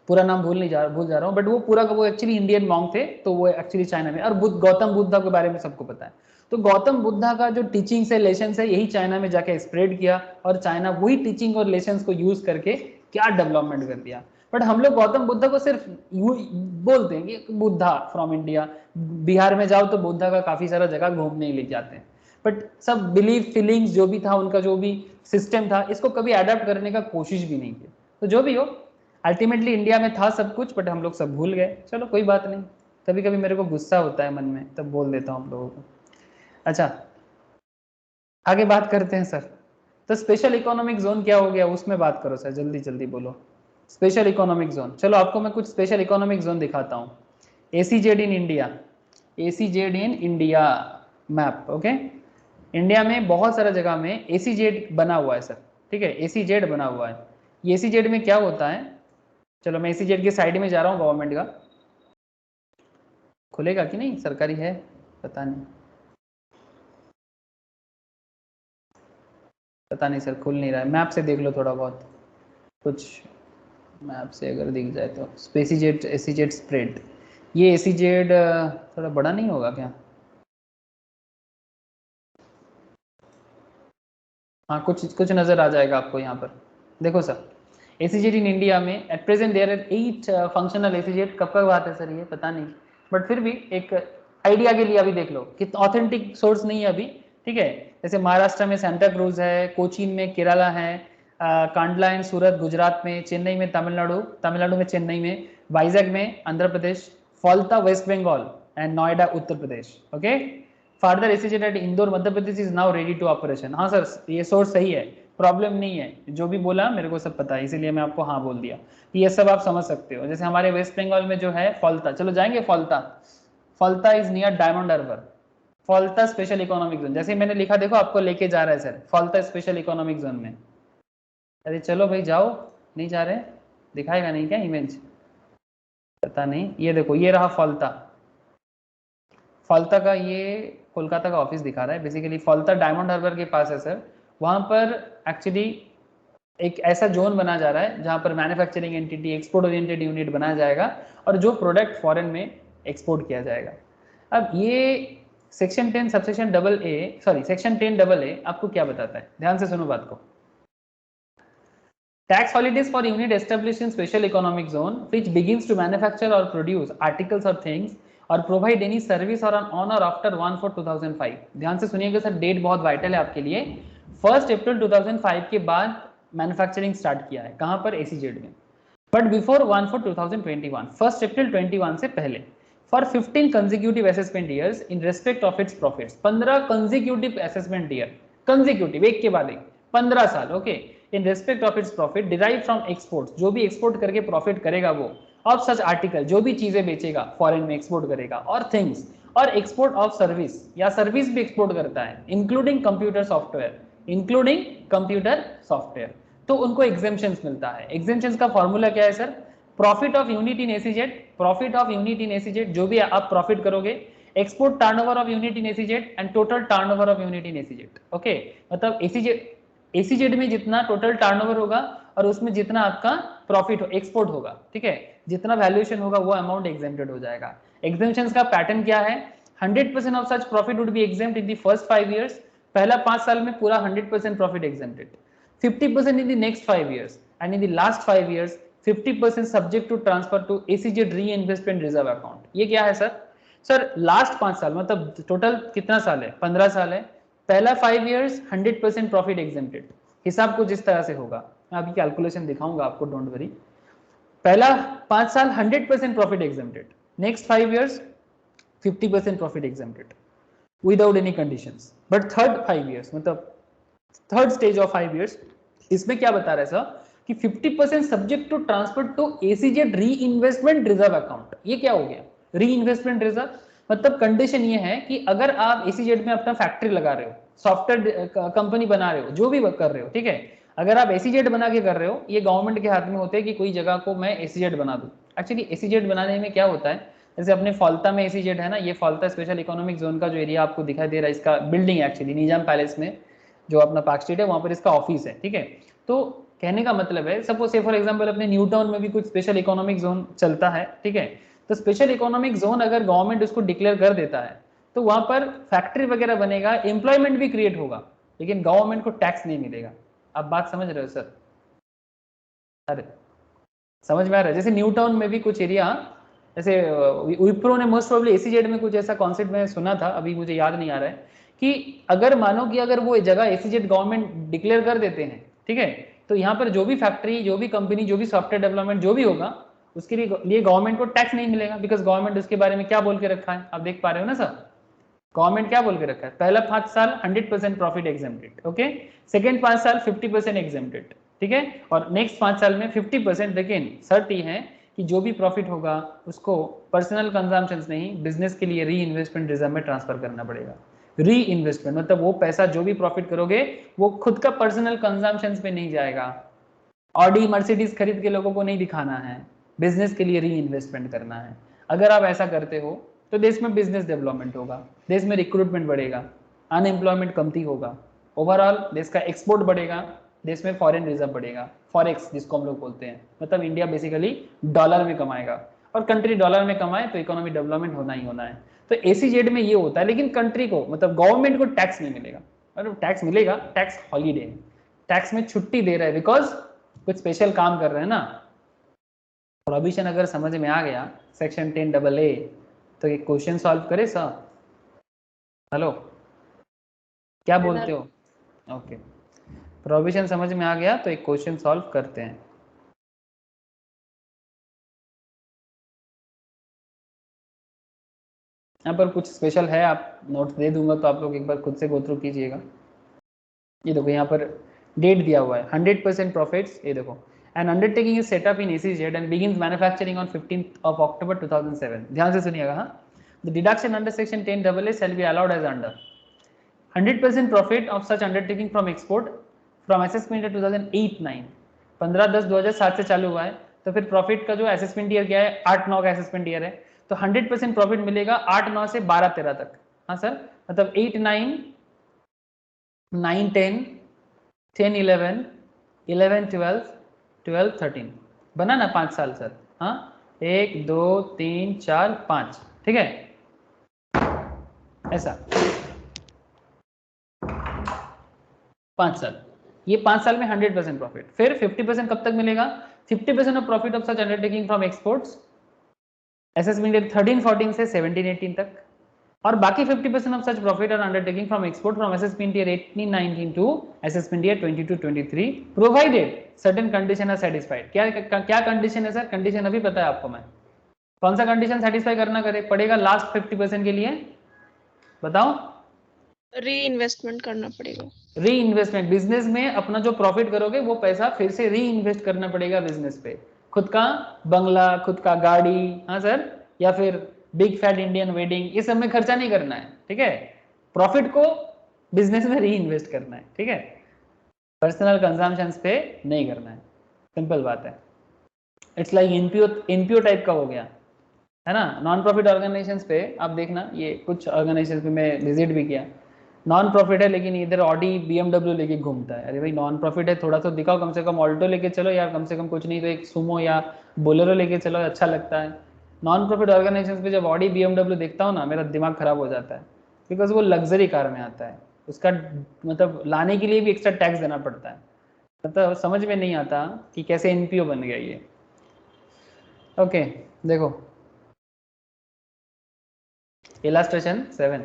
पूरा नाम भूल जा रहा हूँ, बट वो पूरा वो एक्चुअली इंडियन मॉन्क थे, तो वो एक्चुअली चाइना में। और गौतम बुद्धा के बारे में सबको पता है। तो गौतम बुद्धा का जो टीचिंग से लेसन है यही चाइना में जाके स्प्रेड किया, और चाइना वही टीचिंग और लेसन को यूज करके क्या डेवलपमेंट कर दिया। बट हम लोग गौतम बुद्धा को सिर्फ बोलते हैं कि बुद्धा फ्रॉम इंडिया। बिहार में जाओ तो बुद्धा का काफी सारा जगह घूमने ले जाते हैं, बट सब बिलीफ फीलिंग्स जो भी था उनका, जो भी सिस्टम था, इसको कभी अडॉप्ट करने का कोशिश भी नहीं की। तो जो भी हो, अल्टीमेटली इंडिया में था सब कुछ, बट हम लोग सब भूल गए। चलो कोई बात नहीं, कभी कभी मेरे को गुस्सा होता है मन में, तब बोल देता हूँ आप लोगों को। अच्छा, आगे बात करते हैं सर। तो स्पेशल इकोनॉमिक जोन क्या हो गया, उसमें बात करो सर, जल्दी जल्दी बोलो। स्पेशल इकोनॉमिक जोन, चलो आपको मैं कुछ स्पेशल इकोनॉमिक जोन दिखाता हूँ। ACZ in India, ACZ in India map, okay. India में बहुत सारा जगह में एसीजेड बना हुआ है सर, ठीक है, एसीजेड बना हुआ है। ये एसीजेड में क्या होता है, चलो मैं एसीजेड के साइड में जा रहा हूँ, गवर्नमेंट का खुलेगा कि नहीं, सरकारी है पता नहीं सर, खुल नहीं रहा है। मैप से देख लो थोड़ा बहुत, कुछ मैप से अगर दिख जाए तो। स्पेसीजेड, एसीजेड स्प्रेड, ये एसीजेड थोड़ा बड़ा नहीं होगा क्या? हाँ, कुछ नजर आ जाएगा आपको यहाँ पर। देखो सर, एसीजेड इन इंडिया में at present there are 8 functional ACZ. कब का बात है सर ये पता नहीं, बट फिर भी एक आइडिया के लिए अभी देख लो कि ऑथेंटिक सोर्स नहीं है अभी, ठीक है। जैसे महाराष्ट्र में सेंटा क्रूज है, कोचीन में केरला है, कांडला एंड सूरत गुजरात में, चेन्नई में तमिलनाडु में चेन्नई में, वाइजैग में Andhra Pradesh, Falta West Bengal and Noida Uttar Pradesh, okay. Further SEZ at Indore Madhya Pradesh is now ready to operation. हाँ सर, ये सोर्स सही है, प्रॉब्लम नहीं है, जो भी बोला मेरे को सब पता है, इसीलिए मैं आपको हाँ बोल दिया। ये सब आप समझ सकते हो। जैसे हमारे वेस्ट बंगाल में जो है फॉल्ता, चलो जाएंगे Falta is near Diamond Harbour, Falta special economic zone. जैसे मैंने लिखा देखो, आपको लेके जा रहा है sir Falta special economic zone में। अरे चलो भाई जाओ, नहीं जा रहे, दिखाएगा नहीं क्या इमेज, पता नहीं। ये देखो, ये रहा फॉल्ता का, ये कोलकाता का ऑफिस दिखा रहा है बेसिकली। फॉल्ता डायमंड हार्बर के पास है सर। वहां पर एक्चुअली एक ऐसा जोन बना जा रहा है जहां पर manufacturing entity, export oriented unit बनाया जाएगा, और जो प्रोडक्ट फॉरेन में एक्सपोर्ट किया जाएगा। अब ये सेक्शन 10 सबसेक्शन सेक्शन 10AA आपको क्या बताता है, ध्यान से सुनो बात को। Tax holidays for unit established in special economic zone which begins to manufacture or produce articles or things or provide any service or on or after 1/4/2005। ध्यान से सुनिएगा सर, डेट बहुत वाइटल है आपके लिए। 1 अप्रैल 2005 के बाद मैन्युफैक्चरिंग स्टार्ट किया है, कहां पर, एसीजेड में। बट बिफोर 1/4/2021, 1 अप्रैल 21 से पहले, for 15 consecutive assessment years in respect of its profits. 15 consecutive assessment year, consecutive एक के बाद एक, 15 साल, okay. In respect of its profit derive from export, जो भी एक्सपोर्ट करके प्रॉफिट करेगा वो, ऑफ सच आर्टिकल, जो भी चीजें बेचेगा फॉरेन में एक्सपोर्ट करेगा, और थिंग्स, और एक्सपोर्ट ऑफ सर्विस, या सर्विस भी एक्सपोर्ट करता है, इंक्लूडिंग कंप्यूटर सॉफ्टवेयर, तो उनको एग्जेम्पशंस मिलता है। एग्जेम्पशंस का फॉर्मूला क्या है sir, profit of unit in ACZ, जो भी आप प्रॉफिट करोगे, export turnover of unit in ACZ and total turnover of unit in ACZ, okay. मतलब एसीजेड में जितना टोटल टर्नओवर होगा और उसमें जितना आपका प्रॉफिट एक्सपोर्ट होगा, ठीक है, जितना वैल्यूएशन होगा वो अमाउंट एग्जेम्प्टेड हो जाएगा। एग्जेम्पशंस का पैटर्न क्या है, 100% of such profit would be exempt in the first 5 years, पहला 5 साल में पूरा 100% profit exempted, 50% in the next 5 years, and in the last 5 years 50% subject to transfer to ACZ reinvestment reserve account. ये क्या है sir last 5 साल, मतलब total कितना साल है, 15 साल है। पहला 5 इयर्स 100% प्रॉफिट एग्जेम्प्टेड, हिसाब कुछ इस तरह से होगा, मैं अभी कैलकुलेशन दिखाऊंगा आपको, डोंट वरी। पहला 5 साल 100% profit exempted, next 5 years 50% profit exempted without any conditions. But third 5 years, मतलब थर्ड स्टेज ऑफ 5 इयर्स, इसमें क्या बता रहा है सर कि 50% subject to transfer to ACZ reinvestment reserve account. ये क्या हो गया, री इन्वेस्टमेंट रिजर्व, मतलब कंडीशन ये है कि अगर आप एसीजेड में अपना फैक्ट्री लगा रहे हो, सॉफ्टवेयर कंपनी बना रहे हो, जो भी कर रहे हो, ठीक है, अगर आप एसीजेड बना के कर रहे हो, ये गवर्नमेंट के हाथ में होते हैं कि कोई जगह को मैं एसीजेड बना दूं। एक्चुअली एसीजेड बनाने में क्या होता है, जैसे अपने फॉल्ता में एसीजेड है ना, ये फॉल्ता स्पेशल इकोनॉमिक जोन का जो एरिया आपको दिखाई दे रहा है, इसका बिल्डिंग एक्चुअली निजाम पैलेस में जो अपना पार्क स्ट्रीट है वहां पर इसका ऑफिस है, ठीक है। तो कहने का मतलब है, सपोज से फॉर एग्जांपल अपने न्यू टाउन में भी कुछ स्पेशल इकोनॉमिक जोन चलता है, ठीक है, तो स्पेशल इकोनॉमिक जोन अगर गवर्नमेंट उसको डिक्लेयर कर देता है तो वहां पर फैक्ट्री वगैरह बनेगा, एम्प्लॉयमेंट भी क्रिएट होगा, लेकिन गवर्नमेंट को टैक्स नहीं मिलेगा। आप बात समझ रहे हो सर? अरे समझ में आ रहा है? जैसे न्यू टाउन में भी कुछ एरिया, जैसे विप्रो ने मोस्ट प्रोबेबली एसीजेड में कुछ ऐसा कॉन्सेप्ट में सुना था, अभी मुझे याद नहीं आ रहा है, कि अगर मानो कि अगर वो जगह एसीजेड गवर्नमेंट डिक्लेयर कर देते हैं, ठीक है, तो यहाँ पर जो भी फैक्ट्री, जो भी कंपनी, जो भी सॉफ्टवेयर डेवलपमेंट जो भी होगा, उसके लिए गवर्नमेंट को टैक्स नहीं मिलेगा, बिकॉज गवर्नमेंट उसके बारे में क्या बोल के रखा है, आप देख पा रहे हो ना सर? गवर्नमेंट क्या बोल के रखा है, पहला 5 साल 100% प्रॉफिट एग्जेम्प्टेड, ओके, सेकंड 5 साल 50% एग्जेम्प्टेड, ठीक है, और नेक्स्ट 5 साल में 50%, लेकिन शर्त ये है कि जो भी प्रॉफिट होगा उसको पर्सनल कंजम्पशन नहीं, बिजनेस के लिए री इन्वेस्टमेंट रिजर्व में ट्रांसफर करना पड़ेगा। री इन्वेस्टमेंट मतलब वो पैसा जो भी प्रॉफिट करोगे वो खुद का पर्सनल कंजम्पशन पे नहीं जाएगा, ऑडी मर्सिडीज खरीद के लोगों को नहीं दिखाना है, बिजनेस के लिए री इन्वेस्टमेंट करना है। अगर आप ऐसा करते हो तो देश में बिजनेस डेवलपमेंट होगा, देश में रिक्रूटमेंट बढ़ेगा, अनएम्प्लॉयमेंट कमती होगा, ओवरऑल देश का एक्सपोर्ट बढ़ेगा, देश में फॉरेन रिजर्व बढ़ेगा, फॉरेक्स जिसको हम लोग बोलते हैं, मतलब इंडिया बेसिकली डॉलर में कमाएगा, और कंट्री डॉलर में कमाए तो इकोनॉमिक डेवलपमेंट होना ही होना है। तो एसीजेड में ये होता है, लेकिन कंट्री को मतलब गवर्नमेंट को टैक्स नहीं मिलेगा, मतलब टैक्स मिलेगा, टैक्स हॉलीडे, टैक्स में छुट्टी दे रहा है, बिकॉज कुछ स्पेशल काम कर रहे हैं ना। प्रोविजन अगर समझ में आ गया सेक्शन 10AA, तो एक क्वेश्चन सॉल्व करे सर? हेलो, क्या बोलते हो? ओके, प्रोविजन समझ में आ गया तो एक क्वेश्चन सॉल्व करते हैं। यहाँ पर कुछ स्पेशल है, आप नोट्स दे दूंगा तो आप लोग एक बार खुद से गो थ्रू कीजिएगा। ये देखो यहाँ पर डेट दिया हुआ है 100% प्रॉफिट्स, ये देखो, an undertaking is set up in ACZ and begins manufacturing on 15th of October 2007। ध्यान से सुनिएगा, हाँ, the deduction under section 10AA shall be allowed as under 100% profit of such undertaking from export from assessment year 2008-9, 15/10/2007 से चालू हुआ है, तो फिर प्रॉफिट का जो असेसमेंट ईयर क्या है, 8-9 का असेसमेंट ईयर है, तो 100% प्रॉफिट मिलेगा 8-9 से 12-13 तक। हाँ सर, मतलब 8-9, 9-10, 10-11, 11-12, 12-13 बना ना 5 साल सर? हाँ, 1 2 3 4 5, ठीक है, ऐसा 5 साल, ये 5 साल में 100% प्रॉफिट। फिर 50% कब तक मिलेगा? 50% of profit of such undertaking from exports assessment year 13-14 से 17-18 तक, और बाकी 50% of such profit are undertaking from export from assessment year 18-19 to assessment year 22-23 provided certain condition are satisfied. क्या कंडीशन है सर? कंडीशन अभी पता है आपको, मैं कौन सा कंडीशन सेटिस्फाई करना पड़ेगा लास्ट 50% के लिए, बताओ? री इन्वेस्टमेंट करना पड़ेगा। री इन्वेस्टमेंट, बिजनेस में अपना जो प्रॉफिट करोगे वो पैसा फिर से री इन्वेस्ट करना पड़ेगा बिजनेस पे, खुद का बंगला, खुद का गाड़ी, हाँ सर, या फिर बिग फैट इंडियन वेडिंग, ये सब में खर्चा नहीं करना है, ठीक है, प्रॉफिट को बिजनेस में री इन्वेस्ट करना है, ठीक है, पर्सनल कंजम्पशन पे नहीं करना है, सिंपल बात है। इट्स लाइक एनपीओ टाइप का हो गया है ना। नॉन प्रॉफिट ऑर्गेनाइजेशंस पे आप देखना, ये कुछ ऑर्गेनाइजेशंस पे मैं विजिट भी किया, नॉन प्रॉफिट है लेकिन इधर ऑडी BMW लेके घूमता है। अरे भाई नॉन प्रॉफिट है, थोड़ा तो दिखाओ, कम से कम ऑल्टो लेके चलो यार, कम से कम कुछ नहीं तो एक सुमो या बोलेरो लेके चलो, अच्छा लगता है। नॉन प्रॉफिट ऑर्गेनाइजेशंस पे जब ऑडी BMW देखता हूँ ना, मेरा दिमाग खराब हो जाता है, बिकॉज वो लग्जरी कार में आता है, उसका मतलब लाने के लिए भी एक्स्ट्रा टैक्स देना पड़ता है, मतलब समझ में नहीं आता कि कैसे NPO बन गया ये। ओके देखो illustration 7,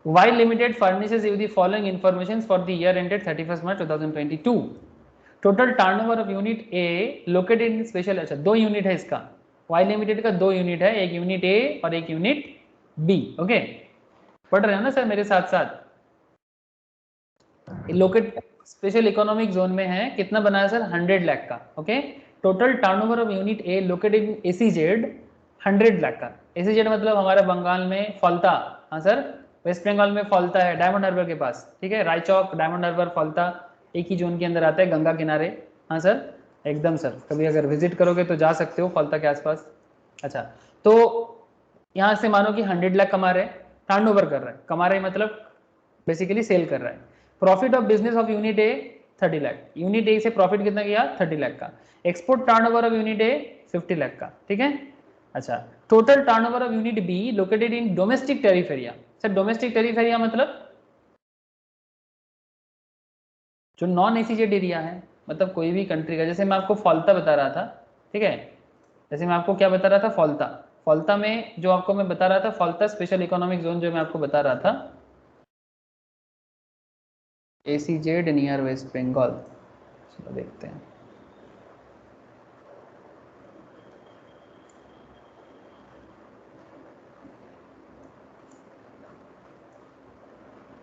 While Limited furnishes you the following information for the year ended 31st March 2022. Total turnover of unit A located in special, अच्छा 2 यूनिट है इसका, While Limited का 2 यूनिट है, एक यूनिट A और एक यूनिट B, ओके, पढ़ रहे हो ना सर मेरे साथ साथ? लोकेट स्पेशल इकोनॉमिक जोन में है, कितना बनाया सर? 100 लाख का, okay. Total turnover of unit A located in SEZ 100 lakh का, एसीजेड मतलब हमारे बंगाल में फलता, हाँ सर, वेस्ट बंगाल में फलता है डायमंड हार्बर के पास, ठीक है, रायचौक, डायमंड हार्बर, फलता एक ही जोन के अंदर आता है, गंगा किनारे। हाँ सर, एकदम सर, कभी अगर विजिट करोगे तो जा सकते हो फलता के आसपास। अच्छा, तो यहाँ से मानो कि 100 लाख कमा रहे, टर्नओवर कर रहा है, कमा रहे मतलब बेसिकली सेल कर रहा है। Profit of business of unit A 30 lakh, unit A से प्रॉफिट कितना किया 30 लाख का। Export turnover of unit A 50 lakh का, ठीक है। अच्छा, total turnover of unit be located in domestic tariff area. Sir domestic tariff area मतलब जो नॉन एसीजेड एरिया है, मतलब कोई भी कंट्री का, जैसे मैं आपको फॉल्ता बता रहा था, ठीक है, जैसे मैं आपको क्या बता रहा था, फॉल्ता, फॉल्ता में जो आपको मैं बता रहा था, फॉल्ता स्पेशल इकोनॉमिक जोन जो मैं आपको बता रहा था, एसीजेड नियर वेस्ट बंगाल। चलो देखते हैं,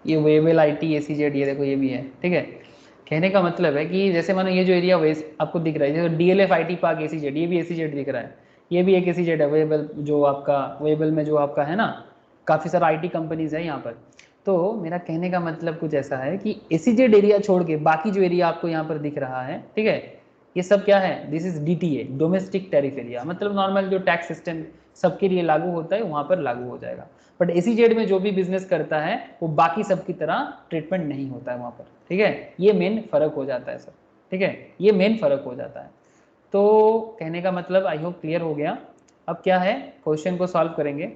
ये वेबल आईटी एसीजेड, ये देखो ये भी है, ठीक है। कहने का मतलब है कि जैसे मानो ये जो एरिया वेस्ट आपको दिख रहा है, जैसे डीएलएफ आईटी पार्क एसीजेड, ये भी एसीजेड दिख रहा है, ये भी एक एसीजेड है, वेबल जो आपका, वेबल में जो आपका है ना, काफ़ी सारा आईटी कंपनीज है यहाँ पर। तो मेरा कहने का मतलब कुछ ऐसा है कि एसीजेड एरिया छोड़ के बाकी जो एरिया आपको यहाँ पर दिख रहा है, ठीक है, ये सब क्या है, this is DTA, domestic tariff area, मतलब नॉर्मल जो टैक्स सिस्टम सबके लिए लागू होता है वहाँ पर लागू हो जाएगा। बट एसीजेड में जो भी बिजनेस करता है वो बाकी सबकी तरह ट्रीटमेंट नहीं होता है वहाँ पर, ठीक है, ये मेन फर्क हो जाता है सर, ठीक है, ये मेन फर्क हो जाता है। तो कहने का मतलब आई होप क्लियर हो गया। अब क्या है, क्वेश्चन को सॉल्व करेंगे।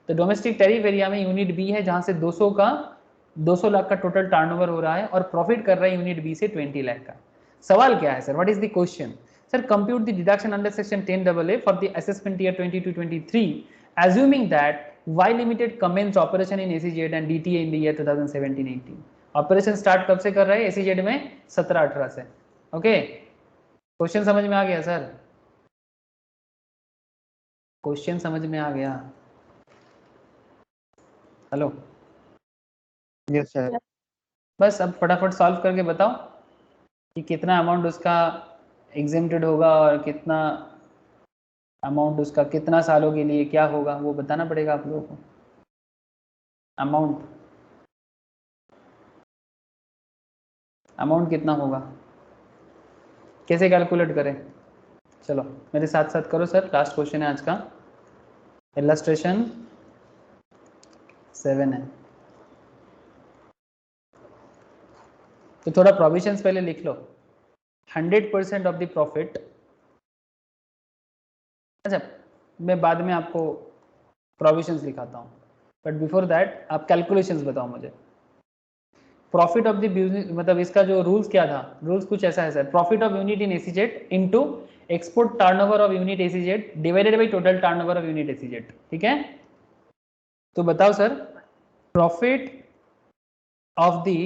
तो डोमेस्टिक टैरिफ एरिया में यूनिट बी है जहाँ से 200 लाख का टोटल टर्नओवर हो रहा है और प्रॉफिट कर रहा है यूनिट बी से 20 लाख का। सवाल क्या है sir, what is the question? Sir compute the deduction under section 10AA for the assessment year 22-23 assuming that Y Limited commenced operation in SEZ and DTA in the year 2017-18। Operation start कब से कर रहा है SEZ में? 17-18 से। Okay, question समझ में आ गया सर? क्वेश्चन समझ में आ गया? Hello, yes sir. बस अब फटाफट सॉल्व करके बताओ कि कितना अमाउंट उसका एग्जेम्प्टेड होगा और कितना अमाउंट उसका कितना सालों के लिए क्या होगा, वो बताना पड़ेगा आप लोगों को। अमाउंट कितना होगा, कैसे कैलकुलेट करें? चलो मेरे साथ साथ करो सर, लास्ट क्वेश्चन है आज का, इलस्ट्रेशन 7 है। तो थोड़ा प्रोविजंस पहले लिख लो। 100% ऑफ द प्रॉफिट, अच्छा मैं बाद में आपको प्रोविजंस लिखाता हूँ, बट बिफोर दैट आप कैलकुलेशंस बताओ मुझे। प्रॉफिट ऑफ द बिजनेस, मतलब इसका जो रूल्स क्या था, रूल्स कुछ ऐसा है sir, profit of unit in ACZ into export turnover of unit ACZ divided by total turnover of unit ACZ, ठीक है। तो बताओ sir, profit of the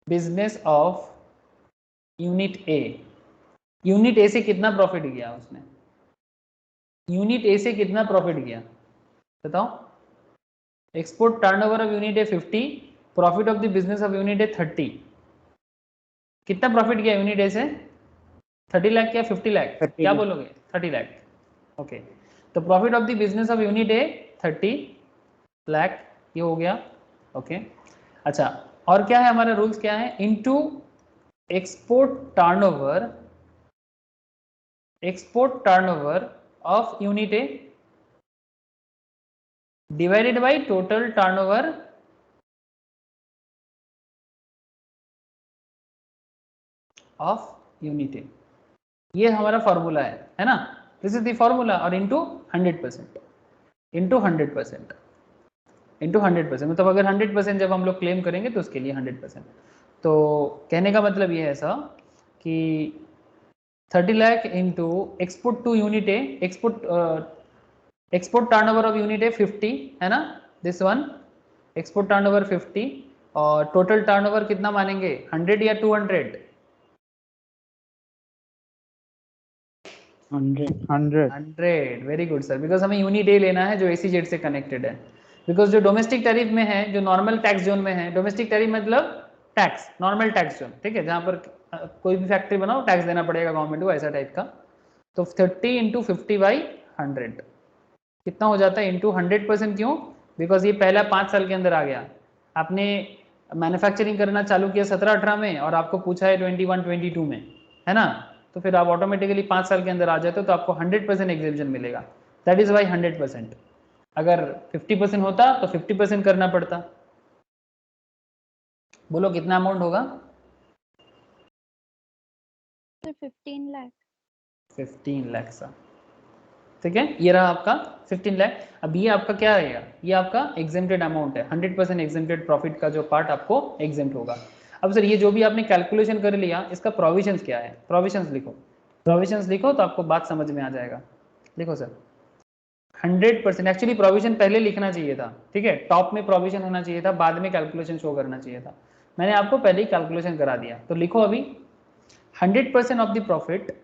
business of unit A, unit A से कितना प्रॉफिट किया उसने, यूनिट ए से कितना प्रॉफिट किया बताओ। Export turnover of unit A 50, profit of the business of unit ए 30, कितना प्रॉफिट किया यूनिट ए से? 30 लाख क्या 50 लाख, क्या बोलोगे? 30 लाख, ओके। तो profit of the business of unit ए 30 लाख, ये हो गया, ओके। अच्छा, और क्या है हमारा रूल्स क्या है, into export turnover of unit A divided by total turnover of unit ए, ये हमारा फॉर्मूला है ना, दिस इज द फॉर्मूला, और इनटू 100%, इनटू 100%, इनटू 100%, मतलब अगर 100% जब हम लोग क्लेम करेंगे तो उसके लिए 100%। तो कहने का मतलब ये है ऐसा कि 30 lakh into export to unit A, export turnover of unit A 50 है ना, दिस वन एक्सपोर्ट टर्नओवर 50, और टोटल टर्नओवर कितना मानेंगे, 100 या 200? 100, वेरी गुड सर, बिकॉज हमें यूनिट ए लेना है जो एसीजेड से कनेक्टेड है। बिकॉज जो डोमेस्टिक टैरिफ में है, जो नॉर्मल टैक्स जोन में है, डोमेस्टिक टैरिफ मतलब टैक्स, नॉर्मल टैक्स जोन, ठीक है, जहाँ पर कोई भी फैक्ट्री बनाओ टैक्स देना पड़ेगा गवर्नमेंट को, ऐसा टाइप का। तो 30 इंटू 50/100 कितना हो जाता है? इंटू 100%। क्यों? बिकॉज ये पहला 5 साल के अंदर आ गया। आपने मैन्युफैक्चरिंग करना चालू किया 17-18 में और आपको पूछा है 21-22 में, है ना? तो फिर आप ऑटोमेटिकली 5 साल के अंदर आ जाते हो, तो आपको 100% एग्जेम्पशन मिलेगा। That is why 100%। अगर 50% होता तो 50% करना पड़ता। बोलो कितना अमाउंट होगा? 15 लाख। 15 लाख सा, ठीक है। ये रहा आपका 15 लाख। अब ये आपका क्या रहेगा? ये आपका एग्जेम्प्टेड अमाउंट है। 100% एग्जेम्प्टेड प्रॉफिट का जो पार्ट आपको एग्जेम्प्ट होगा। अब सर ये जो भी आपने कैलकुलेशन कर लिया, इसका प्रोविजंस क्या है? प्रोविजंस लिखो, प्रोविजंस लिखो तो आपको बात समझ में आ जाएगा। लिखो सर 100%। एक्चुअली प्रोविजन पहले लिखना चाहिए था, ठीक है, टॉप में प्रोविजन होना चाहिए था, बाद में कैलकुलेशन शो करना चाहिए था। मैंने आपको पहले ही कैलकुलेशन करा दिया। तो लिखो अभी 100% of the profit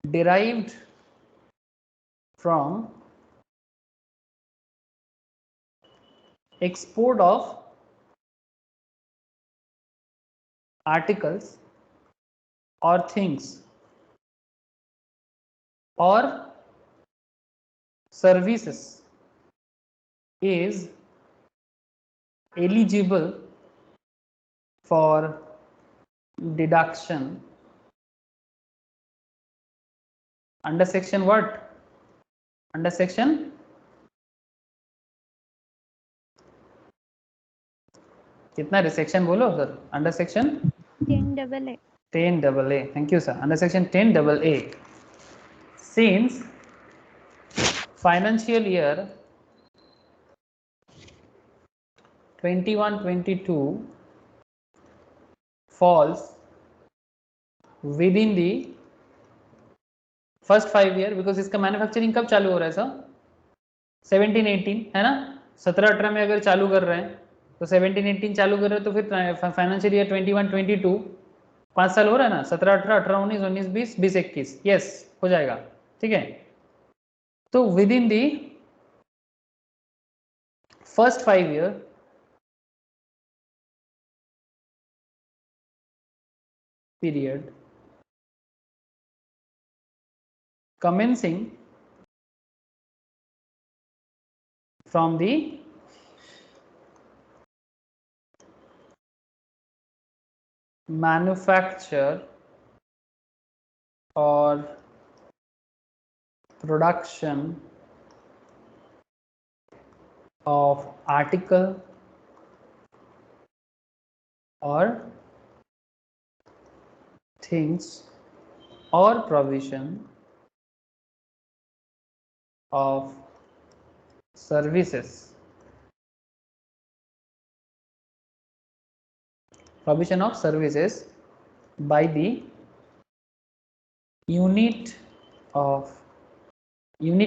derived from export of articles or things or services is eligible for deduction under section what? Under section कितना सेक्शन बोलो sir? Under section 10AA। 10AA। Thank you sir. Under section 10AA, since financial year 21-22 falls within the first 5 year, because इसका manufacturing कब चालू हो रहा है sir? 17-18, है ना? 17-18 में अगर चालू कर रहे हैं तो 17-18 चालू कर रहे हैं, तो फिर फाइनेंशियल ईयर 21-22 5 साल हो रहा है ना? 17-18, 18-19, 19-20, 20-21, यस हो जाएगा, ठीक है। तो with in the first 5 year period commencing from the manufacture or production of article or things or provision of services, provision of services by the unit in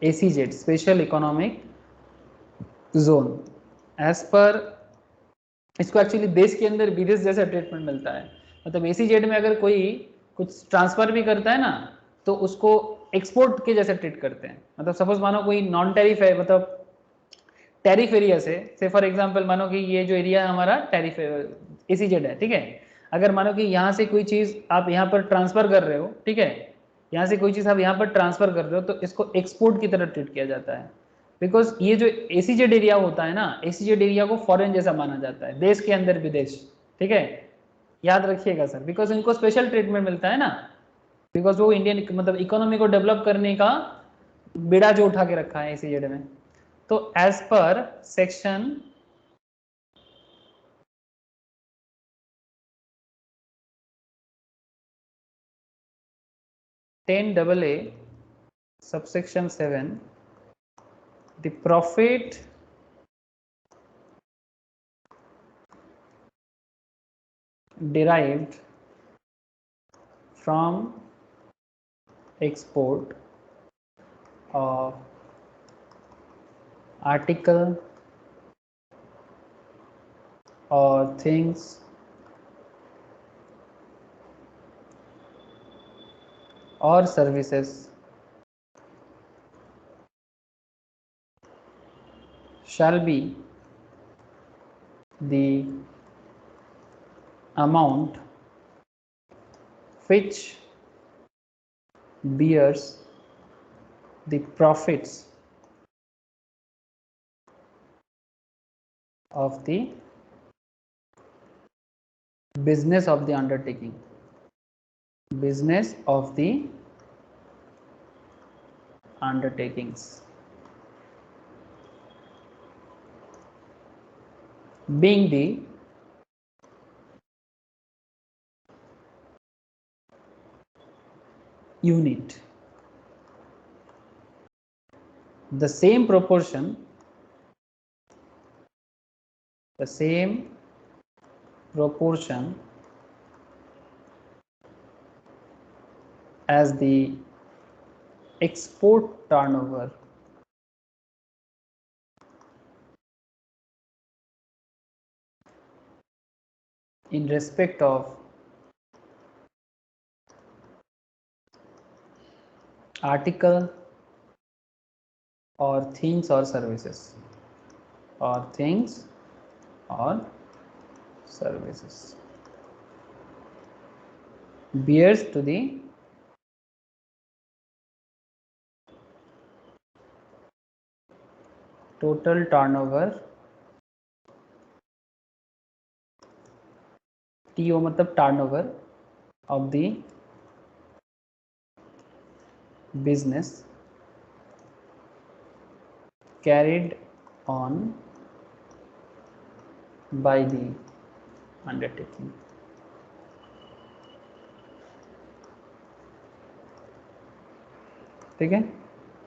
ACZ, special economic zone. As per इसको actually देश के अंदर विदेश जैसा treatment मिलता है। मतलब ACZ में अगर कोई कुछ ट्रांसफर भी करता है ना, तो उसको एक्सपोर्ट के जैसे ट्रीट करते हैं। मतलब सपोज मानो कोई नॉन टैरिफ है, मतलब टैरिफ एरिया से फॉर एग्जांपल मानो कि ये जो एरिया हमारा टैरिफ ACZ है, ठीक है। अगर मानो कि यहाँ से कोई चीज़ आप यहाँ पर ट्रांसफर कर रहे हो, ठीक है, यहाँ से कोई चीज़ आप यहाँ पर ट्रांसफर कर रहे हो, तो इसको एक्सपोर्ट की तरह ट्रीट किया जाता है। बिकॉज ये जो ACZ एरिया होता है ना, ACZ एरिया को फॉरेन जैसा माना जाता है, देश के अंदर विदेश, ठीक है, याद रखिएगा सर। बिकॉज इनको स्पेशल ट्रीटमेंट मिलता है ना, बिकॉज वो इंडियन मतलब इकोनॉमी को डेवलप करने का बेड़ा जो उठा के रखा है ACZ में। तो as per section 10AA subsection 7, the profit derived from export of article or things or services shall be the amount which bears the profits of the business of the undertaking, business of the undertakings, being the unit. The same proportion as the export turnover in respect of article or things or services, bears to the total turnover, TO मतलब turnover of the business carried on by the undertaking. ठीक है,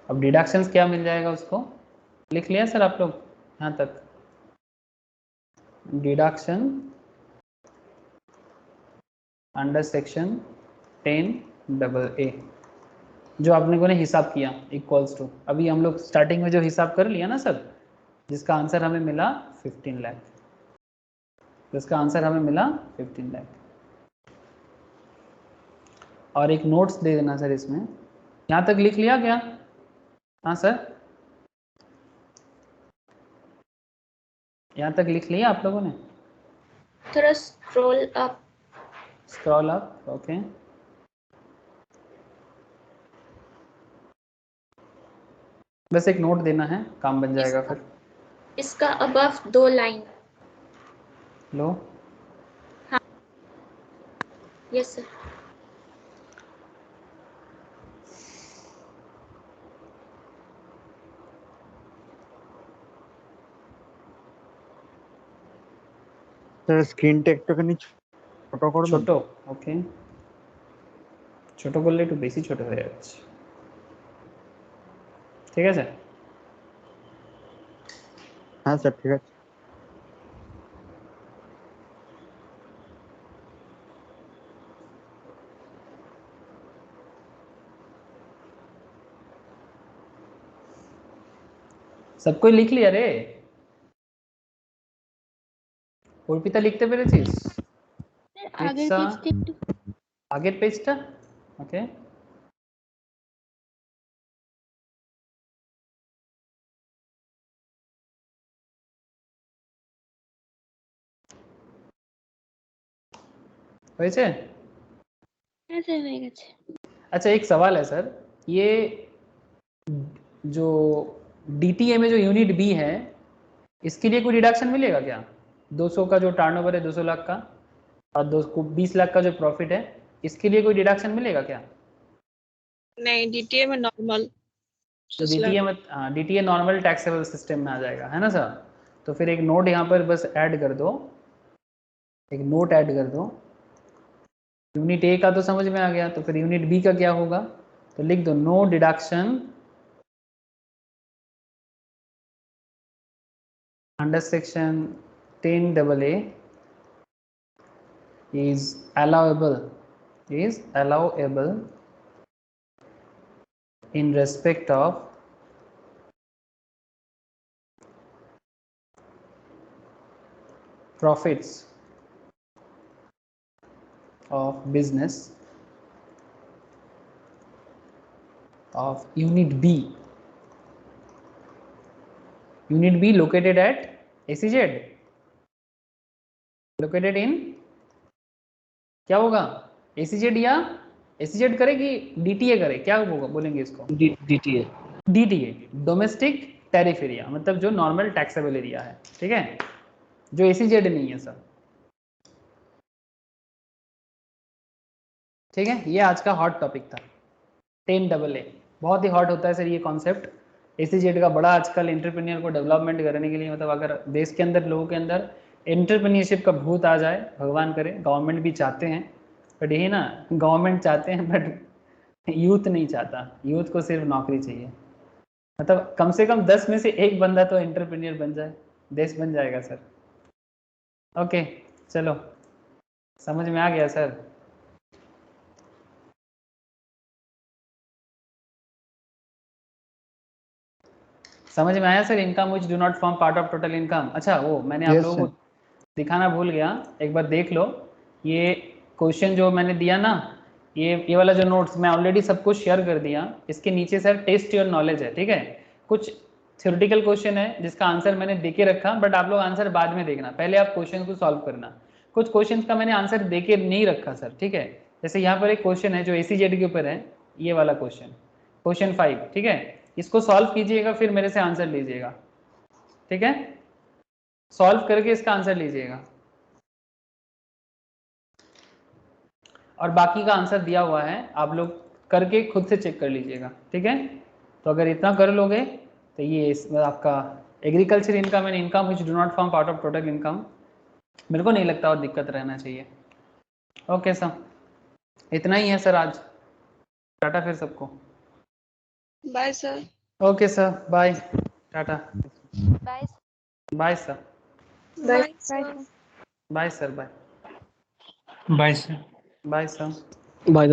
अब deductions क्या मिल जाएगा उसको लिख लिया sir आप लोग यहाँ तक? डिडक्शन अंडर सेक्शन 10AA जो आपने को ने हिसाब किया इक्वल्स टू, अभी हम लोग स्टार्टिंग में जो हिसाब कर लिया ना सर, जिसका आंसर हमें मिला 15 लाख, जिसका आंसर हमें मिला 15 लाख। और एक नोट्स दे देना सर इसमें, यहाँ तक लिख लिया क्या? हाँ सर, यहाँ तक लिख लिया आप लोगों ने? थोड़ा स्क्रॉल अप, ओके। बस एक नोट देना है, काम बन जाएगा फिर। इसका अबव 2 लाइन लो। हाँ, यस सर। স্যার স্ক্রিনটা একটুখানি ছোট করবেন? ছোট, ওকে, ছোট করলে একটু বেশি ছোট হয়ে যাচ্ছে, ঠিক আছে? হ্যাঁ স্যার ঠিক আছে। सबको लिख लिया रे? অর্পিতা লিখতে পেরেছিস? আগের পেজটা, ওকে। হয়েছে? হ্যাঁ স্যার হয়ে গেছে। अच्छा एक सवाल है सर, ये जो डीटीए में जो यूनिट बी है इसके लिए कोई डिडक्शन मिलेगा क्या? 200 का जो टर्नओवर है 200 लाख का और 20 लाख का जो प्रॉफिट है, इसके लिए कोई डिडक्शन मिलेगा क्या? नहीं, डीटीए में नॉर्मल, तो डीटीए नॉर्मल टैक्सेबल सिस्टम में आ जाएगा, है ना सर? तो फिर एक नोट यहाँ पर बस ऐड कर दो, एक नोट ऐड कर दो। यूनिट ए का तो समझ में आ गया, तो फिर यूनिट बी का क्या होगा? तो लिख दो no deduction under section 10AA is allowable in respect of profits of business of unit B located at SEZ, located in, क्या होगा, एसीजेड या एसीजेड करे कि डीटीए करे, क्या होगा बोलेंगे इसको? DTA। DTA, domestic tariff area, मतलब जो नॉर्मल टैक्सेबल एरिया है, ठीक है, जो एसीजेड नहीं है सर। ठीक है, ये आज का हॉट टॉपिक था 10AA। बहुत ही हॉट होता है सर ये कॉन्सेप्ट एसीजेड का, बड़ा आजकल एंटरप्रेन्योर को डेवलपमेंट करने के लिए, मतलब अगर देश के अंदर लोगों के अंदर एंटरप्रेन्योरशिप का भूत आ जाए, भगवान करे, गवर्नमेंट भी चाहते हैं, बट यही ना, गवर्नमेंट चाहते हैं बट यूथ नहीं चाहता, यूथ को सिर्फ नौकरी चाहिए, मतलब कम से कम 10 में से एक बंदा तो एंटरप्रेन्योर बन जाए, देश बन जाएगा सर। ओके चलो, समझ में आ गया सर? समझ में आया sir? Income which do not form part of total income. अच्छा वो मैंने आप Yes, लोगों sir. को दिखाना भूल गया, एक बार देख लो, ये क्वेश्चन जो मैंने दिया ना, ये वाला जो नोट्स मैं ऑलरेडी सबको शेयर कर दिया, इसके नीचे सर टेस्ट योर नॉलेज है, ठीक है, कुछ थ्योरेटिकल क्वेश्चन है जिसका आंसर मैंने दे के रखा, बट आप लोग आंसर बाद में देखना, पहले आप क्वेश्चन को सॉल्व करना। कुछ क्वेश्चन का मैंने आंसर दे के नहीं रखा सर, ठीक है, जैसे यहाँ पर एक क्वेश्चन है जो एसीजेड के ऊपर है, ये वाला क्वेश्चन, क्वेश्चन 5, ठीक है, इसको सॉल्व कीजिएगा, फिर मेरे से आंसर लीजिएगा, ठीक है, सॉल्व करके इसका आंसर लीजिएगा, और बाकी का आंसर दिया हुआ है, आप लोग करके खुद से चेक कर लीजिएगा, ठीक है। तो अगर इतना कर लोगे तो ये आपका agriculture income and income which do not form part of total income, मेरे को नहीं लगता और दिक्कत रहना चाहिए। ओके सर, इतना ही है सर आज, टाटा फिर सबको। Bye sir. Okay sir, bye, tata, bye bye sir, bye sir. Bye sir, bye, bye sir. Bye sir. By